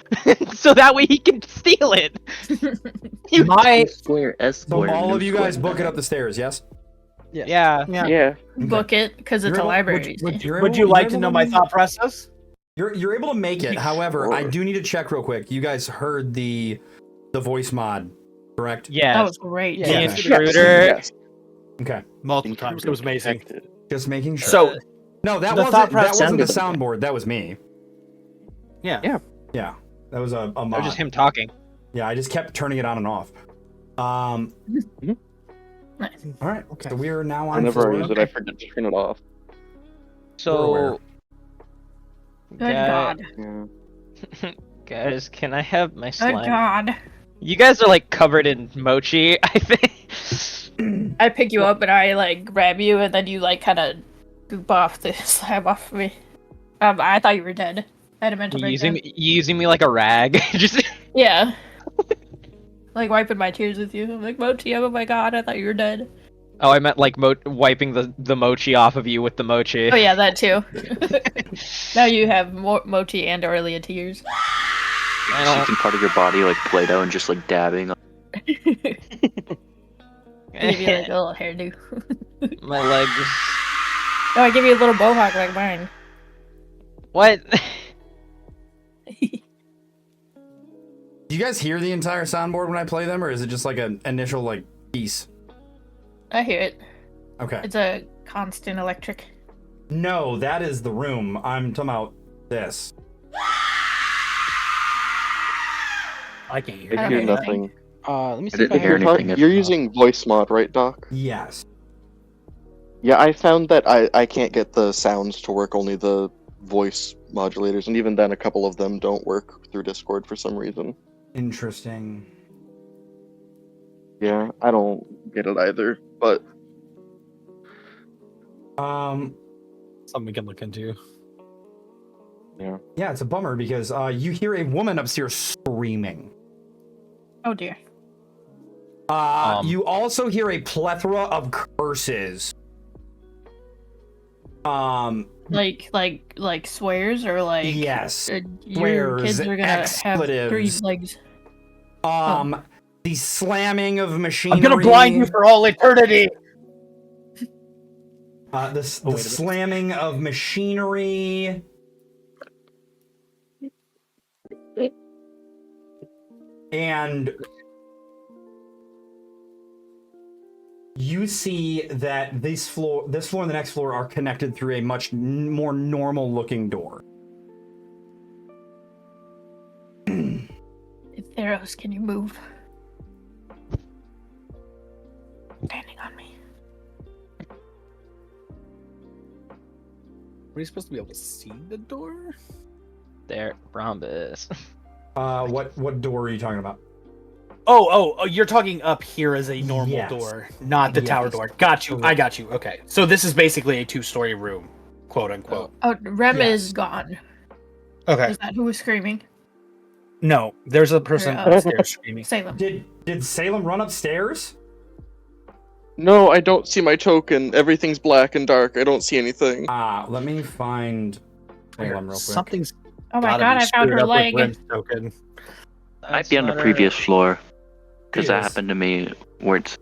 so that way he can steal it. My Square S So square. all new of you guys square. book it up the stairs, yes? Yes. Yeah. Yeah. Book it because it's You're a able- library. would You're you able- like you're to able know to my make- thought process? You're able to make it. However, I Sure. do need to check real quick. You guys heard the voice mod, correct? Yes. That was great. Yeah, The Okay. intruder. Yes. Okay. Multiple times. It was amazing. Detected. Just making sure. So no, that the wasn't thought that process wasn't the sounded okay. soundboard. That was me. yeah. Yeah, that was a mod. That was just him talking. Yeah, I just kept turning it on and off. Nice. All right. Okay. So we are now on. Whenever I floor- use it, I forget to turn it off. So, Good God. Yeah. guys, can I have my Good slime? God. You guys are like covered in mochi, I think. I pick you up and I like grab you and then you like kind of goop off the slab off of me. I thought you were dead. I had a mental breakdown. Using me like a rag. Just Yeah. Like wiping my tears with you. I'm like, Mochi, oh my God, I thought you were dead. oh, I meant like wiping the mochi off of you with the mochi. Oh yeah, that too. Now you have Mochi and Aurelia tears. Taking part of your body like Play-Doh and just like dabbing. Give you like a little hairdo. My legs. No, I give you a little mohawk like mine. What? Do you guys hear the entire soundboard when I play them, or is it just like an initial like piece? I hear it. Okay. It's a constant electric. No, that is the room. I'm talking about this. I can't hear. I don't hear hear nothing. Let me see I if I didn't hear have. anything. You're using voice mod, right, Doc? Yes. Yeah, I found that I can't get the sounds to work, only the voice modulators, and even then a couple of them don't work through Discord for some reason. Interesting. Yeah, I don't get it either, but Something we can look into. Yeah, it's a bummer because you hear a woman upstairs screaming. Oh dear. You also hear a plethora of curses. Like swears or like Yes. your Swears, kids are gonna have 3 expletives. legs. The slamming of machinery. I'm gonna blind you for all eternity. The slamming of machinery. And you see that this floor and the next floor are connected through a much more normal looking door. Theros, can you move? Standing on me. Were you supposed to be able to see the door? There, rhombus. What door are you talking about? Oh, you're talking up here as a normal Yes. door, not the tower Yes. door. Got you. I got you. Okay. So this is basically a 2-story room, quote unquote. Oh, Rem Yes. is gone. Okay. Is that who was screaming? No, there's a person upstairs screaming. Salem. Did Salem run upstairs? no, I don't see my token. Everything's black and dark. I don't see anything. Let me find Salem real quick. Something's Oh my gotta God, be I found screwed her up with leg. Rem's token. Might be on the previous floor. Because that Yes. happened to me where it's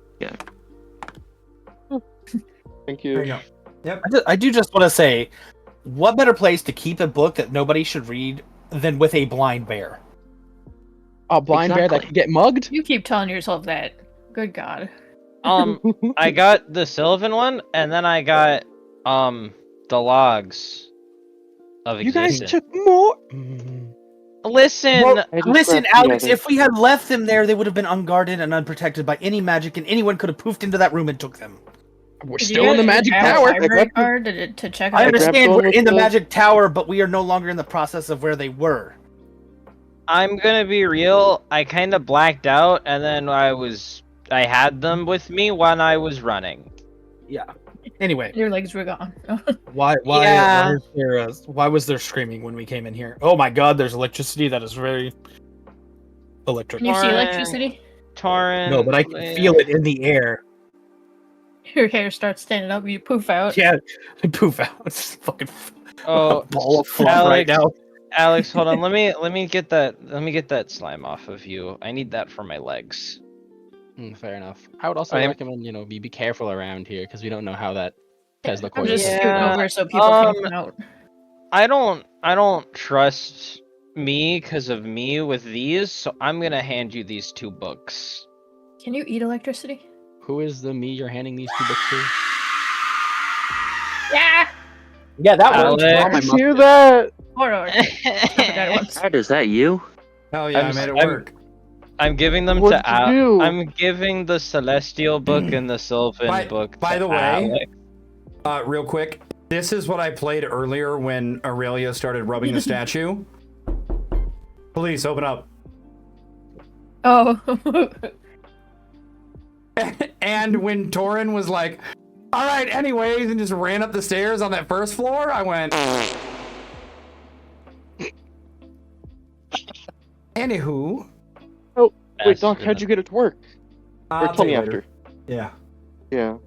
Thank There you you. go. Yep. I do just want to say, what better place to keep a book that nobody should read than with a blind bear? A blind bear that Exactly. can get mugged? You keep telling yourself that. Good God. I got the Sylvan one, and then I got the logs of You guys existence. took more. Listen, Well, I just listen, grabbed the Alex, other- if we had left them there, they would have been unguarded and unprotected by any magic, and anyone could have poofed into that room and took them. We're Did still you in the guys magic have a tower. library card to check I out? grabbed understand the one we're with in the the- magic tower, but we are no longer in the process of where they were. I'm gonna be real. I kind of blacked out, and then I had them with me when I was running. Yeah. Anyway, Your legs were gone. Yeah. Why was there screaming when we came in here? Oh my god, there's electricity that is very electric. Can you see Torrent. electricity? Torrent. No, but I can feel it in the air. Your hair starts standing up. You poof out. Yeah, I poof out. It's fucking Oh, a ball of fluff right Alex. now. Alex, hold on. Let me get that slime off of you. I need that for my legs. Fair enough. I would also recommend, be careful around here because we don't know how that Tesla I'm coil just is. scooting Yeah, over so people can come out. I don't trust me because of me with these, so I'm gonna hand you these 2 books. Can you eat electricity? Who is the me you're handing these 2 books to? Yeah. Yeah, that Alex. works. Oh, my Hear that? Or Dad, is that you? Hell yeah, I made it work. I'm giving them What'd to you Alex. do? I'm giving the Celestial book and the Sylvan book. By to the way, Alex. real quick, this is what I played earlier when Aurelia started rubbing the statue. Police, open up. Oh. And when Torin was like, all right, anyways, and just ran up the stairs on that first floor, I went. Anywho. Oh, wait, Doc, Bastard. how'd you get it to work? Or tell me after. Yeah. Yeah.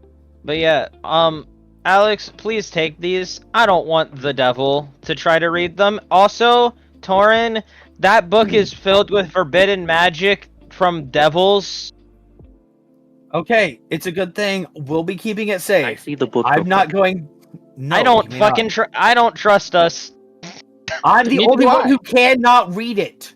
But yeah, Alex, please take these. I don't want the devil to try to read them. Also, Torin, that book is filled with forbidden magic from devils. Okay, it's a good thing. We'll be keeping it I safe. see the book. I'm not going. No, I don't you may fucking not. I don't trust us. I'm the Neither only do one I. who cannot read it.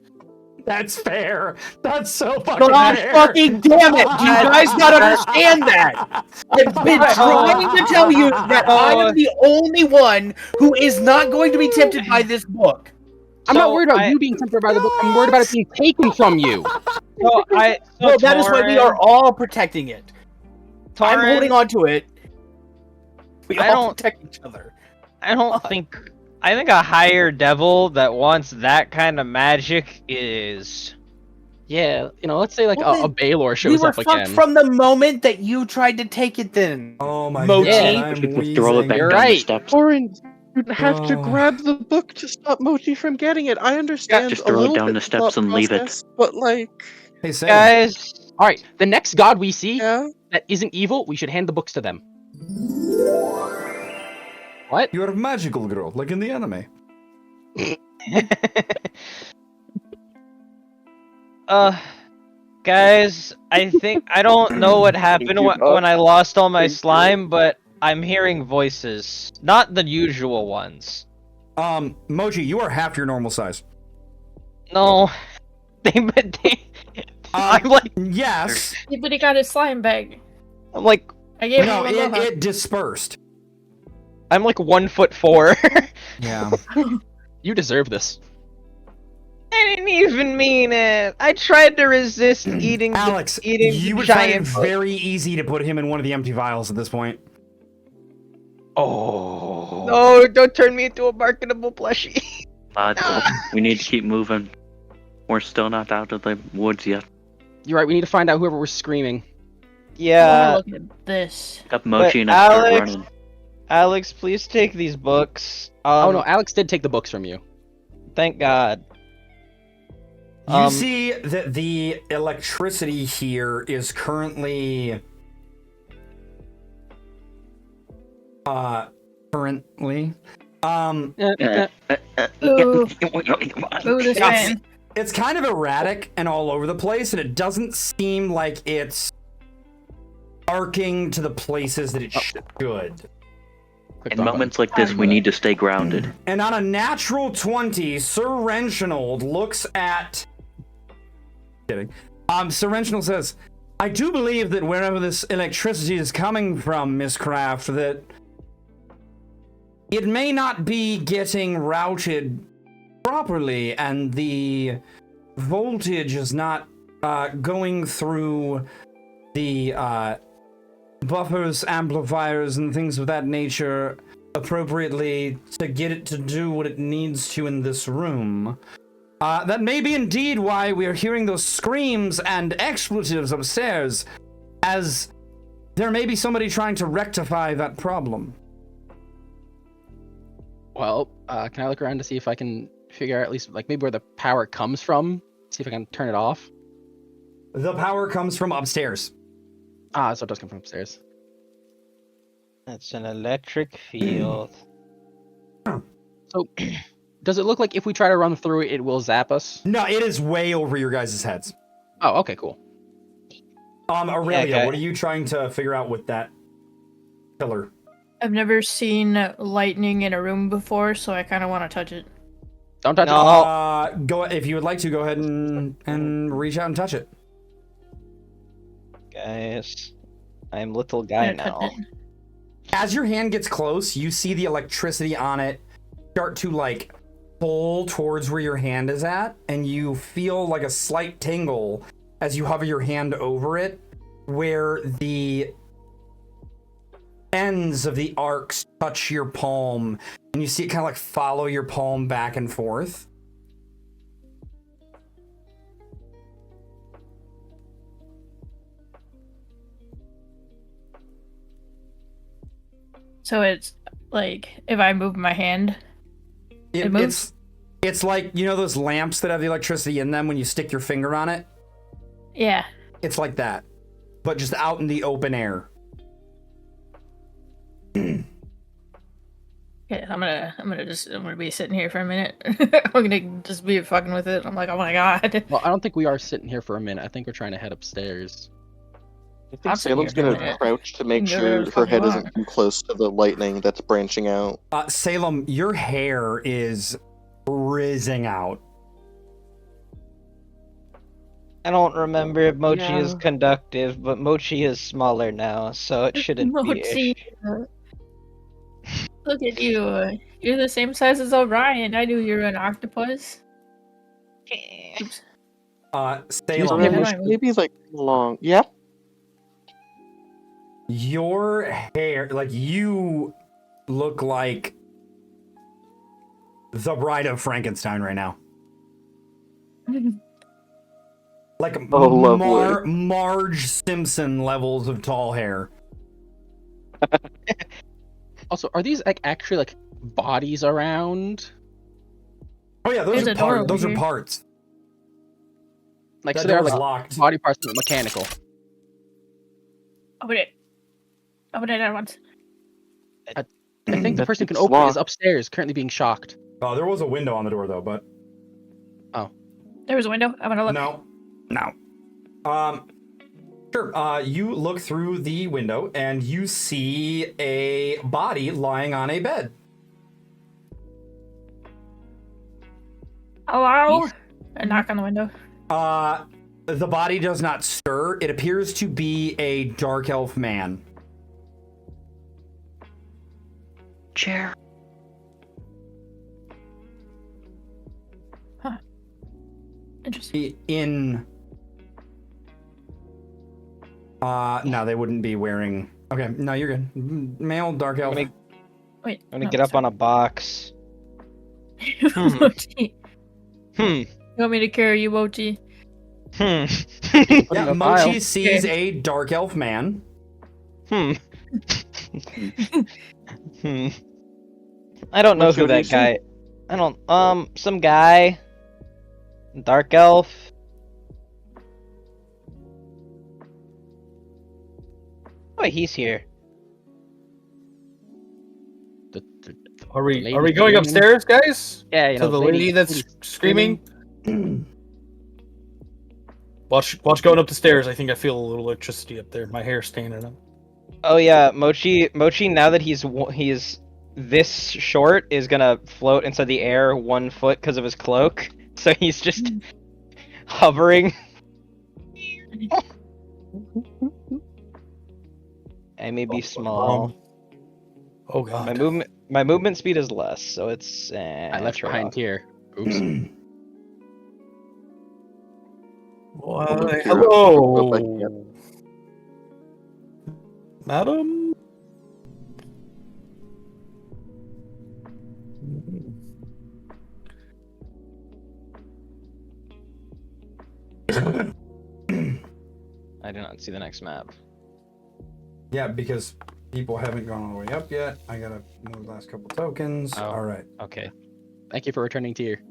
That's fair. That's so fucking God fair. fucking damn it! You guys gotta understand that. I've been trying to tell you that I am the only one who is not going to be tempted by this book. I'm So not worried about you being tempted by the book. I'm worried about it being taken from you. So No, that is why we are all protecting it. I'm Torin, holding on to it. We I all don't- protect each other. I think a higher devil that wants that kind of magic is. Yeah, let's say like Well, a then, Baylor We shows were up fucked again. from the moment that you tried to take it then. Oh my Mochi. god, Yeah. I'm Just throw it back You're wheezing. down the right. steps. Orin, you have to Oh. grab the book to stop Mochi from getting it. I understand Just a throw it little down bit the the steps thought and leave it. process, but like, Hey, Sam. Guys, All right, the next god we see yeah. that isn't evil, we should hand the books to them. What? You're a magical girl, like in the anime. guys, I don't know what happened you, when I lost all my Thank you. slime, but I'm hearing voices, not the usual ones. Moji, you are half your normal size. No, I'm like Yes. But he got his slime bag. I'm like I gave No, him a it dispersed. I'm like 1'4". Yeah. You deserve this. I didn't even mean it. I tried to resist eating. Alex, eating you the would find it giant bug. very easy to put him in one of the empty vials at this point. Oh. No, don't turn me into a marketable plushie. We need to keep moving. We're still not out of the woods yet. You're right, we need to find out whoever was screaming. Yeah, look at this. Got Mochi and But I start Alex- running. Alex, please take these books. Oh no, Alex did take the books from you. Thank God. You see that the electricity here is currently currently Ooh. Ooh, this man. it's kind of erratic and all over the place, and it doesn't seem like it's arcing to the places that it should. Quick In thought moments like this, we need to stay grounded. And on a natural 20, Sir Renchinold looks at... Kidding. Sir Renchinold says, I do believe that wherever this electricity is coming from, Miss Craft, that it may not be getting routed properly, and the voltage is not going through the buffers, amplifiers, and things of that nature appropriately to get it to do what it needs to in this room. That may be indeed why we are hearing those screams and expletives upstairs, as There may be somebody trying to rectify that problem. Well, can I look around to see if I can figure out at least like maybe where the power comes from? See if I can turn it off. The power comes from upstairs. Ah, so it does come from upstairs. That's an electric field. So, does it look like if we try to run through it, it will zap us? No, it is way over your guys' heads. Oh, okay, cool. Aurelia, okay. what are you trying to figure out with that pillar? I've never seen lightning in a room before, so I kind of want to touch it. Don't touch No. Go if you would like to. Go ahead and reach out and touch it. Guys, I'm little guy I'm gonna touch now. it. As your hand gets close, you see the electricity on it start to like pull towards where your hand is at, and you feel like a slight tingle as you hover your hand over it, where the ends of the arcs touch your palm, and you see it kind of like follow your palm back and forth. So it's like if I move my hand, it moves? It's like, you know those lamps that have the electricity in them when you stick your finger on it? Yeah. It's like that, but just out in the open air. Okay, I'm gonna be sitting here for a minute. I'm gonna just be fucking with it. I'm like, oh my god. Well, I don't think we are sitting here for a minute. I think we're trying to head upstairs. I I'm think sitting Salem's here for a gonna minute. crouch to make You can go sure wherever the her fuck head you isn't want. too close to the lightning that's branching out. Salem, your hair is frizzing out. I don't remember if Mochi is Yeah. conductive, but Mochi is smaller now, so it shouldn't be Mochi, issue. look at you. You're the same size as Orion. I knew you were an octopus. Oops. So Salem, Yeah, maybe like long. Yeah. your hair, like you look like the Bride of Frankenstein right now. Like Oh, lovely. Marge Simpson levels of tall hair. Also, are these like actually like bodies around? Oh yeah, There's a door over those are here. parts. Like That so they're door's like locked. body parts that are mechanical. Open it. Open it at once. I think the That person who can it's open it is locked. upstairs, currently being shocked. Oh, there was a window on the door though, but There was a window. I'm gonna look. no. Sure. You look through the window and you see a body lying on a bed. Hello? I knock on the window. The body does not stir. It appears to be a dark elf man. Chair. Interesting. No, they wouldn't be wearing. Okay, no, you're good. Male dark elf. I'm Wait. gonna get up on a box. Mochi. Hmm. You want me to carry you, Mochi? Yeah, a Mochi pile. sees a dark elf man. Hmm. I don't know Mochi, who what do you that see? guy. I don't. Some guy. Dark elf. Wait, he's here. Are we lady going screaming? upstairs, guys? Yeah, you To know, the lady that's screaming? Watch going up the stairs. I think I feel a little electricity up there. My hair's standing up. Oh yeah, Mochi. Now that he's this short, is gonna float inside the air 1 foot because of his cloak. So he's just hovering. I may be small. Oh god. My movement speed is less, so it's. I left trade behind off. here. Oops. Why, Go back hello, here. madam. I do not see the next map. Yeah, because people haven't gone all the way up yet. I gotta move the last couple tokens. Oh. All right. Okay. Thank you for returning tier.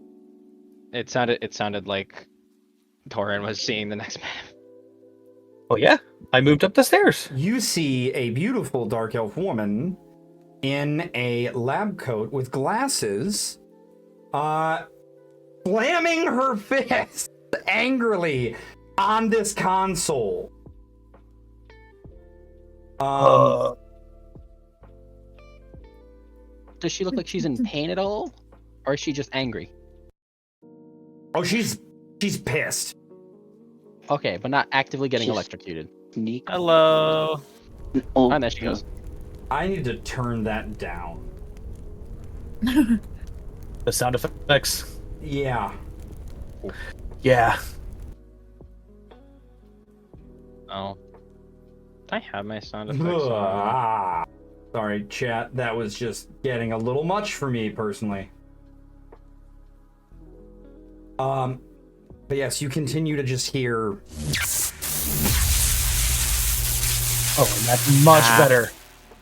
It sounded like Torin was seeing the next map. Oh yeah, I moved up the stairs. You see a beautiful dark elf woman in a lab coat with glasses, slamming her fist angrily on this console. Does she look like she's in pain at all? Or is she just angry? Oh, she's pissed. Okay, but not actively getting She's- electrocuted. Sneak. Hello. Oh, And there she goes. I need to turn that down. The sound effects. Yeah. Yeah. Oh. I have my sound effects on. Ah. Sorry, chat. That was just getting a little much for me personally. But yes, you continue to just hear. Oh, and that's much better.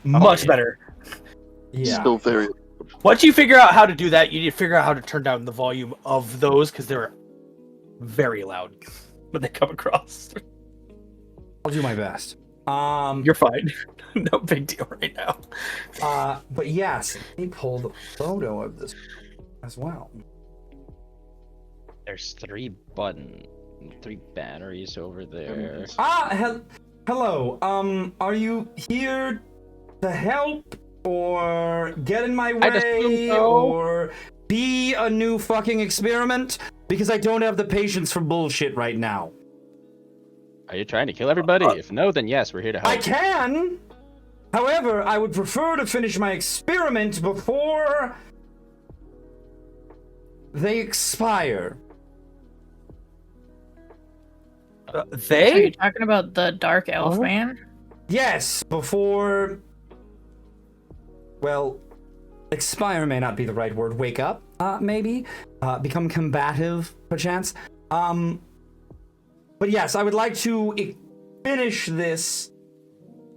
Much yeah. better. Yeah. Still very. Once you figure out how to do that, you need to figure out how to turn down the volume of those because they're very loud when they come across. I'll do my best. You're fine. No big deal right now. But yes, he pulled a photo of this as well. There's 3 batteries over there. Hello. Are you here to help or get in my I'd assume way so. or be a new fucking experiment? Because I don't have the patience for bullshit right now. Are you trying to kill everybody? If no, then yes, we're here to help. I can. However, I would prefer to finish my experiment before they expire. Are you They? talking about the dark elf man? Yes, before. Well, expire may not be the right word. Wake up, maybe. Become combative, perchance. But yes, I would like to finish this.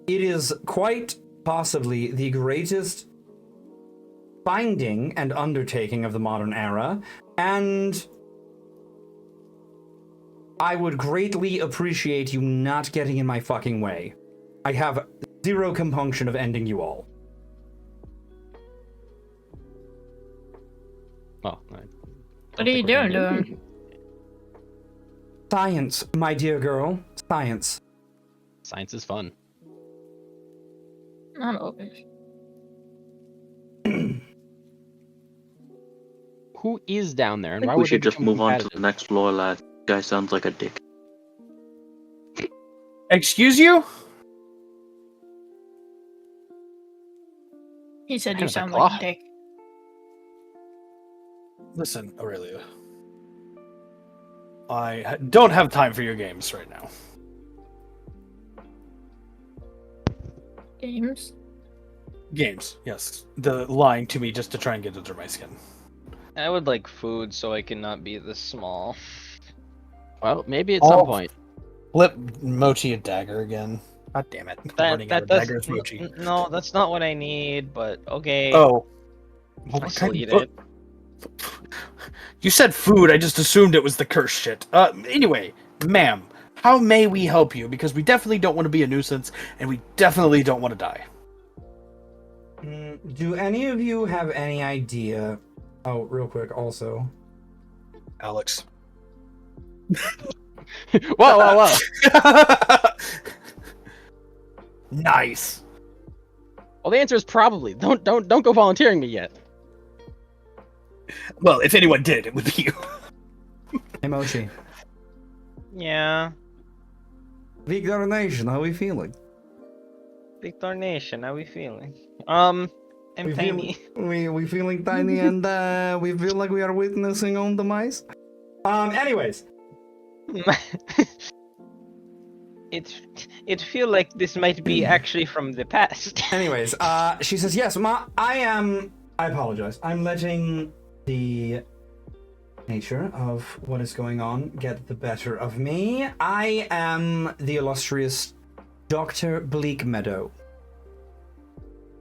It is quite possibly the greatest finding and undertaking of the modern era, and I would greatly appreciate you not getting in my fucking way. I have zero compunction of ending you all. Oh, What are you doing to him? Science, my dear girl. Science. Science is fun. Not always. Who is down there, I and think why we would should they just become move on to competitive? the next floor, lad. Guy sounds like a dick. Excuse you? He said Kind you of a sound claw. like a dick. Listen, Aurelia. I don't have time for your games right now. Games? Games, yes. The lying to me just to try and get under my skin. I would like food so I cannot be this small. Well, maybe at Oh. some point. Flip Mochi a dagger again. God damn it. Running out of daggers, Mochi. No, that's not what I need, but okay. Oh. Well, I what still kind eat of- it. You said food, I just assumed it was the curse shit. Anyway, ma'am, how may we help you? Because we definitely don't want to be a nuisance, and we definitely don't want to die. Do any of you have any idea? Oh, real quick, also. Alex. Whoa! Nice. Well, the answer is probably. Don't go volunteering me yet. Well, if anyone did, it would be you. Hey, Mochi. Yeah. Victor Nation, how are we feeling? Victor Nation, how we feeling? I'm We tiny. We feeling tiny and we feel like we are witnessing own demise. Anyways. It feel like this might be actually from the past. Anyways, she says, yes, Ma, I apologize. I'm letting the nature of what is going on get the better of me. I am the illustrious Dr. Bleakmeadow.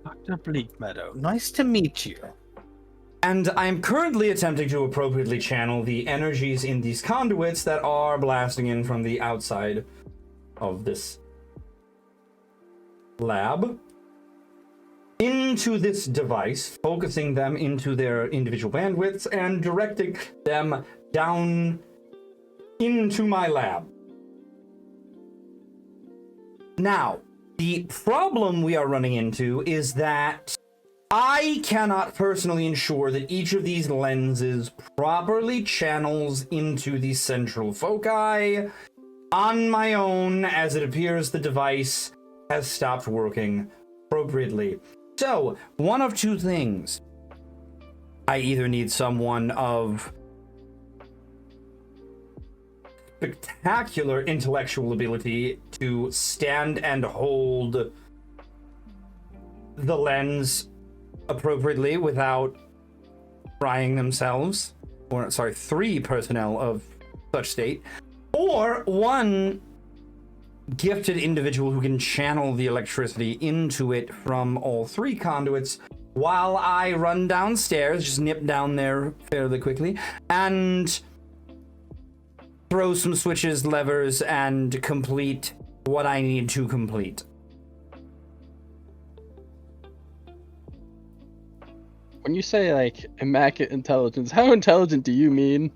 Dr. Bleakmeadow, nice to meet you. And I'm currently attempting to appropriately channel the energies in these conduits that are blasting in from the outside of this lab into this device, focusing them into their individual bandwidths and directing them down into my lab. Now, the problem we are running into is that I cannot personally ensure that each of these lenses properly channels into the central foci on my own, as it appears the device has stopped working appropriately. So, one of two things. I either need someone of spectacular intellectual ability to stand and hold the lens appropriately without frying themselves, or sorry, 3 personnel of such state, or one gifted individual who can channel the electricity into it from all 3 conduits while I run downstairs, just nip down there fairly quickly, and throw some switches, levers, and complete what I need to complete. When you say, like, immaculate intelligence, how intelligent do you mean?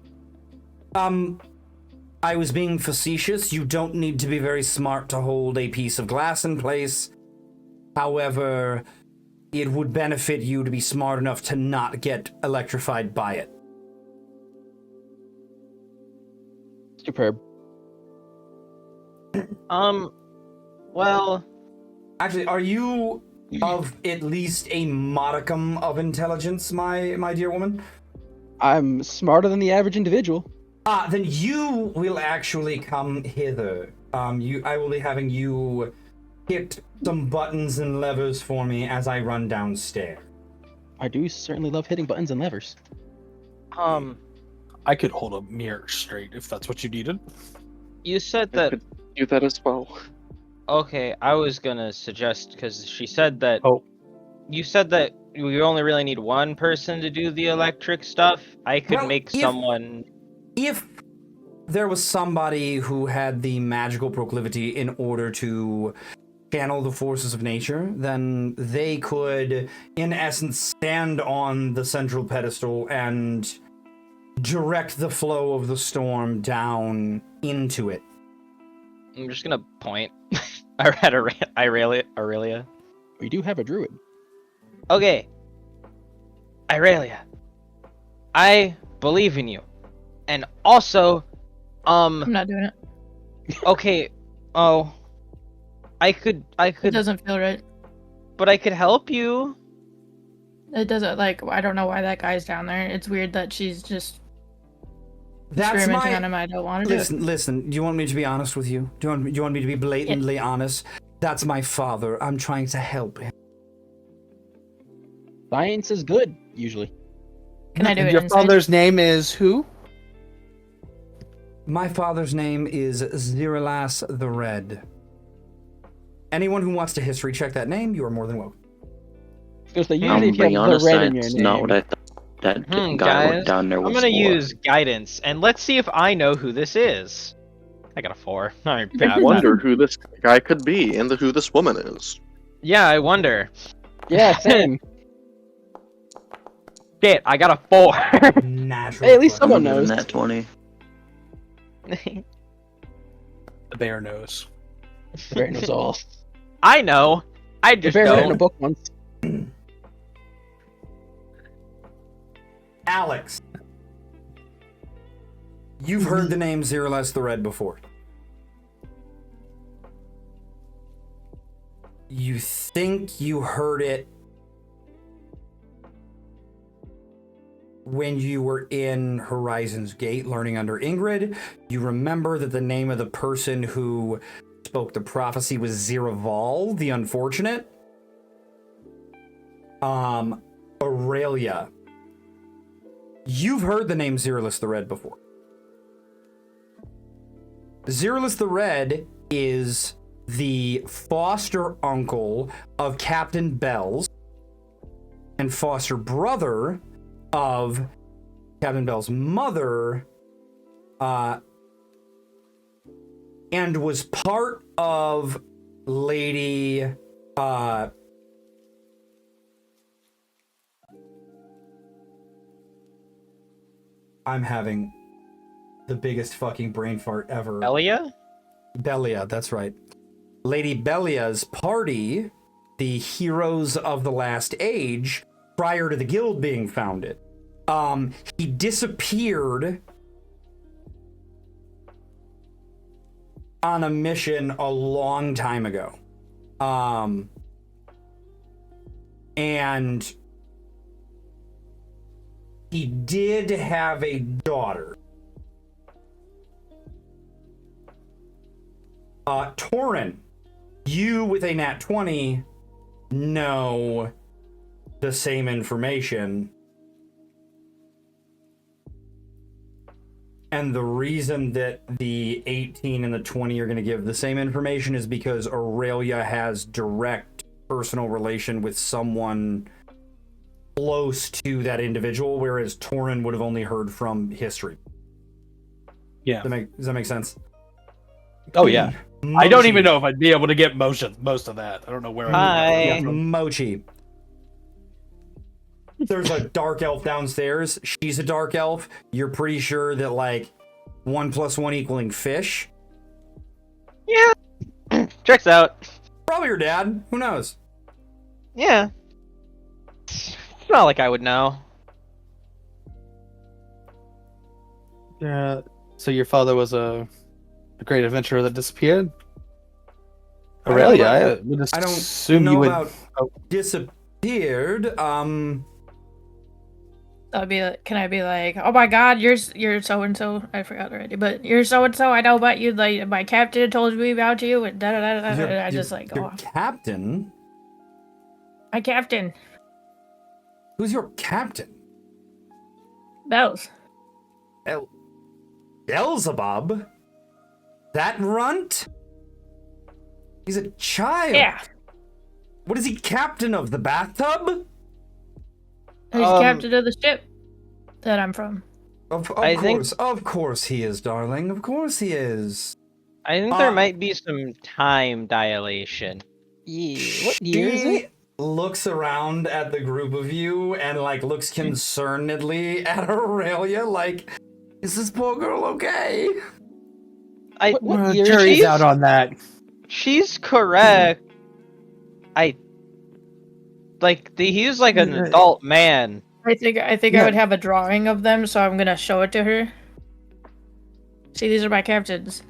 I was being facetious. You don't need to be very smart to hold a piece of glass in place. However, it would benefit you to be smart enough to not get electrified by it. Superb. Well, Actually, are you of at least a modicum of intelligence, my dear woman? I'm smarter than the average individual. Then you will actually come hither. I will be having you hit some buttons and levers for me as I run downstairs. I do certainly love hitting buttons and levers. I could hold a mirror straight if that's what you needed. you said I that. could do that as well. Okay, I was gonna suggest, because she said that. Oh. You said that we only really need one person to do the electric stuff. I could Well, make if- someone. If there was somebody who had the magical proclivity in order to channel the forces of nature, then they could, in essence, stand on the central pedestal and direct the flow of the storm down into it. I'm just gonna point. I read Aurelia. We do have a druid. Okay. Aurelia. I believe in you. And also, I'm not doing it. okay, oh, I could, It doesn't feel right. but I could help you. It doesn't, like, I don't know why that guy's down there. It's weird that she's just That's experimenting my... on him. I don't want to do it. Listen, do you want me to be honest with you? Do you want me to be blatantly honest? That's my father. I'm trying to help him. Science is good, usually. Can I do And it your inside? father's name is who? My father's name is Zirilas the Red. Anyone who wants to history check that name, you are more than welcome. Because they I'm usually if being you have the honest, red in your that's name. not what I thought that guy Guys, down there I'm was gonna for. use guidance, and let's see if I know who this is. I got a 4. Alright, I bad, wonder who this guy could be and who this woman is. Yeah, I wonder. Yeah, same. Shit, I got a 4. Natural. Hey, at least fucking- someone Other than knows. that 20. The bear knows. The bear knows all. I know. I The just bear read in a don't. book once. Alex. You've heard the name Zirilas the Red before. You think you heard it when you were in Horizon's Gate learning under Ingrid. You remember that the name of the person who spoke the prophecy was Ziraval, the Unfortunate. Aurelia. You've heard the name Zirilas the Red before. Zirilas the Red is the foster uncle of Captain Bells and foster brother of Captain Bell's mother, and was part of Lady I'm having the biggest fucking brain fart ever. Elia? Belia, that's right. Lady Belia's party, the Heroes of the Last Age, prior to the guild being founded. He disappeared on a mission a long time ago. And he did have a daughter. Torin, you with a nat 20 know the same information. And the reason that the 18 and the 20 are going to give the same information is because Aurelia has direct personal relation with someone close to that individual, whereas Torin would have only heard from history. Yeah. Does that make sense? Oh yeah. Mochi. I don't even know if I'd be able to get most of that. I don't know where. Hi. Yeah, Mochi. There's a dark elf downstairs. She's a dark elf. You're pretty sure that, like, 1 + 1 equaling fish? Yeah. Checks out. Probably your dad. Who knows? Yeah. It's not like I would know. Yeah. So your father was a great adventurer that disappeared? Aurelia, I would I don't assume know you would. about disappeared. I'll be like, can I be like, oh my god, you're so and so. I forgot already, but you're so and so. I know about you. Like my captain told me about you, and da da da da. I just like go your off. captain? My captain, Who's your captain? Bells. Beelzebub? That runt? He's a child. Yeah, What is he, captain of the bathtub? he's captain of the ship that I'm from. Of I think- course he is, darling. Of course he is. I think there might be some time dilation. Yeah. What year is She it? looks around at the group of you and, like, looks concernedly at Aurelia, like, is this poor girl okay? What year? Jury's she's- out on that. She's correct. He's like an adult man. I think I would have a drawing of them, so I'm gonna show it to her. See, these are my captains.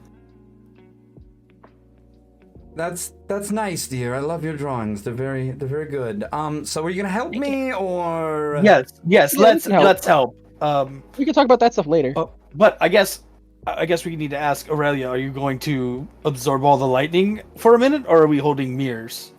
That's nice, dear. I love your drawings. They're very good. So are you gonna help Thank me or? Yes. Yeah, Let's we can help. help. We can talk about that stuff later. But I guess we need to ask Aurelia. Are you going to absorb all the lightning for a minute, or are we holding mirrors?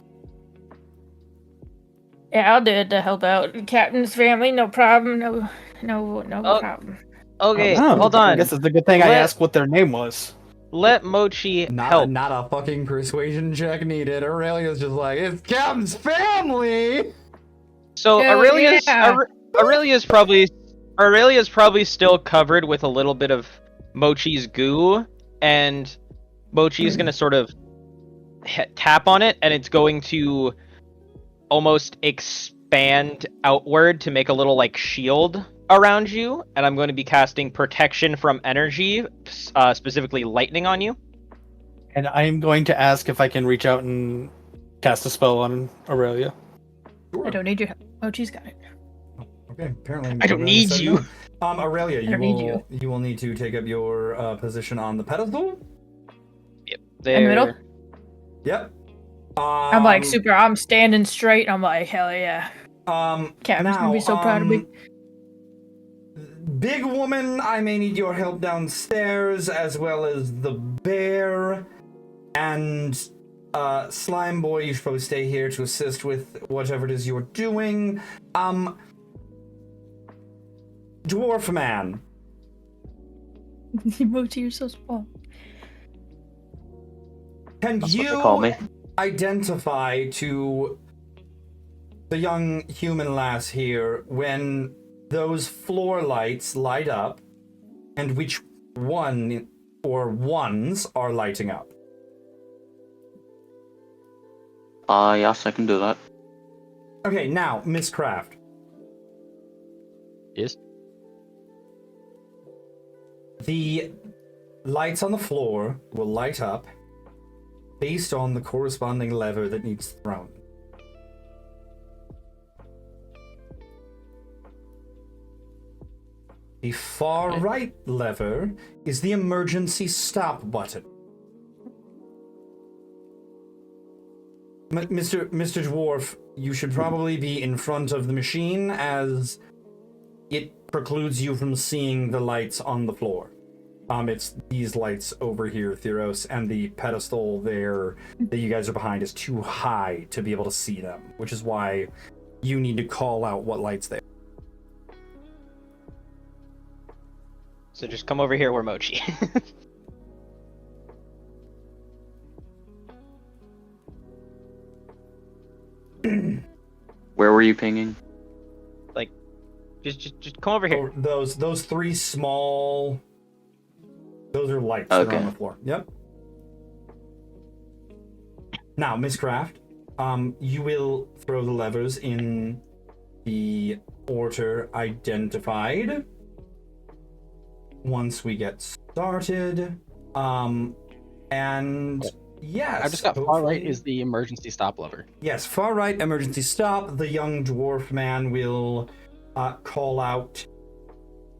Yeah, I'll do it to help out captain's family. No problem. No Oh. problem. Okay, Oh, hold I on. guess it's a good thing I Let- asked what their name was. Let Mochi Not help. not a fucking persuasion check needed. Aurelia's just like, it's Captain's family. So Hell Aurelia's yeah. Aurelia's probably still covered with a little bit of Mochi's goo, and Mochi's gonna sort of tap on it, and it's going to almost expand outward to make a little like shield around you, and I'm going to be casting protection from energy, specifically lightning on you. And I'm going to ask if I can reach out and cast a spell on Aurelia. I don't need your help. Oh, she's got it. Okay, apparently I don't Aurelia need said you. no. Aurelia, I don't need you will need to take up your position on the pedestal. In the middle? Yep. I'm like super. I'm standing straight. I'm like, hell yeah. Captain's gonna be so proud of me. Big woman, I may need your help downstairs, as well as the bear. And Slime Boy, you should probably stay here to assist with whatever it is you're doing. Dwarf man. Mochi, you're so small. Can That's what they you call me. identify to the young human lass here when those floor lights light up and which one or ones are lighting up? Yes, I can do that. Okay, now, Miss Craft. Yes. The lights on the floor will light up based on the corresponding lever that needs thrown. The far right lever is the emergency stop button. Mr. Dwarf, you should probably be in front of the machine as it precludes you from seeing the lights on the floor. It's these lights over here, Theros, and the pedestal there that you guys are behind is too high to be able to see them, which is why you need to call out what lights they are. So just come over here where Mochi. Where were you pinging? just come over here. Oh, those three small... Those are lights that are on the floor. Yep. Now, Miss Craft, you will throw the levers in the order identified once we get started. And yes, I just got far right is the emergency stop lever. Yes, far right emergency stop. The young dwarf man will call out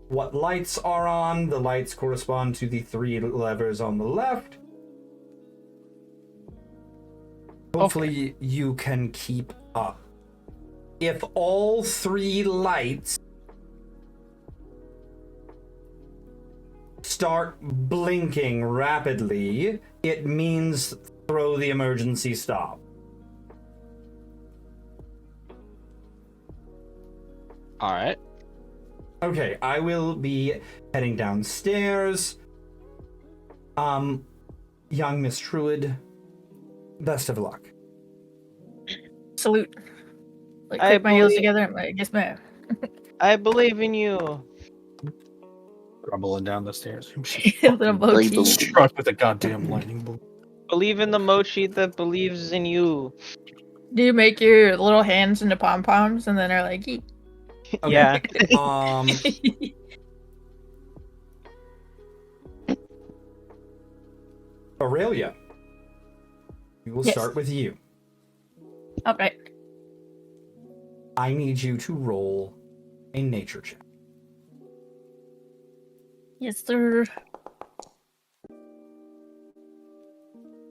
what lights are on. The lights correspond to the three levers on the left. Hopefully you can keep up. If all three lights start blinking rapidly, it means throw the emergency stop. All right. Okay, I will be heading downstairs. Young Miss Druid, best of luck. Salute. Like, I click my heels believe- together. I'm like, yes, ma'am. I believe in you. Rumbling down the stairs. Little Mochi. Label. Struck with a goddamn lightning bolt. Believe in the Mochi that believes in you. Do you make your little hands into pom poms and then are like, eat? Okay. Yeah. Aurelia, we will Yes. start with you. Okay. I need you to roll a nature check. Yes, sir.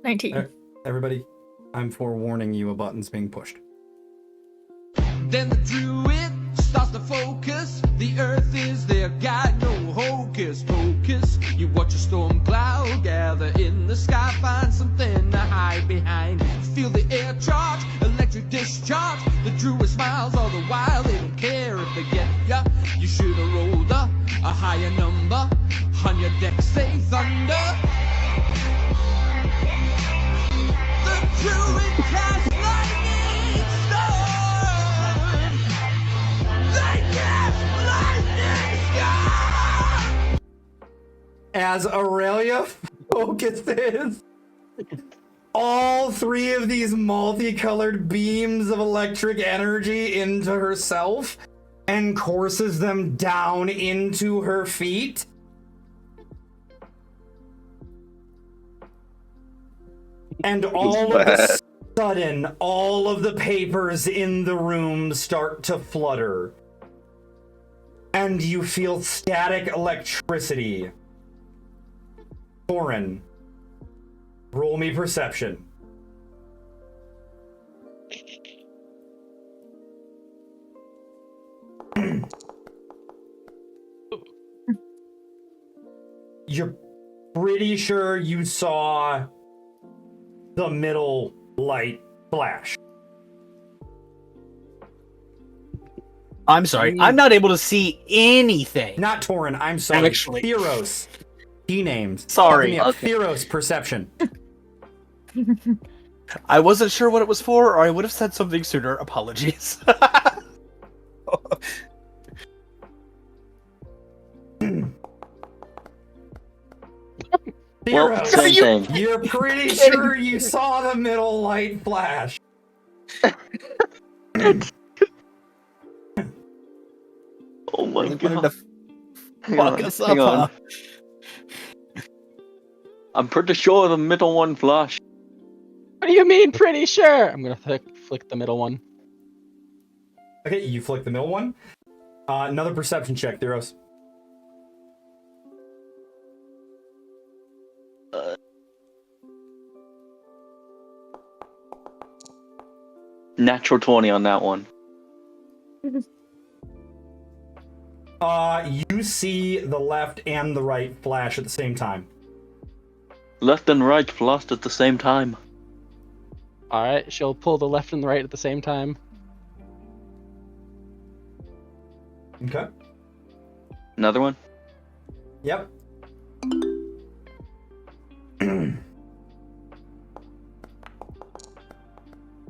19. Everybody, I'm forewarning you, a button's being pushed. Then the druid starts to focus. The earth is their guide, no hocus pocus. You watch a storm cloud gather in the sky, find something to hide behind. Feel the air charge, electric discharge. The druid smiles all the while, they don't care if they get ya. You should have rolled a higher number. On your deck say thunder. The druid cast lightning storm. They cast lightning storm. As Aurelia focuses all three of these multicolored beams of electric energy into herself and courses them down into her feet. And all of a sudden, all of the papers in the room start to flutter. And you feel static electricity. Thorin, roll me perception. You're pretty sure you saw the middle light flash. I'm sorry. I'm not able to see anything. Not Torin, I'm sorry. Actually. Theros. He named. Sorry. Theros perception. I wasn't sure what it was for, or I would have said something sooner. Apologies. Well, Zero. same thing. You're pretty sure you saw the middle light flash. Oh my Really wanted god. to Hang fuck on, us hang up, on. huh? I'm pretty sure the middle one flashed. What do you mean, pretty sure? I'm gonna flick the middle one. Okay, you flick the middle one. Another perception check, Theros. Natural 20 on that one. You see the left and the right flash at the same time. Left and right flashed at the same time. Alright, she'll pull the left and the right at the same time. Okay. Another one? Yep.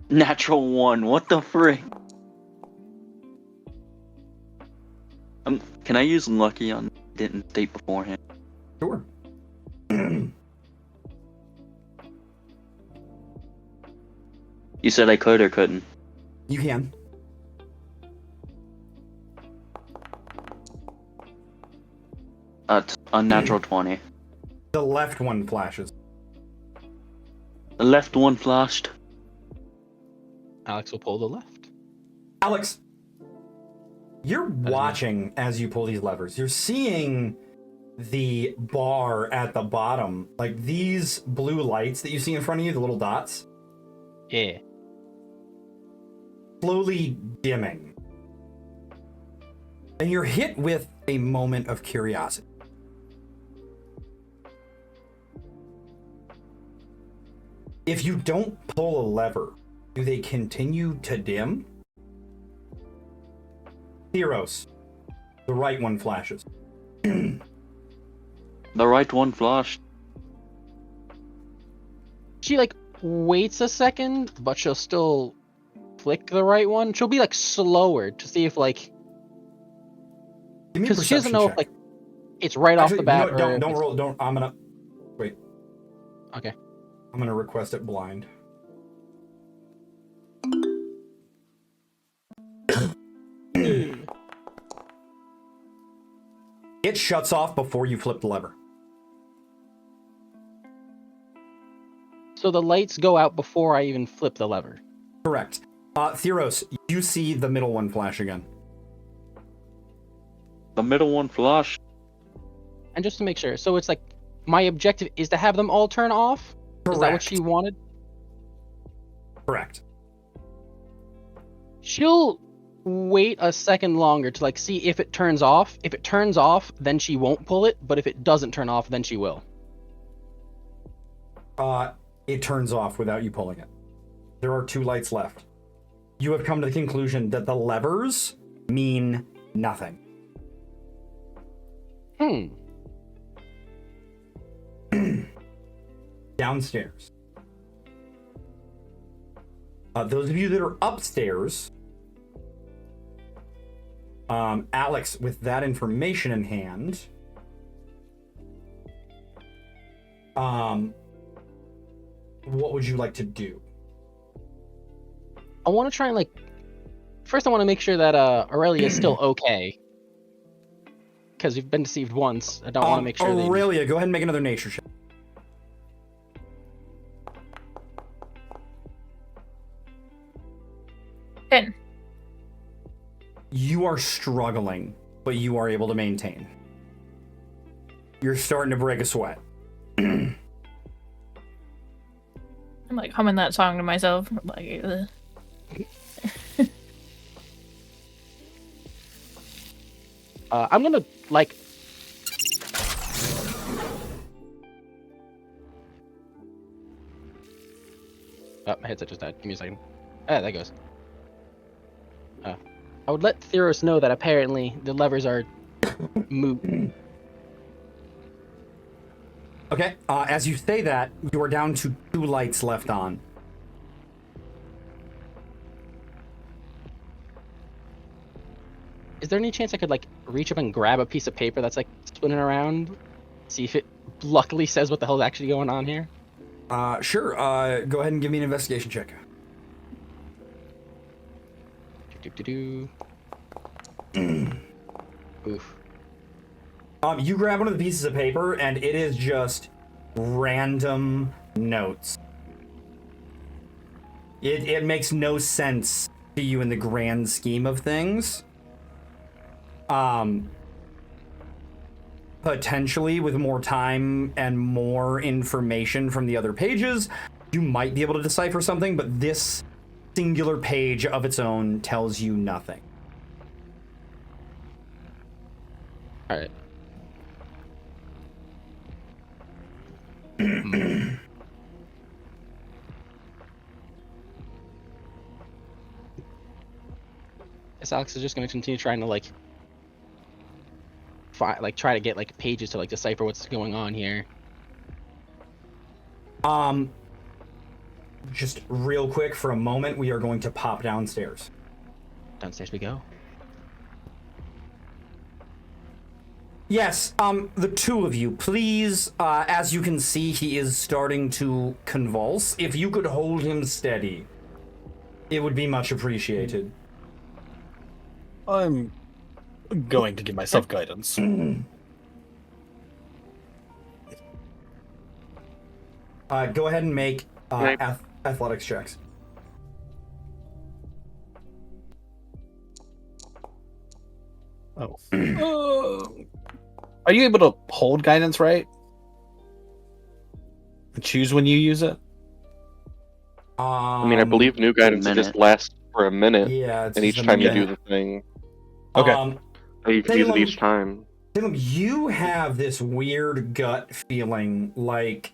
Natural 1. What the frick? Can I use lucky on didn't state beforehand? Sure. You said I could or couldn't? You can. It's unnatural 20. The left one flashes. The left one flashed. Alex will pull the left. Alex, you're watching as you pull these levers. You're seeing the bar at the bottom, like these blue lights that you see in front of you, the little dots, Yeah. slowly dimming. And you're hit with a moment of curiosity. If you don't pull a lever, do they continue to dim? Theros, the right one flashes. The right one flashed. She like waits a second, but she'll still flick the right one. She'll be like slower to see if like, Give me a because she doesn't perception know check. if like it's right off the bat. You know what, or if don't it's- roll. Don't. I'm gonna wait. Okay. I'm gonna request it blind. It shuts off before you flip the lever. So the lights go out before I even flip the lever. Correct. Theros, you see the middle one flash again. The middle one flashed. And just to make sure, so it's like my objective is to have them all turn off. Correct. Is that what she wanted? Correct. She'll wait a second longer to like see if it turns off. If it turns off, then she won't pull it, but if it doesn't turn off, then she will. It turns off without you pulling it. There are 2 lights left. You have come to the conclusion that the levers mean nothing. Downstairs. Those of you that are upstairs, Alex, with that information in hand, what would you like to do? I want to try and like. First, I want to make sure that Aurelia is still okay. Because you've been deceived once. I don't want to make sure that. Aurelia, go ahead and make another nature check. Ten. You are struggling, but you are able to maintain. You're starting to break a sweat. I'm like humming that song to myself. Like, I'm gonna like. Oh, my headset just died. Give me a second. Ah, there goes. I would let Theros know that apparently the levers are moot. Okay. Okay, as you say that, you are down to 2 lights left on. Is there any chance I could like reach up and grab a piece of paper that's like spinning around? See if it luckily says what the hell's actually going on here? Sure, go ahead and give me an investigation check. Oof. You grab one of the pieces of paper, and it is just random notes. It makes no sense to you in the grand scheme of things. Potentially, with more time and more information from the other pages, you might be able to decipher something, but this singular page of its own tells you nothing. All right. Guess Alex is just going to continue trying to try to get like pages to like decipher what's going on here. Just real quick for a moment, we are going to pop downstairs. Downstairs we go. Yes, the 2 of you, please, as you can see, he is starting to convulse. If you could hold him steady, it would be much appreciated. I'm going to give myself guidance. Go ahead and make athletics checks. Oh. Are you able to hold guidance, right? And choose when you use it? I mean, I believe new guidance just lasts for a minute, Yeah, it's and each just a time you minute. do the thing, Okay. you can use it Salem- each time. Salem, you have this weird gut feeling like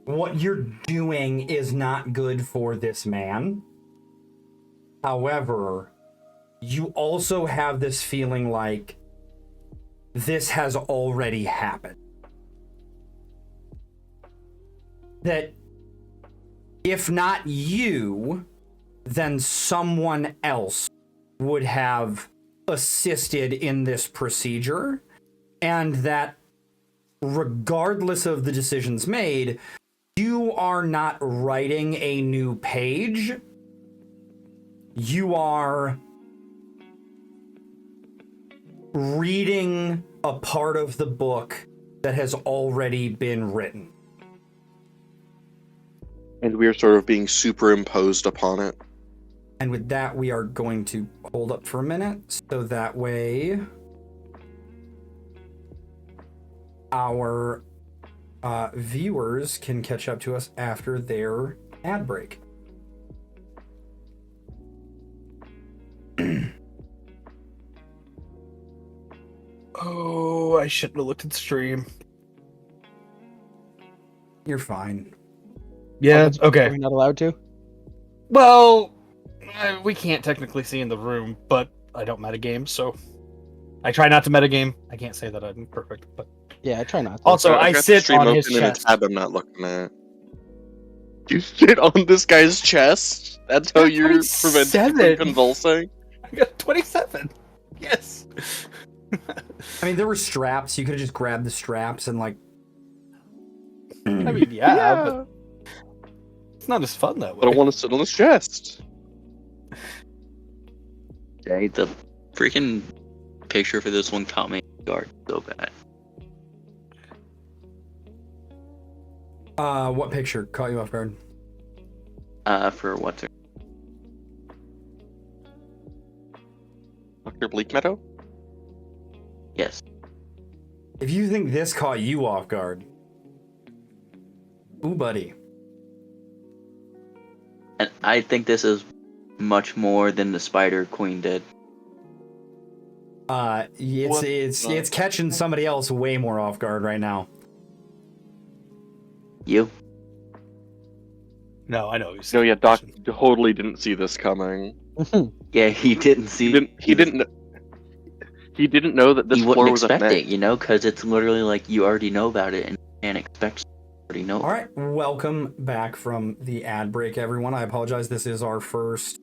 what you're doing is not good for this man. However, you also have this feeling like this has already happened. That if not you, then someone else would have assisted in this procedure, and that regardless of the decisions made, you are not writing a new page. You are reading a part of the book that has already been written. And we are sort of being superimposed upon it. And with that, we are going to hold up for a minute, so that way our viewers can catch up to us after their ad break. Oh, I shouldn't have looked at the stream. You're fine. Yeah, Are okay. we not allowed to? Well, we can't technically see in the room, but I don't metagame, so I try not to metagame. I can't say that I'm perfect, but Yeah, I try not to. also I've I got the sit stream on his open in a chest. tab I'm not looking at. You sit on this guy's chest? That's how you're preventing him 27. from convulsing? I got 27. Yes. I mean, there were straps. You could have just grabbed the straps and like. I mean, yeah, but it's not as fun that way. But I want to sit on his chest. Jay, the freaking picture for this one caught me off guard so bad. What picture caught you off guard? For what's her? Dr. Bleak Meadow? Yes. If you think this caught you off guard, ooh, buddy. And I think this is much more than the Spider Queen did. It's catching somebody else way more off guard right now. You? No, I know. He's No, yeah, Doc totally didn't see this coming. Yeah, he didn't see. He didn't know that this He floor wouldn't was a expect mech. it, you know, because it's literally like you already know about it and you can't expect you already know. All right, welcome back from the ad break, everyone. I apologize. This is our first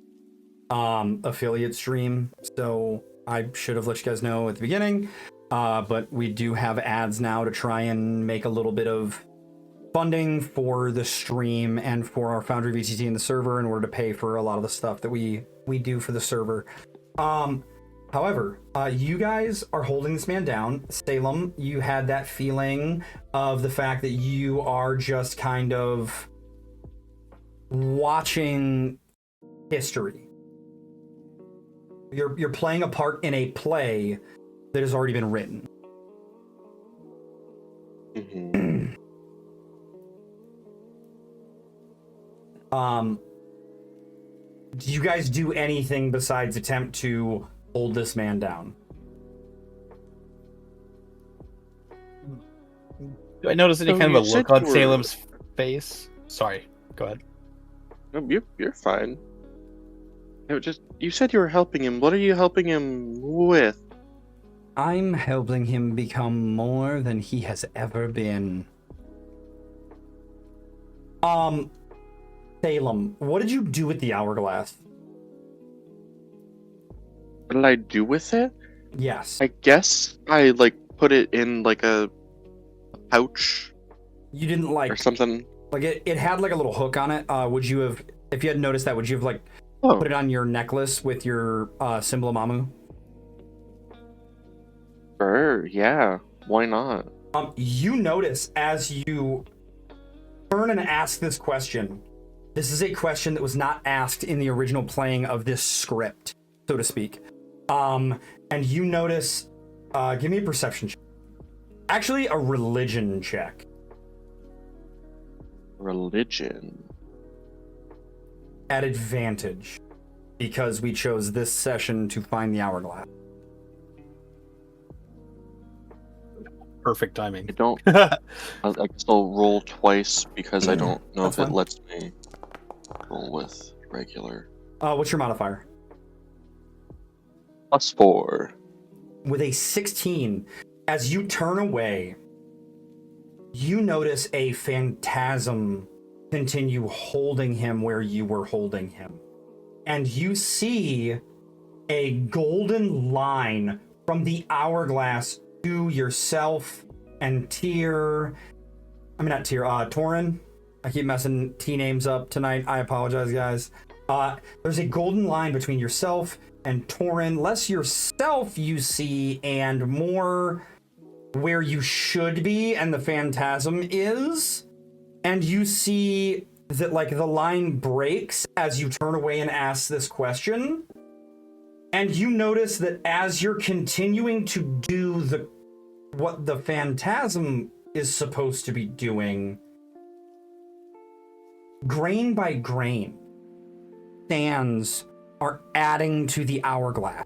affiliate stream, so I should have let you guys know at the beginning. But we do have ads now to try and make a little bit of funding for the stream and for our Foundry VTT and the server in order to pay for a lot of the stuff that we do for the server. However, you guys are holding this man down. Salem, you had that feeling of the fact that you are just kind of watching history. You're playing a part in a play that has already been written. Mm-hmm. Do you guys do anything besides attempt to hold this man down? Do I notice any So kind of a you said look on you were- Salem's face? Sorry, go ahead. No, you're fine. You said you were helping him. What are you helping him with? I'm helping him become more than he has ever been. Salem, what did you do with the hourglass? What did I do with it? Yes. I guess I put it in a pouch You didn't or something. it had like a little hook on it. Would you have, if you had noticed that, would you have Oh, put it on your necklace with your symbol of Mamu? sure, yeah. Why not? You notice as you turn and ask this question, this is a question that was not asked in the original playing of this script, so to speak. And you notice, give me a perception check. Actually, a religion check. Religion. At advantage, because we chose this session to find the hourglass. Perfect timing. I don't. I guess I'll roll twice because I don't know That's if it fine. lets me roll with regular. What's your modifier? +4. With a 16, as you turn away, you notice a phantasm continue holding him where you were holding him. And you see a golden line from the hourglass to yourself and Torin. I keep messing T names up tonight. I apologize, guys. There's a golden line between yourself and Torin. Less yourself you see, and more where you should be, and the phantasm is. And you see that the line breaks as you turn away and ask this question. And you notice that as you're continuing to do what the phantasm is supposed to be doing, grain by grain, sands are adding to the hourglass.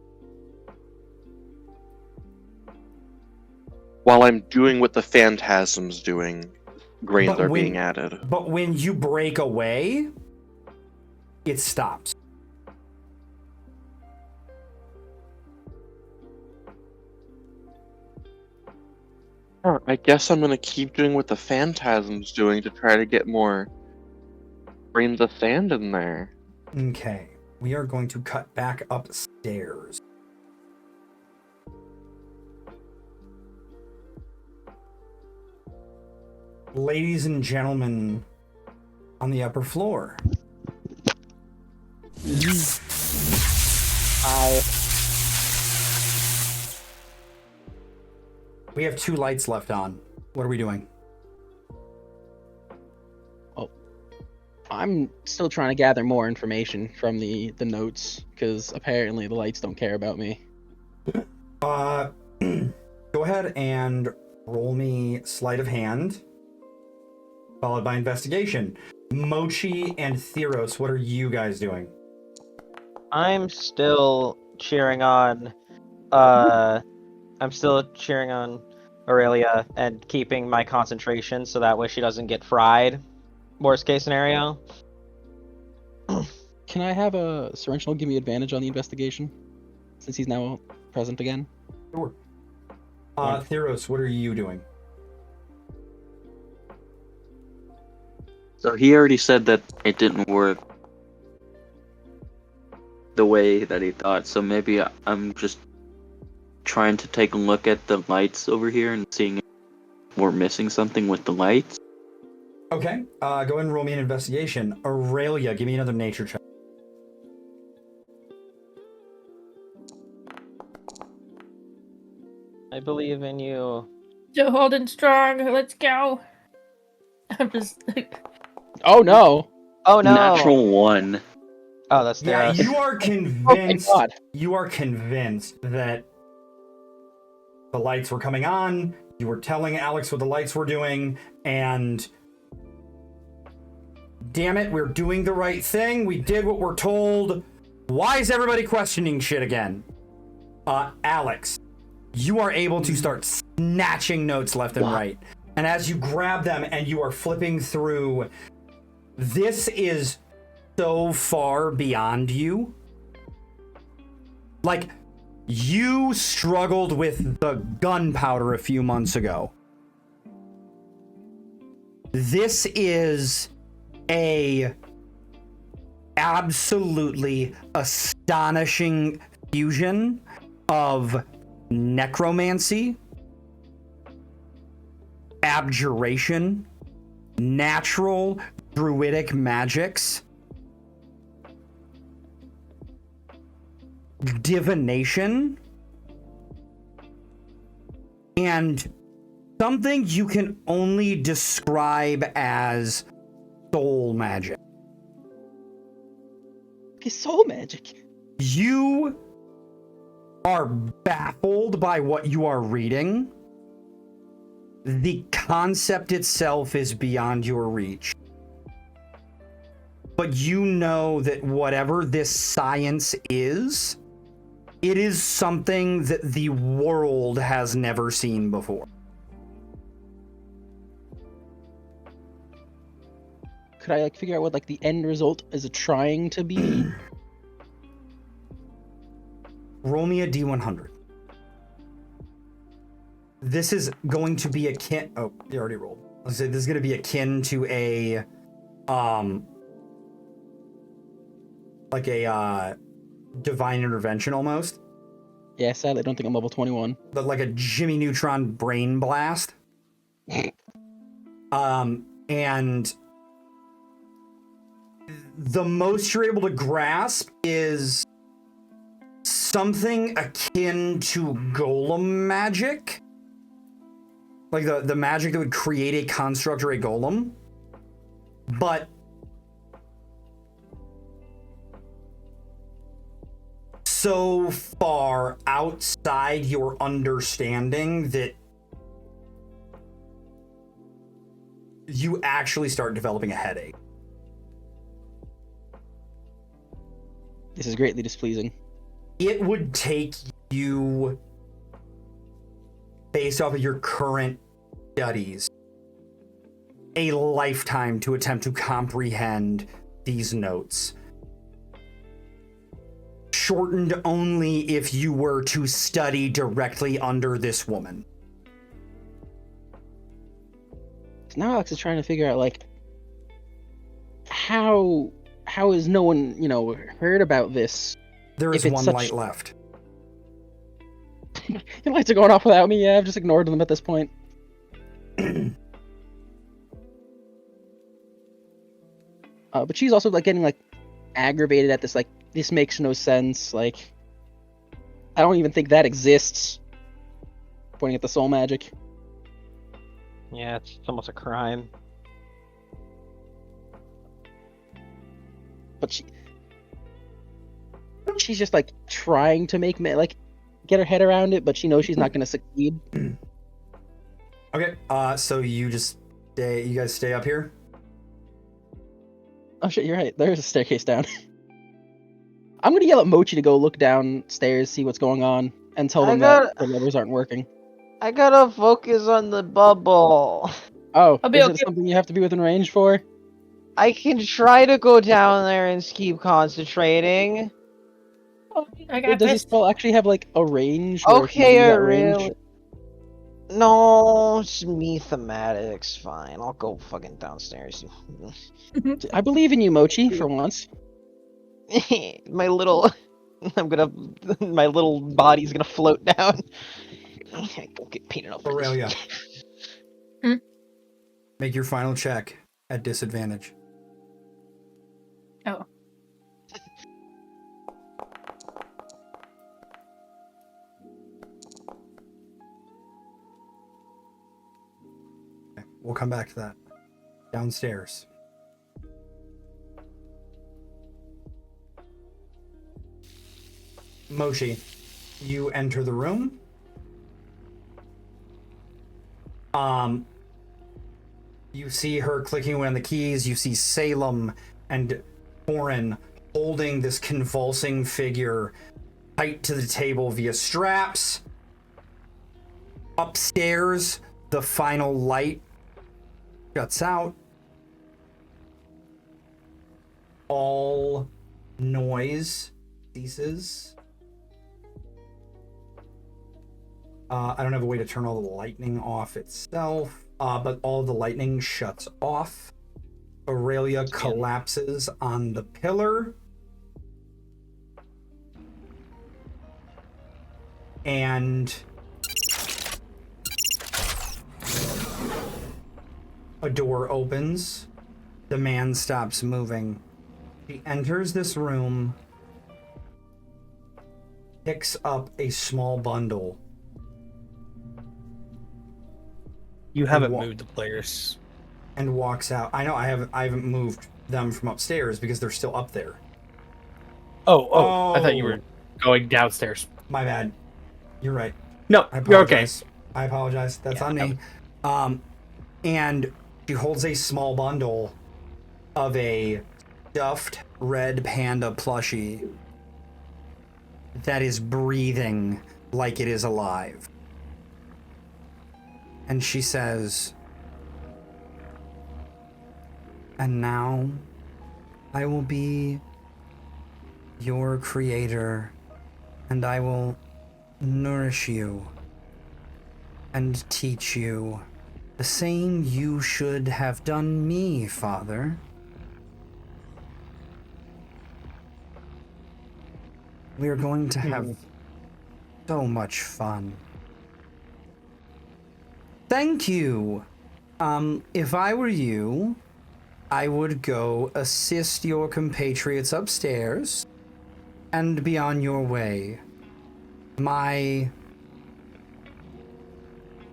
While I'm doing what the phantasm's doing, grains But are when- being added. But when you break away, it stops. I guess I'm gonna keep doing what the phantasm's doing to try to get more grains of sand in there. Okay, we are going to cut back upstairs. Ladies and gentlemen on the upper floor. We have 2 lights left on. What are we doing? I'm still trying to gather more information from the notes, because apparently the lights don't care about me. Go ahead and roll me sleight of hand, followed by investigation. Mochi and Theros, what are you guys doing? I'm still cheering on Aurelia and keeping my concentration so that way she doesn't get fried. Worst case scenario. Can I have a Serentional give me advantage on the investigation? Since he's now present again? Sure. Theros, what are you doing? So he already said that it didn't work the way that he thought, so maybe I'm just trying to take a look at the lights over here and seeing if we're missing something with the lights. Okay, go ahead and roll me an investigation. Aurelia, give me another nature check. I believe in you. Still holding strong. Let's go. I'm just. Oh no! Oh no! Natural 1. Oh, that's Yeah, Theros. you are Oh my convinced. god! You are convinced that the lights were coming on. You were telling Alex what the lights were doing, and damn it, we're doing the right thing. We did what we're told. Why is everybody questioning shit again? Alex, you are able to start snatching notes left and right. And as you grab them and you are flipping through, this is so far beyond you. Like, you struggled with the gunpowder a few months ago. This is a absolutely astonishing fusion of necromancy, abjuration, natural druidic magics, divination, and something you can only describe as soul magic. Okay, soul magic. You are baffled by what you are reading. The concept itself is beyond your reach. But you know that whatever this science is, it is something that the world has never seen before. Could I figure out what the end result is trying to be? Roll me a D100. This is going to be akin. Oh, you already rolled. I was gonna say this is going to be akin to a, like a divine intervention almost. Yeah, sadly, I don't think I'm level 21. But like a Jimmy Neutron brain blast. And the most you're able to grasp is something akin to golem magic. Like the magic that would create a construct or a golem. But so far outside your understanding that you actually start developing a headache. This is greatly displeasing. It would take you, based off of your current studies, a lifetime to attempt to comprehend these notes. Shortened only if you were to study directly under this woman. So now Alex is trying to figure out how has no one heard about this? There is If it's one such- light left. The lights are going off without me. Yeah, I've just ignored them at this point. But she's also getting aggravated at this. This makes no sense. I don't even think that exists. Pointing at the soul magic. Yeah, it's almost a crime. But she's just trying to get her head around it, but she knows she's not going to succeed. Okay, so you guys stay up here? Oh shit, you're right. There's a staircase down. I'm gonna yell at Mochi to go look downstairs, see what's going on, and tell them that the levers aren't working. I gotta focus on the bubble. Oh, I'll be is okay. it something you have to be within range for? I can try to go down there and keep concentrating. I got Does the this. spell actually have like a range where if you Okay, leave I that range? really. No, it's me thematics. Fine, I'll go fucking downstairs. I believe in you, Mochi, for once. My little, my little body's gonna float down. I don't get paid enough for this. Aurelia. Hmm? Make your final check at disadvantage. Oh. Okay, we'll come back to that. Downstairs. Mochi, you enter the room. You see her clicking away on the keys. You see Salem and Torin holding this convulsing figure tight to the table via straps. Upstairs, the final light shuts out. All noise ceases. I don't have a way to turn all the lightning off itself, but all the lightning shuts off. Aurelia collapses on the pillar. And a door opens. The man stops moving. He enters this room, picks up a small bundle. You haven't wa- moved the players. And walks out. I know I haven't moved them from upstairs because they're still up there. Oh, I thought you were going downstairs. My bad. You're right. No, I you're okay. apologize. I apologize. That's Yeah, on me. And she holds a small bundle of a stuffed red panda plushie that is breathing like it is alive. And she says, "And now I will be your creator, and I will nourish you and teach you the same you should have done me, Father." We are going to have so much fun. Thank you. If I were you, I would go assist your compatriots upstairs and be on your way. My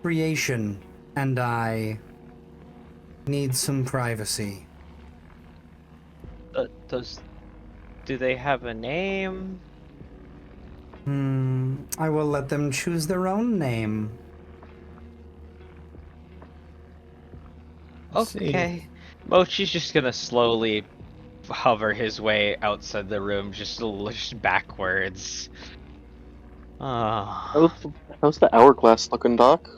creation and I need some privacy. Do they have a name? I will let them choose their own name. Okay. Mochi's just gonna slowly hover his way outside the room, just backwards. How's the hourglass looking, Doc?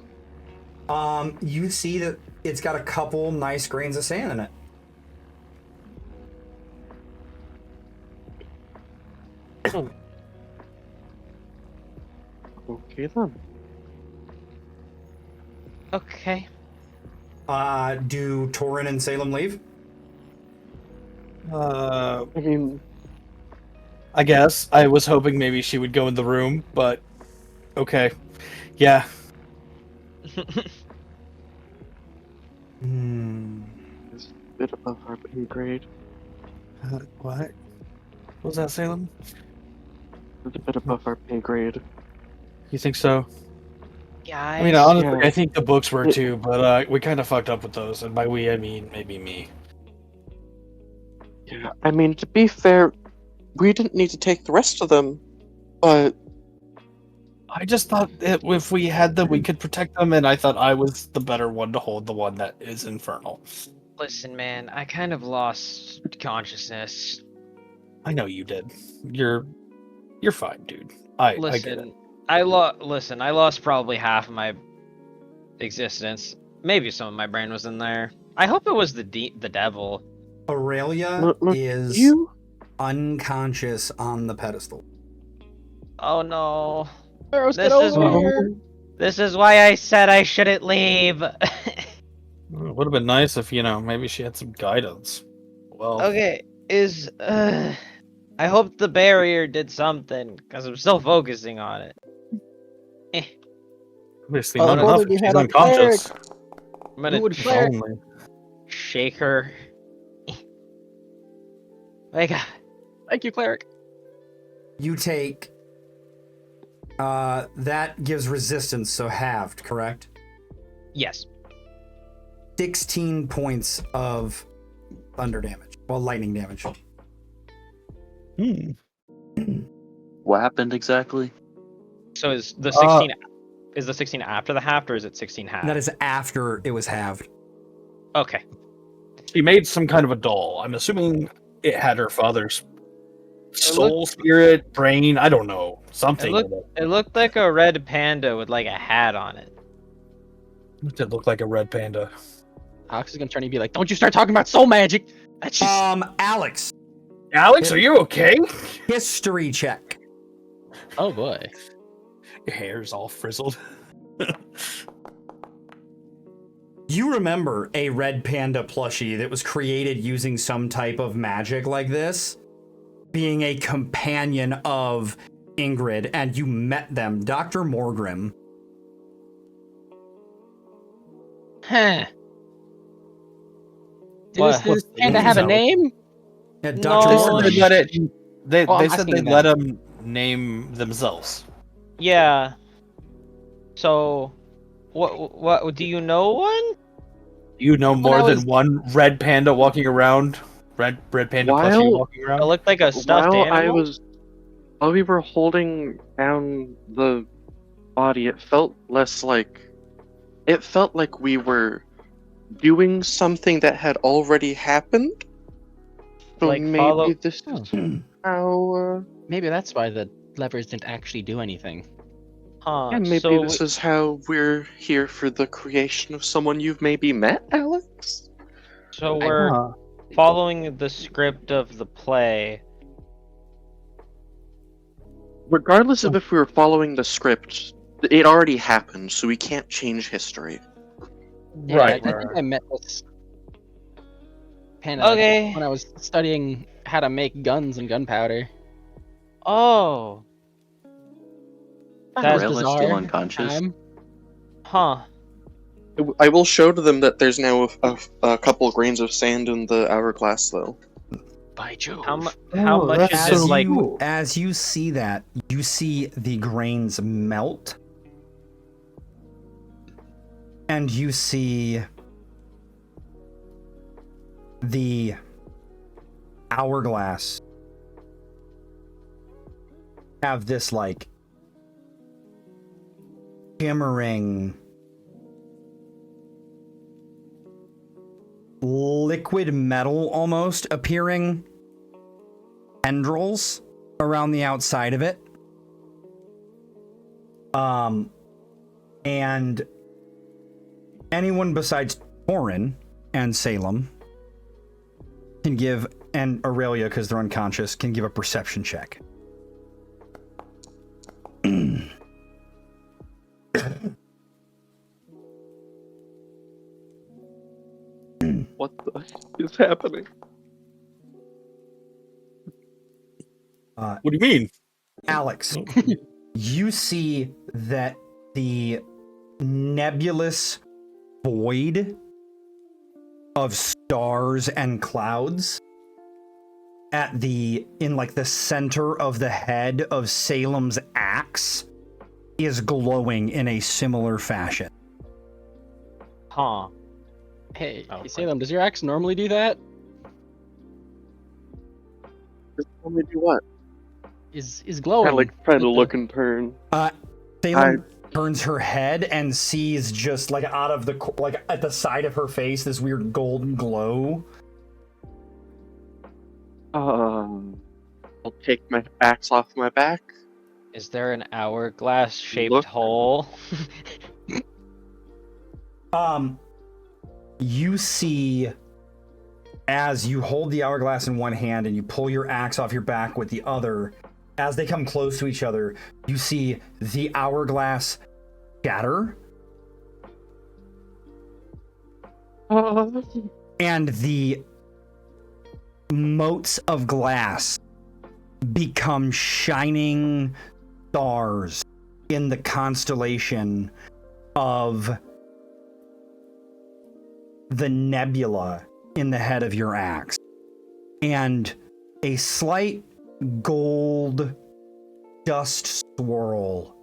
You see that it's got a couple nice grains of sand in it. Okay then. Okay. Do Torin and Salem leave? I mean, I guess. I was hoping maybe she would go in the room, but okay. Yeah. it's a bit above our pay grade. What? What was that, Salem? It's a bit above our pay grade. You think so? Guys. I mean, honestly, Yeah. I think the books were too, but we kind of fucked up with those, and by we, I mean maybe me. Yeah, I mean, to be fair, we didn't need to take the rest of them, but I just thought that if we had them, we could protect them, and I thought I was the better one to hold the one that is infernal. Listen, man, I kind of lost consciousness. I know you did. You're fine, dude. I get it. Listen, I lost probably half of my existence. Maybe some of my brain was in there. I hope it was the devil. Aurelia Look, is you. unconscious on the pedestal. Oh no. Pharaohs, get This is over here! This is why I said I shouldn't leave. It would have been nice if, maybe she had some guidance. Well, Okay, I hope the barrier did something, because I'm still focusing on it. obviously Oh, not if enough only we if she's had a unconscious. I'm gonna Who would If cleric? only. shake her. Wake up. Thank you, cleric. You take. That gives resistance, so halved, correct? Yes. 16 points of thunder damage. Well, lightning damage. What happened exactly? So is the 16 after the halved, or is it 16 halved? That is after it was halved. Okay. She made some kind of a doll. I'm assuming it had her father's soul, spirit, brain. I don't know. Something. It looked like a red panda with like a hat on it. It did look like a red panda. Ox is gonna turn and be like, "Don't you start talking about soul magic!" That's just Alex, Alex, are you okay? history check. oh boy. Your hair's all frizzled. You remember a red panda plushie that was created using some type of magic like this, being a companion of Ingrid, and you met them, Dr. Morrigan. Huh. What? Does this panda have a name? Yeah, No. Dr. They said Morrigan. they'd let it. They I'm said asking they'd them. let them name themselves. Yeah. So, what do you know one? You know more I than was- one red panda walking around. Red panda plushie While- walking It around. looked like a stuffed animal. While we were holding down the body, it felt like we were doing something that had already happened. So Like maybe follow- this is how. Maybe that's why the levers didn't actually do anything. Huh. Yeah, maybe so this is how we're here for the creation of someone you've maybe met, Alex. so we're following the script of the play. Regardless of if we were following the script, it already happened, so we can't change history. Yeah, Right. I think I met this panda like, Okay. when I was studying how to make guns and gunpowder. Oh. That's Aurelia still bizarre. unconscious. Huh. I will show to them that there's now a couple grains of sand in the hourglass, though. By Jove. How much is As it like? as you see that, you see the grains melt, and you see the hourglass have this like shimmering liquid metal almost appearing tendrils around the outside of it. And anyone besides Torin and Salem can give, and Aurelia, because they're unconscious, can give a perception check. What the is happening? What do you mean? Alex, you see that the nebulous void of stars and clouds in like the center of the head of Salem's axe is glowing in a similar fashion. Huh. Hey, Oh, Salem, does your axe normally do that? Tell me do what? Is glowing? I like try to with look and turn. Salem turns her head and sees just like out of the like at the side of her face this weird golden glow. I'll take my axe off my back. Is there an hourglass shaped Look. hole? You see as you hold the hourglass in one hand and you pull your axe off your back with the other, as they come close to each other, you see the hourglass shatter. And the motes of glass become shining stars in the constellation of the nebula in the head of your axe. And a slight gold dust swirl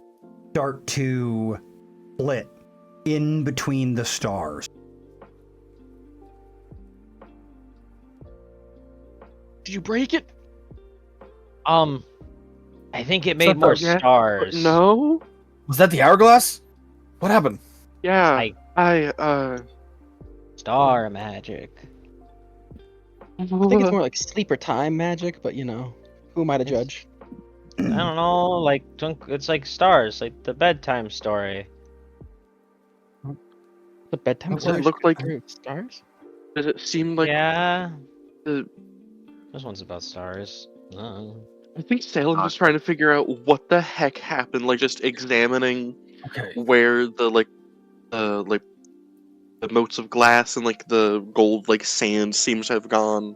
start to split in between the stars. Did you break it? I think it made that more Yeah. stars. No. Was that the hourglass? What happened? Yeah. Star magic. I think it's more like sleeper time magic, but you know, who am I to judge? I don't know, like it's like stars, like the bedtime story. The bedtime Does it story look like- stars? Does it seem like Yeah, the? this one's about stars. I think Salem was trying to figure out what the heck happened, like just examining Okay. where the motes of glass and like the gold like sand seems to have gone.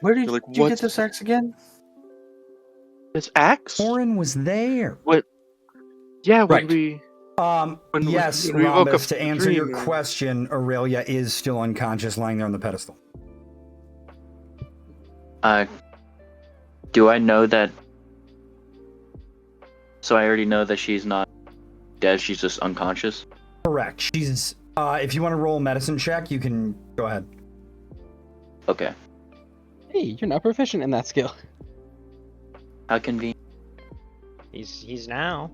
Where did You're like, you what? get this axe again? This axe? Orin was there. Yeah, when Right. we Yes, when we woke up Rhombus, to from the answer your dream. question, Aurelia is still unconscious, lying there on the pedestal. Do I know that? So I already know that she's not dead. She's just unconscious. Correct. She's. If you want to roll a medicine check, you can go ahead. Okay. Hey, you're not proficient in that skill. How convenient. He's now.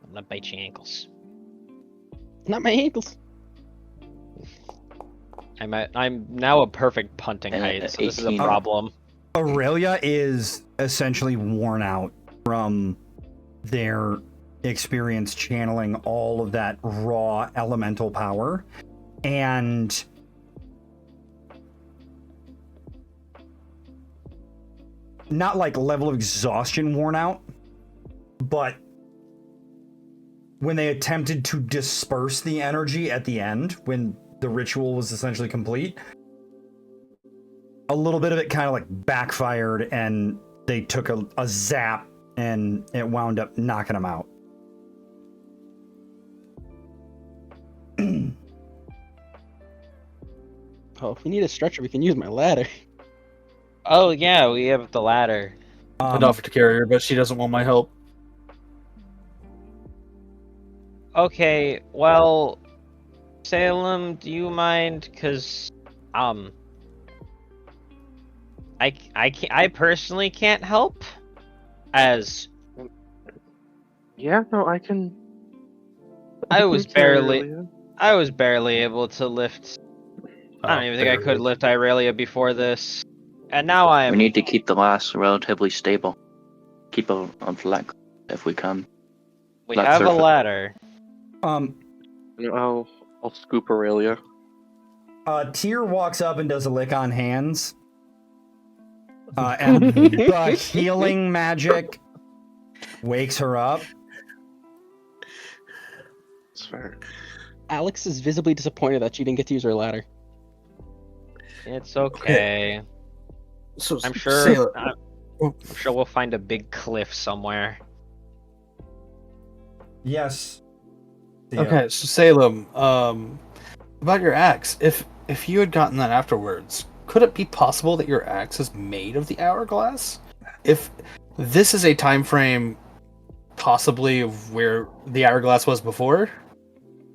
I'm gonna bite your ankles. Not my ankles. I'm now a perfect punting height, so this is a 18. problem. Aurelia is essentially worn out from their experience channeling all of that raw elemental power. And not like level of exhaustion worn out, but when they attempted to disperse the energy at the end, when the ritual was essentially complete, a little bit of it kind of like backfired and they took a zap and it wound up knocking them out. Oh, if we need a stretcher, we can use my ladder. Oh yeah, we have the ladder. I'd offer to carry her, but she doesn't want my help. Okay, well, Salem, do you mind? Cause I personally can't help, as Yeah, no, I can. I was can carry barely Aurelia. able to lift. Oh, I don't even think I could lift Irelia before this, and now We I'm. need to keep the glass relatively stable. Keep it on flat if we can. We flat have a surface. ladder. I'll scoop Aurelia. Tyr walks up and does a lick on hands. And the healing magic wakes her up. It's fair. Alex is visibly disappointed that she didn't get to use her ladder. It's okay. So I'm sure. Salem, I'm sure we'll find a big cliff somewhere. Yes. okay, so Salem, about your axe. If you had gotten that afterwards, could it be possible that your axe is made of the hourglass? If this is a time frame, possibly of where the hourglass was before.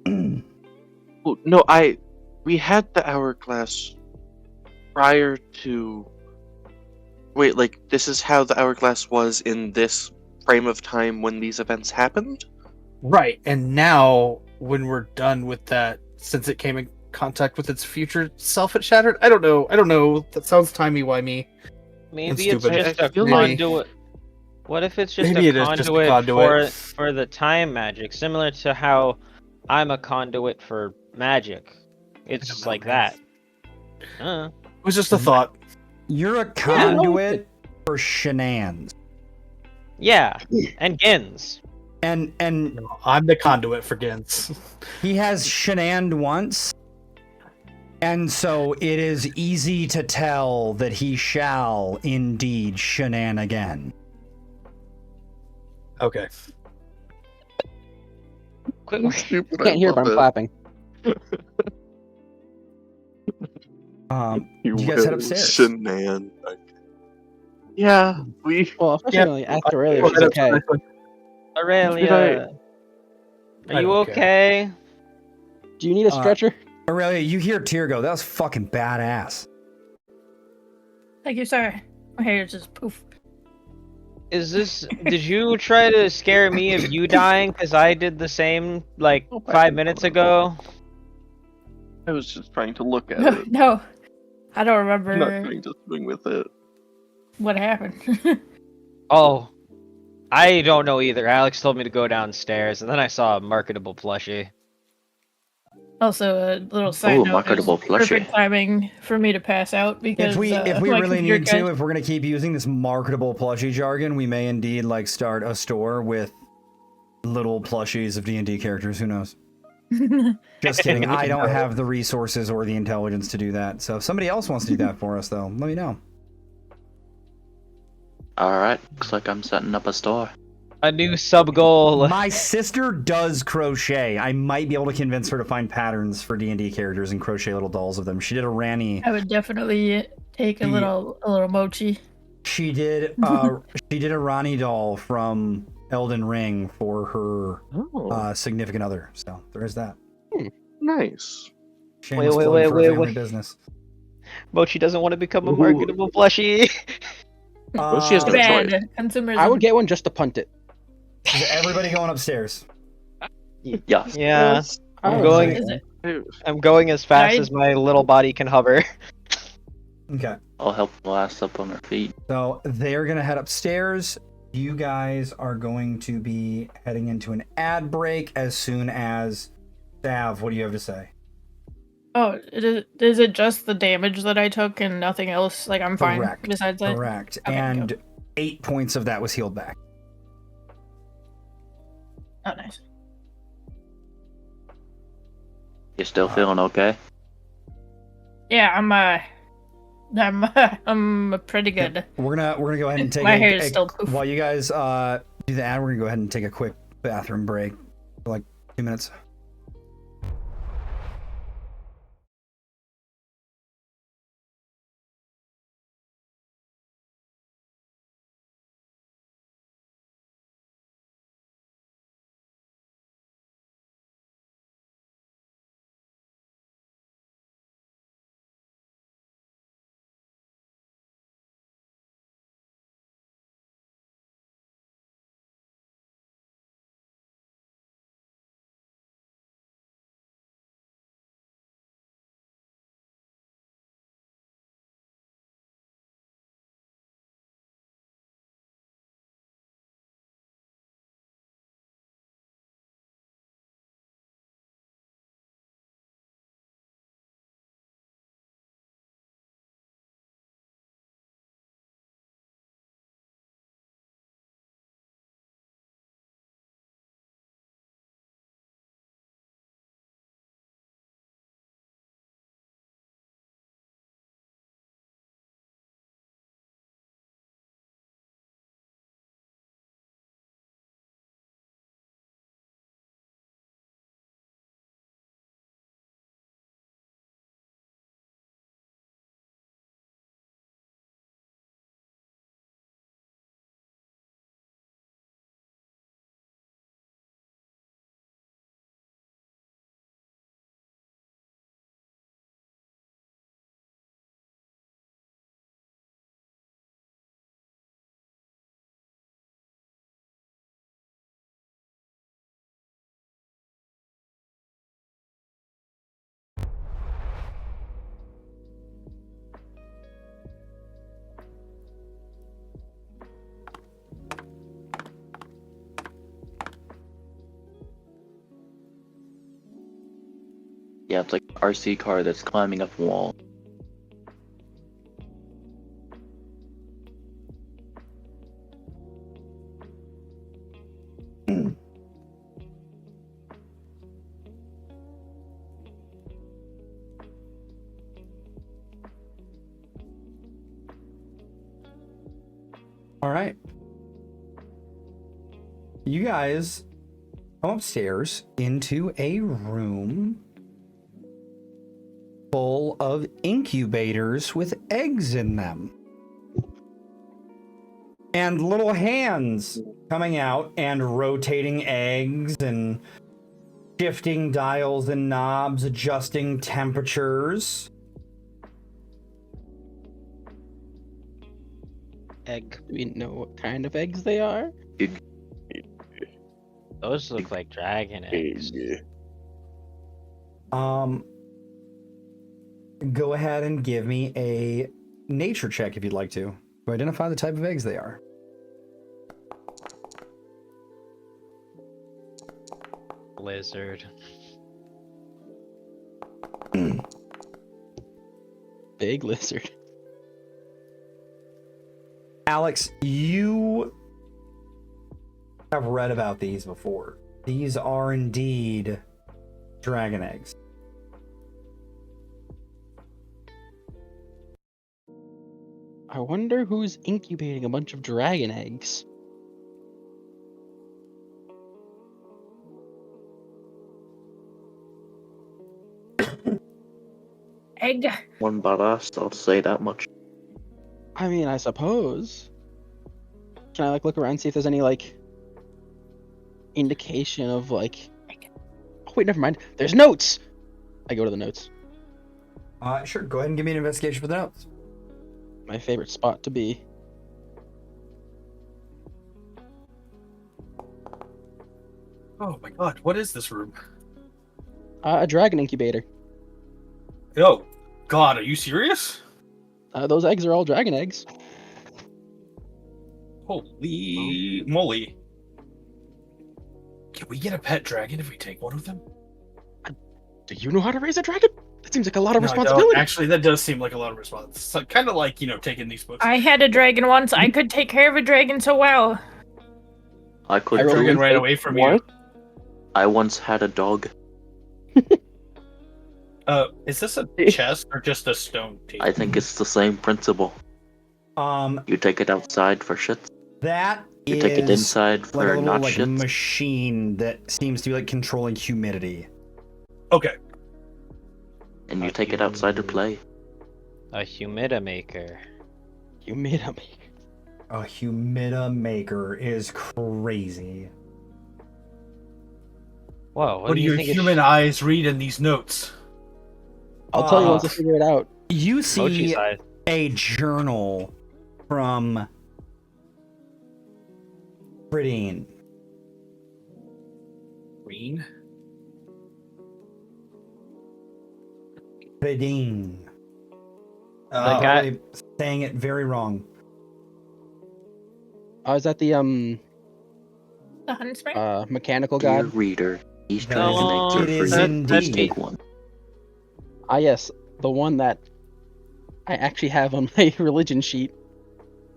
Well, no, we had the hourglass prior to. Wait, like this is how the hourglass was in this frame of time when these events happened? Right, and now when we're done with that, since it came in contact with its future self, it shattered. I don't know. That sounds timey-wimey. Maybe it's stupid. just I a feel like- conduit. What if it's just Maybe a it is conduit, just a conduit. for the time magic, similar to how I'm a conduit for magic. It's like that. It was just a thought. You're a no, conduit for shenanigans. Yeah, and Gins. And No, I'm the conduit for Gins. he has shenaned once. And so it is easy to tell that he shall indeed shenan again. Okay. Stupid, Can't hear, but I'm clapping. Did you guys head upstairs? Shenan. Yeah, we. Well, especially Yeah, after earlier, Go she's ahead, okay. Aurelia, I are you don't okay? Do you need a stretcher? Aurelia, you hear Tyr go, that was fucking badass. Thank you, sir. My hair just poof. Is this? Did you try to scare me of you dying? Cause I did the same like 5 minutes ago. I was just trying to look at No, it, no, I don't not remember trying to swing with it. what happened. Oh, I don't know either. Alex told me to go downstairs, and then I saw a marketable plushie. Also, a little side Ooh, note: it was marketable perfect plushie. timing for me to pass out because If we my really computer need crashed. to, if we're gonna keep using this marketable plushie jargon, we may indeed like start a store with little plushies of D&D characters. Who knows? Just kidding. I don't have the resources or the intelligence to do that. So if somebody else wants to do that for us, though, let me know. Alright, looks like I'm setting up a store. A new sub goal. My sister does crochet. I might be able to convince her to find patterns for D&D characters and crochet little dolls of them. She did a Rani. I would definitely take a little mochi. She did she did a Rani doll from Elden Ring for her Oh, significant other. So there is that. nice. Shameless Wait, plug wait, for wait, a family wait. business. Mochi doesn't want to become a Ooh. marketable plushie. Well, she has Too no bad. choice. Consumerism. I would get one just to punt it. Is everybody going upstairs? Yes. Yeah, Yes. I'm Oh, going. Is it? I'm going as fast I- as my little body can hover. Okay. I'll help the last up on her feet. So they're going to head upstairs. You guys are going to be heading into an ad break as soon as Dav, what do you have to say? Oh, is it just the damage that I took and nothing else? Like I'm fine Correct. besides that. Correct. Okay, And go. 8 points of that was healed back. Oh, nice. You still feeling okay? Yeah, I'm pretty good. We're gonna go ahead and take My hair is still poof. while you guys do the ad, we're gonna go ahead and take a quick bathroom break for like 2 minutes. RC car that's climbing up a wall. All right. You guys come upstairs into a room full of incubators with eggs in them. And little hands coming out and rotating eggs and shifting dials and knobs, adjusting temperatures. Egg. Do we know what kind of eggs they are? Those look like dragon eggs. Go ahead and give me a nature check if you'd like to identify the type of eggs they are. Lizard. Big lizard. Alex, you have read about these before. These are indeed dragon eggs. I wonder who's incubating a bunch of dragon eggs. Egg. One badass, I'll say that much. I mean, I suppose. Can I look around and see if there's any indication of Oh wait, never mind. There's notes. I go to the notes. Sure. Go ahead and give me an investigation for the notes. My favorite spot to be. Oh my god, what is this room? A dragon incubator. Oh, god, are you serious? Those eggs are all dragon eggs. Holy moly. Can we get a pet dragon if we take one of them? Do you know how to raise a dragon? That seems like a lot of No, I don't. responsibility. Actually, that does seem like a lot of responsibility. So, kind of like, taking these books. I had a dragon once. I could take care of a dragon so well. I could I rolled too. Dragon right away from What? I once had a dog. you. Is this a chest or just a stone table? I think it's the same principle. You take it outside for shit. That You is take it inside for like a little not shit. machine that seems to be controlling humidity. Okay. And you take it outside to play. A humidimaker. You made a me. A humidimaker is crazy. Whoa, What do do you your think? human eyes read in these notes? I'll tell you once I figure it out. You Mochi's see eyes. a journal from Bridine. Green? Bridine. The guy- I'm saying it very wrong. I was at the The Huntsman? mechanical Dear god. reader, these That dragon eggs it are for is you. indeed. Take one. Ah yes, the one that I actually have on my religion sheet.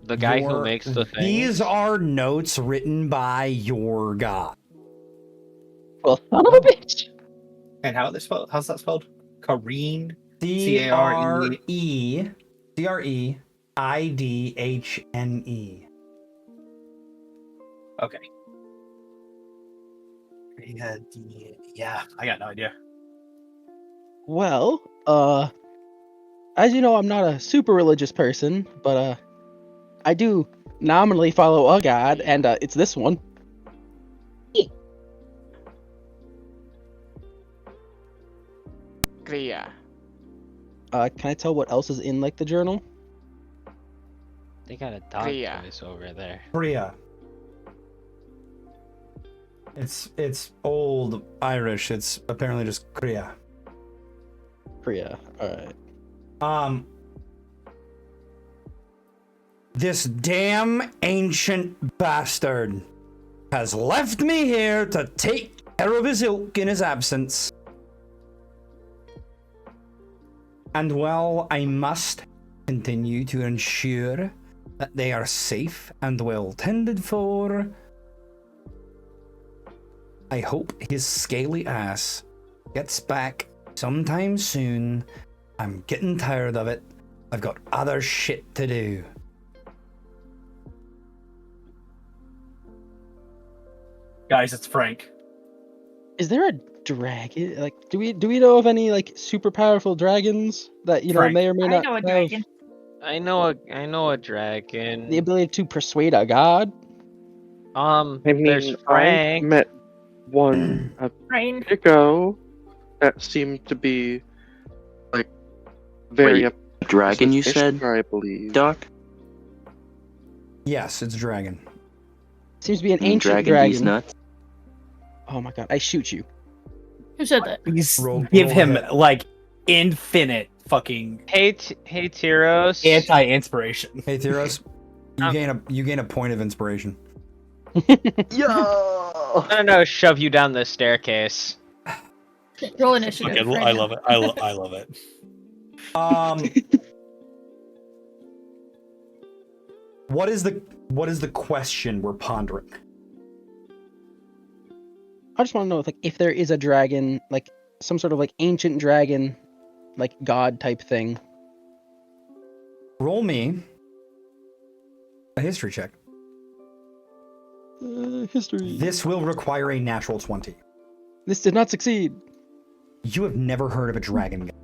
The guy who Your- makes the thing. These are notes written by your god. Well, son of a bitch. And how are they spelled? How's that spelled? Kareen. C-R-E C-R-E-I-D-H-N-E. Okay. Yeah, I got no idea. Well, as you know, I'm not a super religious person, but I do nominally follow a god, and it's this one. Kriya. Can I tell what else is in the journal? They got a dog Kriya. voice over there. Priya. It's old Irish. It's apparently just Kriya. Priya. Alright. This damn ancient bastard has left me here to take care of his ilk in his absence. And while I must continue to ensure that they are safe and well tended for, I hope his scaly ass gets back sometime soon. I'm getting tired of it. I've got other shit to do. Guys, it's Frank. Is there a dragon? Like, do we know of any like super powerful dragons that Frank. may or may I not know a have dragon. I know a dragon. the ability to persuade a god? I There's mean, I Frank. met one a Rain. bit ago that seemed to be like very Wait, up Dragon, you with said, Ishtar, I believe. Doc? Yes, it's a dragon. Seems to be an I mean, ancient Dragon D's dragon. nuts. Oh my god, I shoot you. Who said that? Please Roll give him hit. like infinite fucking Hey Tyros. anti-inspiration. Hey, Theros, you gain a point of inspiration. Yo! I don't know. Shove you down the staircase. Roll initiative. Okay, right I now. love it. I love it. What is the question we're pondering? I just want to know if there is a dragon, like some sort of like ancient dragon, like god type thing. Roll me a history check. History. This will require a natural 20. This did not succeed. You have never heard of a dragon god.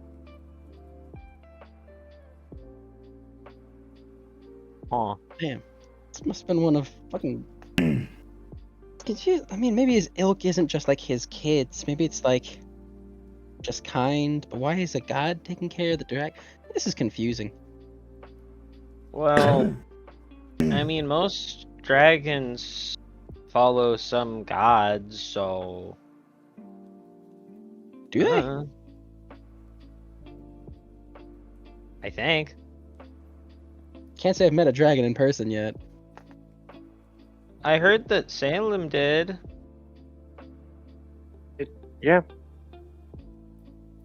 Huh. Damn. This must have been one of fucking. I mean, maybe his ilk isn't just like his kids. Maybe it's like just kind. But why is a god taking care of the dragon? This is confusing. Well, I mean, most dragons follow some gods, so. Do they? I think. Can't say I've met a dragon in person yet. I heard that Salem did. Yeah,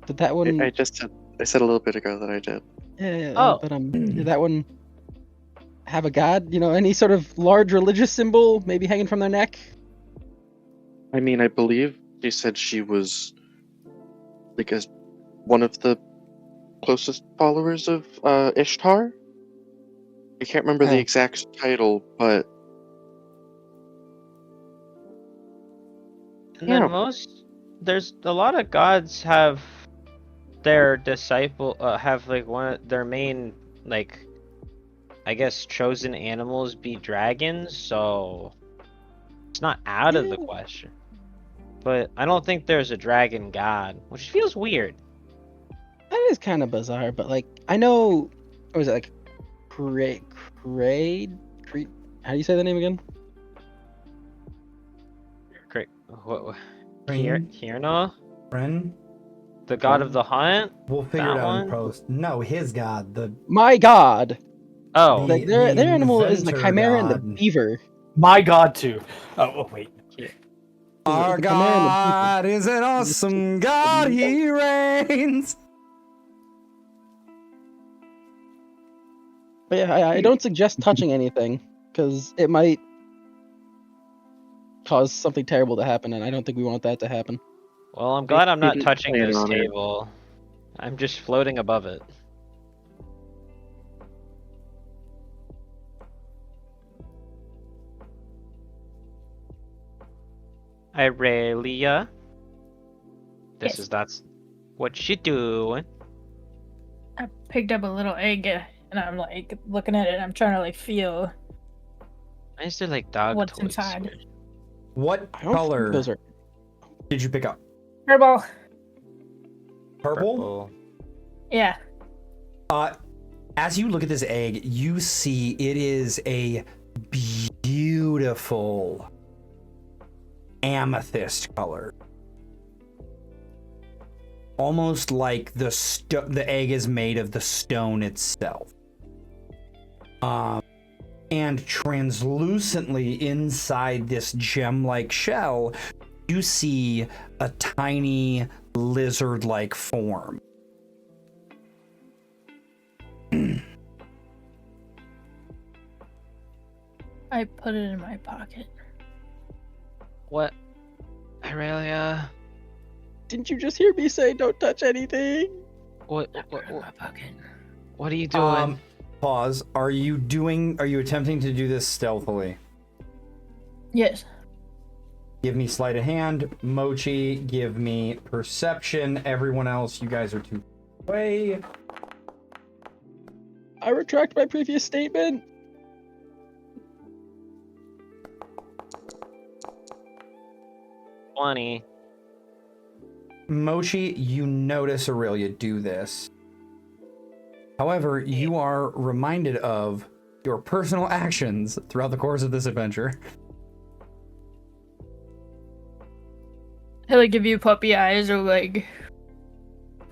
Did that one? I said a little bit ago that I did. Yeah, Oh. but did that one have a god? Any sort of large religious symbol, maybe hanging from their neck? I mean, I believe she said she was like as one of the closest followers of Ishtar. I can't remember the Oh. exact title, but And then Yeah. there's a lot of gods have their disciple have like one of their main like I guess chosen animals be dragons, so it's not out of the Yeah. question. But I don't think there's a dragon god, which feels weird. That is kind of bizarre, but I know. What was it like? How do you say the name again? Great. What? Ren? Kierna? Ren? The god of the hunt? We'll figure That it out one? in post. No, his god. My god! Oh, The- Their animal is the inventor chimera and the god. beaver. My god, too. Oh, wait. Our the chimera and the beaver. God is an awesome God. He reigns. But yeah, I don't suggest touching anything because it might cause something terrible to happen, and I don't think we want that to happen. well, I'm glad I'm not didn't touching plan this on it. table. I'm just floating above it. Irelia. Yes. That's what you doing. I picked up a little egg and I'm like looking at it. I'm trying to like feel Why is there like dog what's toys? inside. What I don't think color those are. did you pick up? Purple. Purple? Yeah. As you look at this egg, you see it is a beautiful amethyst color. Almost like the egg is made of the stone itself. And translucently inside this gem-like shell, you see a tiny lizard-like form. I put it in my pocket. What? Aurelia? Didn't you just hear me say don't touch anything? What? I put it in my pocket. What are you doing? Pause. Are you attempting to do this stealthily? Yes. Give me sleight of hand. Mochi, give me perception. Everyone else, you guys are too far away. I retract my previous statement. Funny. Mochi, you notice Aurelia do this. However, you are reminded of your personal actions throughout the course of this adventure. I like give you puppy eyes or like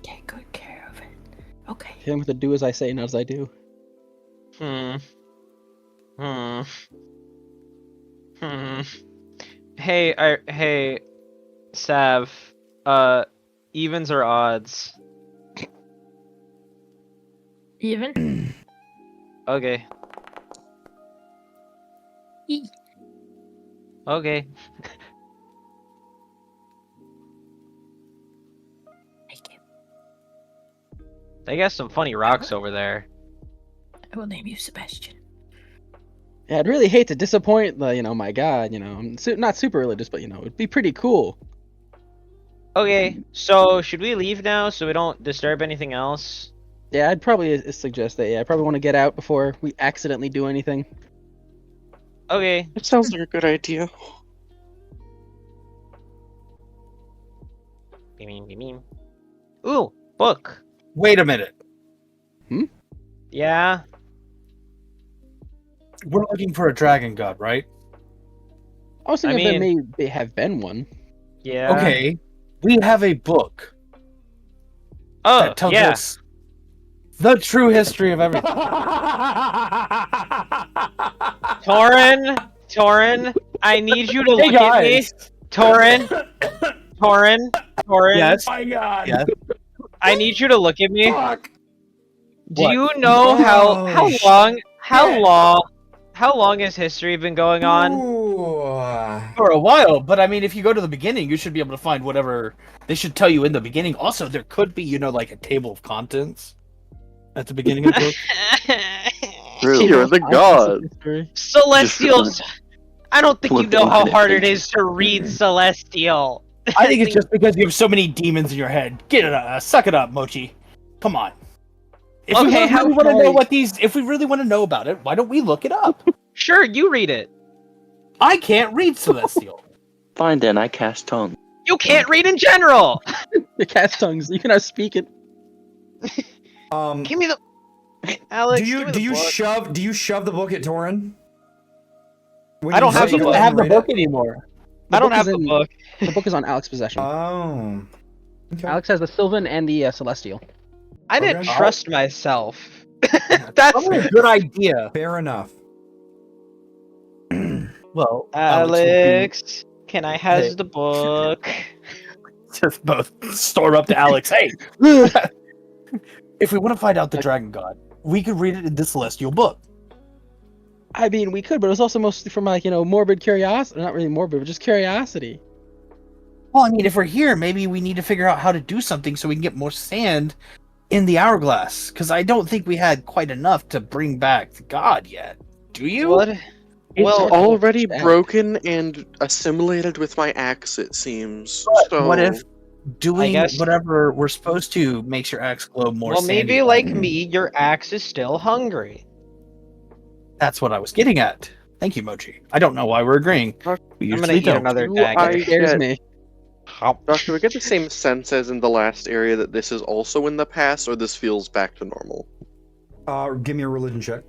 take good care of it. Okay. Him with the do as I say, not as I do. Hey, Sav. Evens or odds? Even? Okay. Okay. They got some funny rocks over there. I will name you Sebastian. Yeah, I'd really hate to disappoint the, my god, I'm not super religious, but, it'd be pretty cool. Okay, so should we leave now so we don't disturb anything else? Yeah, I'd probably suggest that, I probably want to get out before we accidentally do anything. Okay. It sounds like a good idea. Ooh, book. Wait a minute. Yeah. We're looking for a dragon god, right? I was thinking there may have been one. Yeah. Okay. We have a book Oh, that tells yeah. us the true history of everything. Torin, I need you to Hey, look at me. guys. Torin. Yes. My God. Yes. I need you to look at me. Fuck. Do What? you know Oh, how long has history been going on? Ooh. For a while, but I mean, if you go to the beginning, you should be able to find whatever they should tell you in the beginning. Also, there could be, like a table of contents at the beginning of the book. True. You're the god. Celestials. I don't think you Flip know how infinite hard it pages. is to read Celestial. I think it's just because you have so many demons in your head. Get it, suck it up, Mochi. Come on. If we Okay, really want to know if we really want to know about it, why don't we look it up? Sure, you read it. I can't read Celestial. Fine then, I cast tongue. You can't read in general. The cat's tongues, you cannot speak it. Give me the Alex. do you give me the book. shove the book at Torin? When I don't you have say the you book. let have him the read book it? anymore. I don't book have is the in- book. The book is on Alex's possession. Oh. Okay. Alex has the Sylvan and the Celestial. I didn't Okay. trust myself. That's Probably a good idea. Fair enough. Well, Alex. Can I has Hey. the book? just both storm up to Alex. Hey, if we want to find out the dragon god, we could read it in the Celestial book. I mean, we could, but it was also mostly from morbid curiosity. Not really morbid, but just curiosity. Well, I mean, if we're here, maybe we need to figure out how to do something so we can get more sand in the hourglass. Because I don't think we had quite enough to bring back the god yet. Do you? What? It's Well, already back. broken and assimilated with my axe, it seems. But So what if doing guess- whatever we're supposed to makes your axe glow more Well, sandy? maybe like me, your axe is still hungry. That's what I was getting at. Thank you, Mochi. I don't know why we're agreeing. We I'm usually gonna eat don't. another Do dagger. I It scares get- me. Doctor, we get the same sense as in the last area that this is also in the past, or this feels back to normal? Give me a religion check.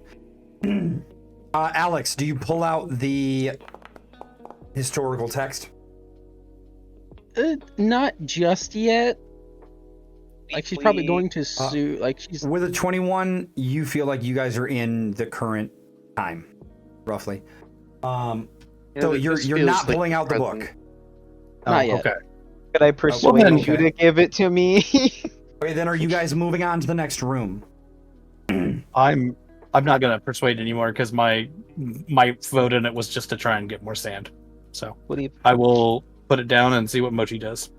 Alex, do you pull out the historical text? Not just yet. Like she's probably going to sue. Like she's. With a 21, you feel like you guys are in the current time, roughly. So you're this not feels like pulling out the present. book. Not yet. Okay. Could I persuade then- you to give it to me? Okay, then are you guys moving on to the next room? I'm not gonna persuade anymore because my my vote in it was just to try and get more sand. So What do you? I will put it down and see what Mochi does.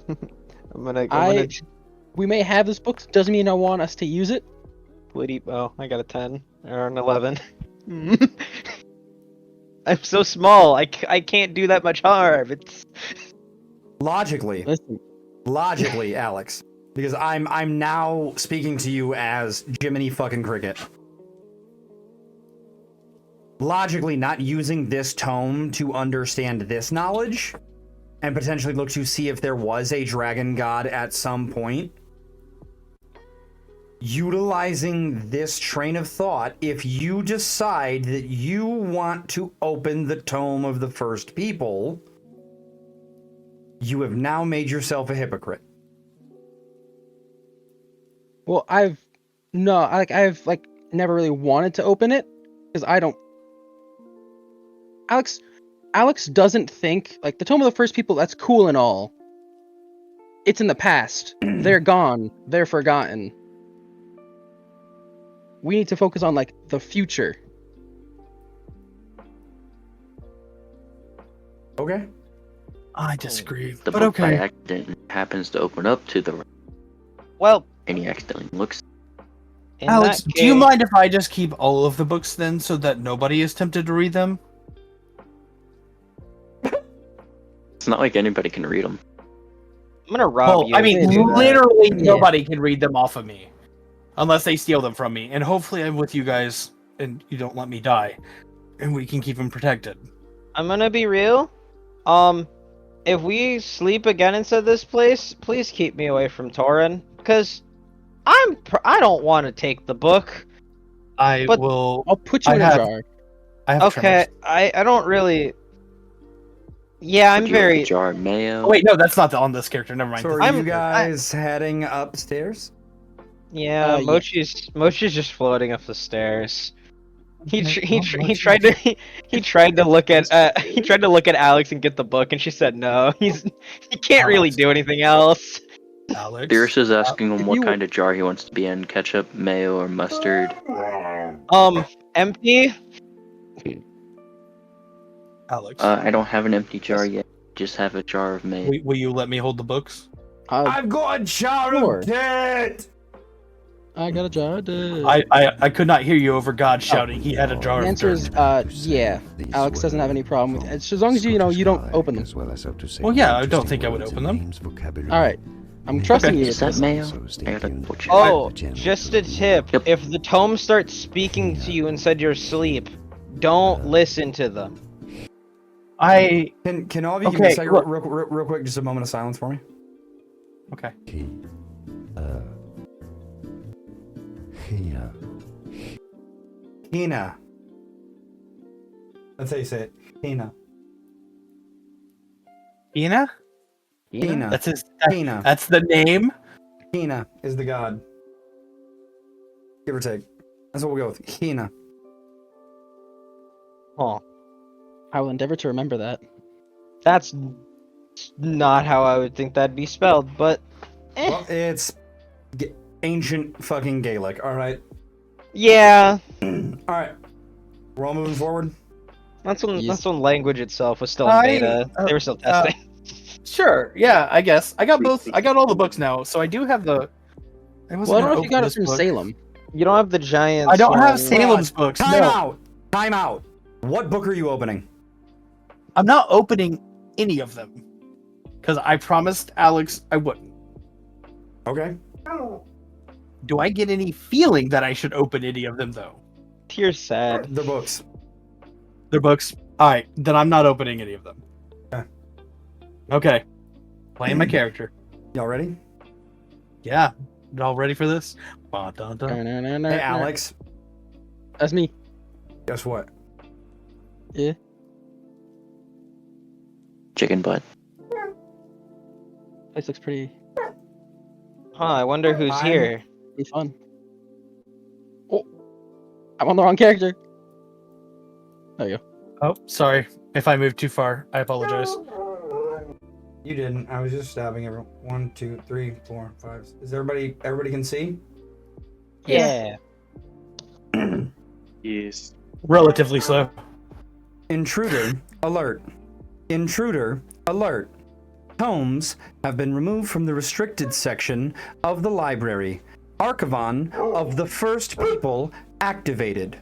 I'm gonna. We may have this book, doesn't mean I want us to use it. Oh, I got a 10 or an 11. I'm so small. I can't do that much harm. It's Logically, Listen, Alex, because I'm now speaking to you as Jiminy fucking Cricket. Logically, not using this tome to understand this knowledge and potentially look to see if there was a dragon god at some point. Utilizing this train of thought, if you decide that you want to open the Tome of the First People, you have now made yourself a hypocrite. well, I've never really wanted to open it because I don't. Alex doesn't think like the Tome of the First People. That's cool and all. It's in the past. They're gone. They're forgotten. We need to focus on like the future. Okay. I disagree, The but book by okay. accident happens to open up to the well. and he accidentally looks. In Alex, that do you case- mind if I just keep all of the books then, so that nobody is tempted to read them? It's not like anybody can read them. I'm gonna rob Well, you. I mean, if you do that. literally Yeah. nobody can read them off of me, unless they steal them from me. And hopefully, I'm with you guys, and you don't let me die, and we can keep them protected. I'm gonna be real. If we sleep again inside this place, please keep me away from Torin, because I don't want to take the book. I But- will. I'll put you I in have- a jar. I have Okay, tremors. I don't really. Yeah, I'm Would you like very. a jar of mayo? Oh, wait, no, that's not on this character. Never mind. So are I'm- you guys heading upstairs? Yeah, yeah. Mochi's just floating up the stairs. He Okay, well, tried to he tried to look at Alex and get the book, and she said no. He can't really Alex. do anything else. Alex. Fierce is asking him if what you- kind of jar he wants to be in: ketchup, mayo, or mustard. Empty. Alex. I don't have an empty jar yet. Just have a jar of mayo. Will you let me hold the books? I've got a jar Sure. of dirt! I got a jar. The I could not hear you over God shouting. He had a jar of answer dirt. is yeah. Alex doesn't have any problem with it. It's as long as you don't open them. Well, yeah, I don't think I would open them. All right, I'm trusting you. Is with that this. mayo? I gotta double check. Oh, just a tip. Yep. If the tome starts speaking to you inside your sleep, don't listen to them. Can all of you give me a Okay, second, look. real quick, just a moment of silence for me? Okay. Hina. That's how you say it. Hina. Ina? Hina. That's his. Hina. That's the name. Hina is the god. Give or take. That's what we'll go with. Hina. Huh. I will endeavor to remember that. That's not how I would think that'd be spelled, but Well, it's ancient fucking Gaelic, alright? yeah, Alright. We're all moving forward. that's when Yes. language itself was still in I- beta. They were still testing. Sure. Yeah, I guess I got both. I got all the books now, so I do have the. I wasn't Well, I don't gonna know if you got open it this from book. Salem. You don't have the giant. I don't have sword. Salem's books. Time No, out! Time out! What book are you opening? I'm not opening any of them because I promised Alex I wouldn't. Okay. Do I get any feeling that I should open any of them though? Tears sad. The books. They're books. All right, then I'm not opening any of them. Okay. Okay. Playing my character. Y'all ready? Yeah. Y'all ready for this? Ba, dun, dun. Hey, Alex. That's me. Guess what? Chicken butt. Place looks pretty Huh, I wonder who's I'm- here. fun. Oh, I'm on the wrong character. There you go. Oh, sorry. If I moved too far, I apologize. You didn't. I was just stabbing everyone. 1, 2, 3, 4, 5. Is everybody can see? Yeah. Yes. Relatively so. Intruder alert. Intruder alert. Tomes have been removed from the restricted section of the library. Archivon of the First People activated.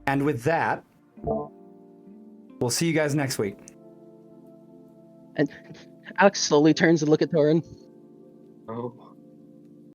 And with that, we'll see you guys next week. And Alex slowly turns to look at Torin. Oh.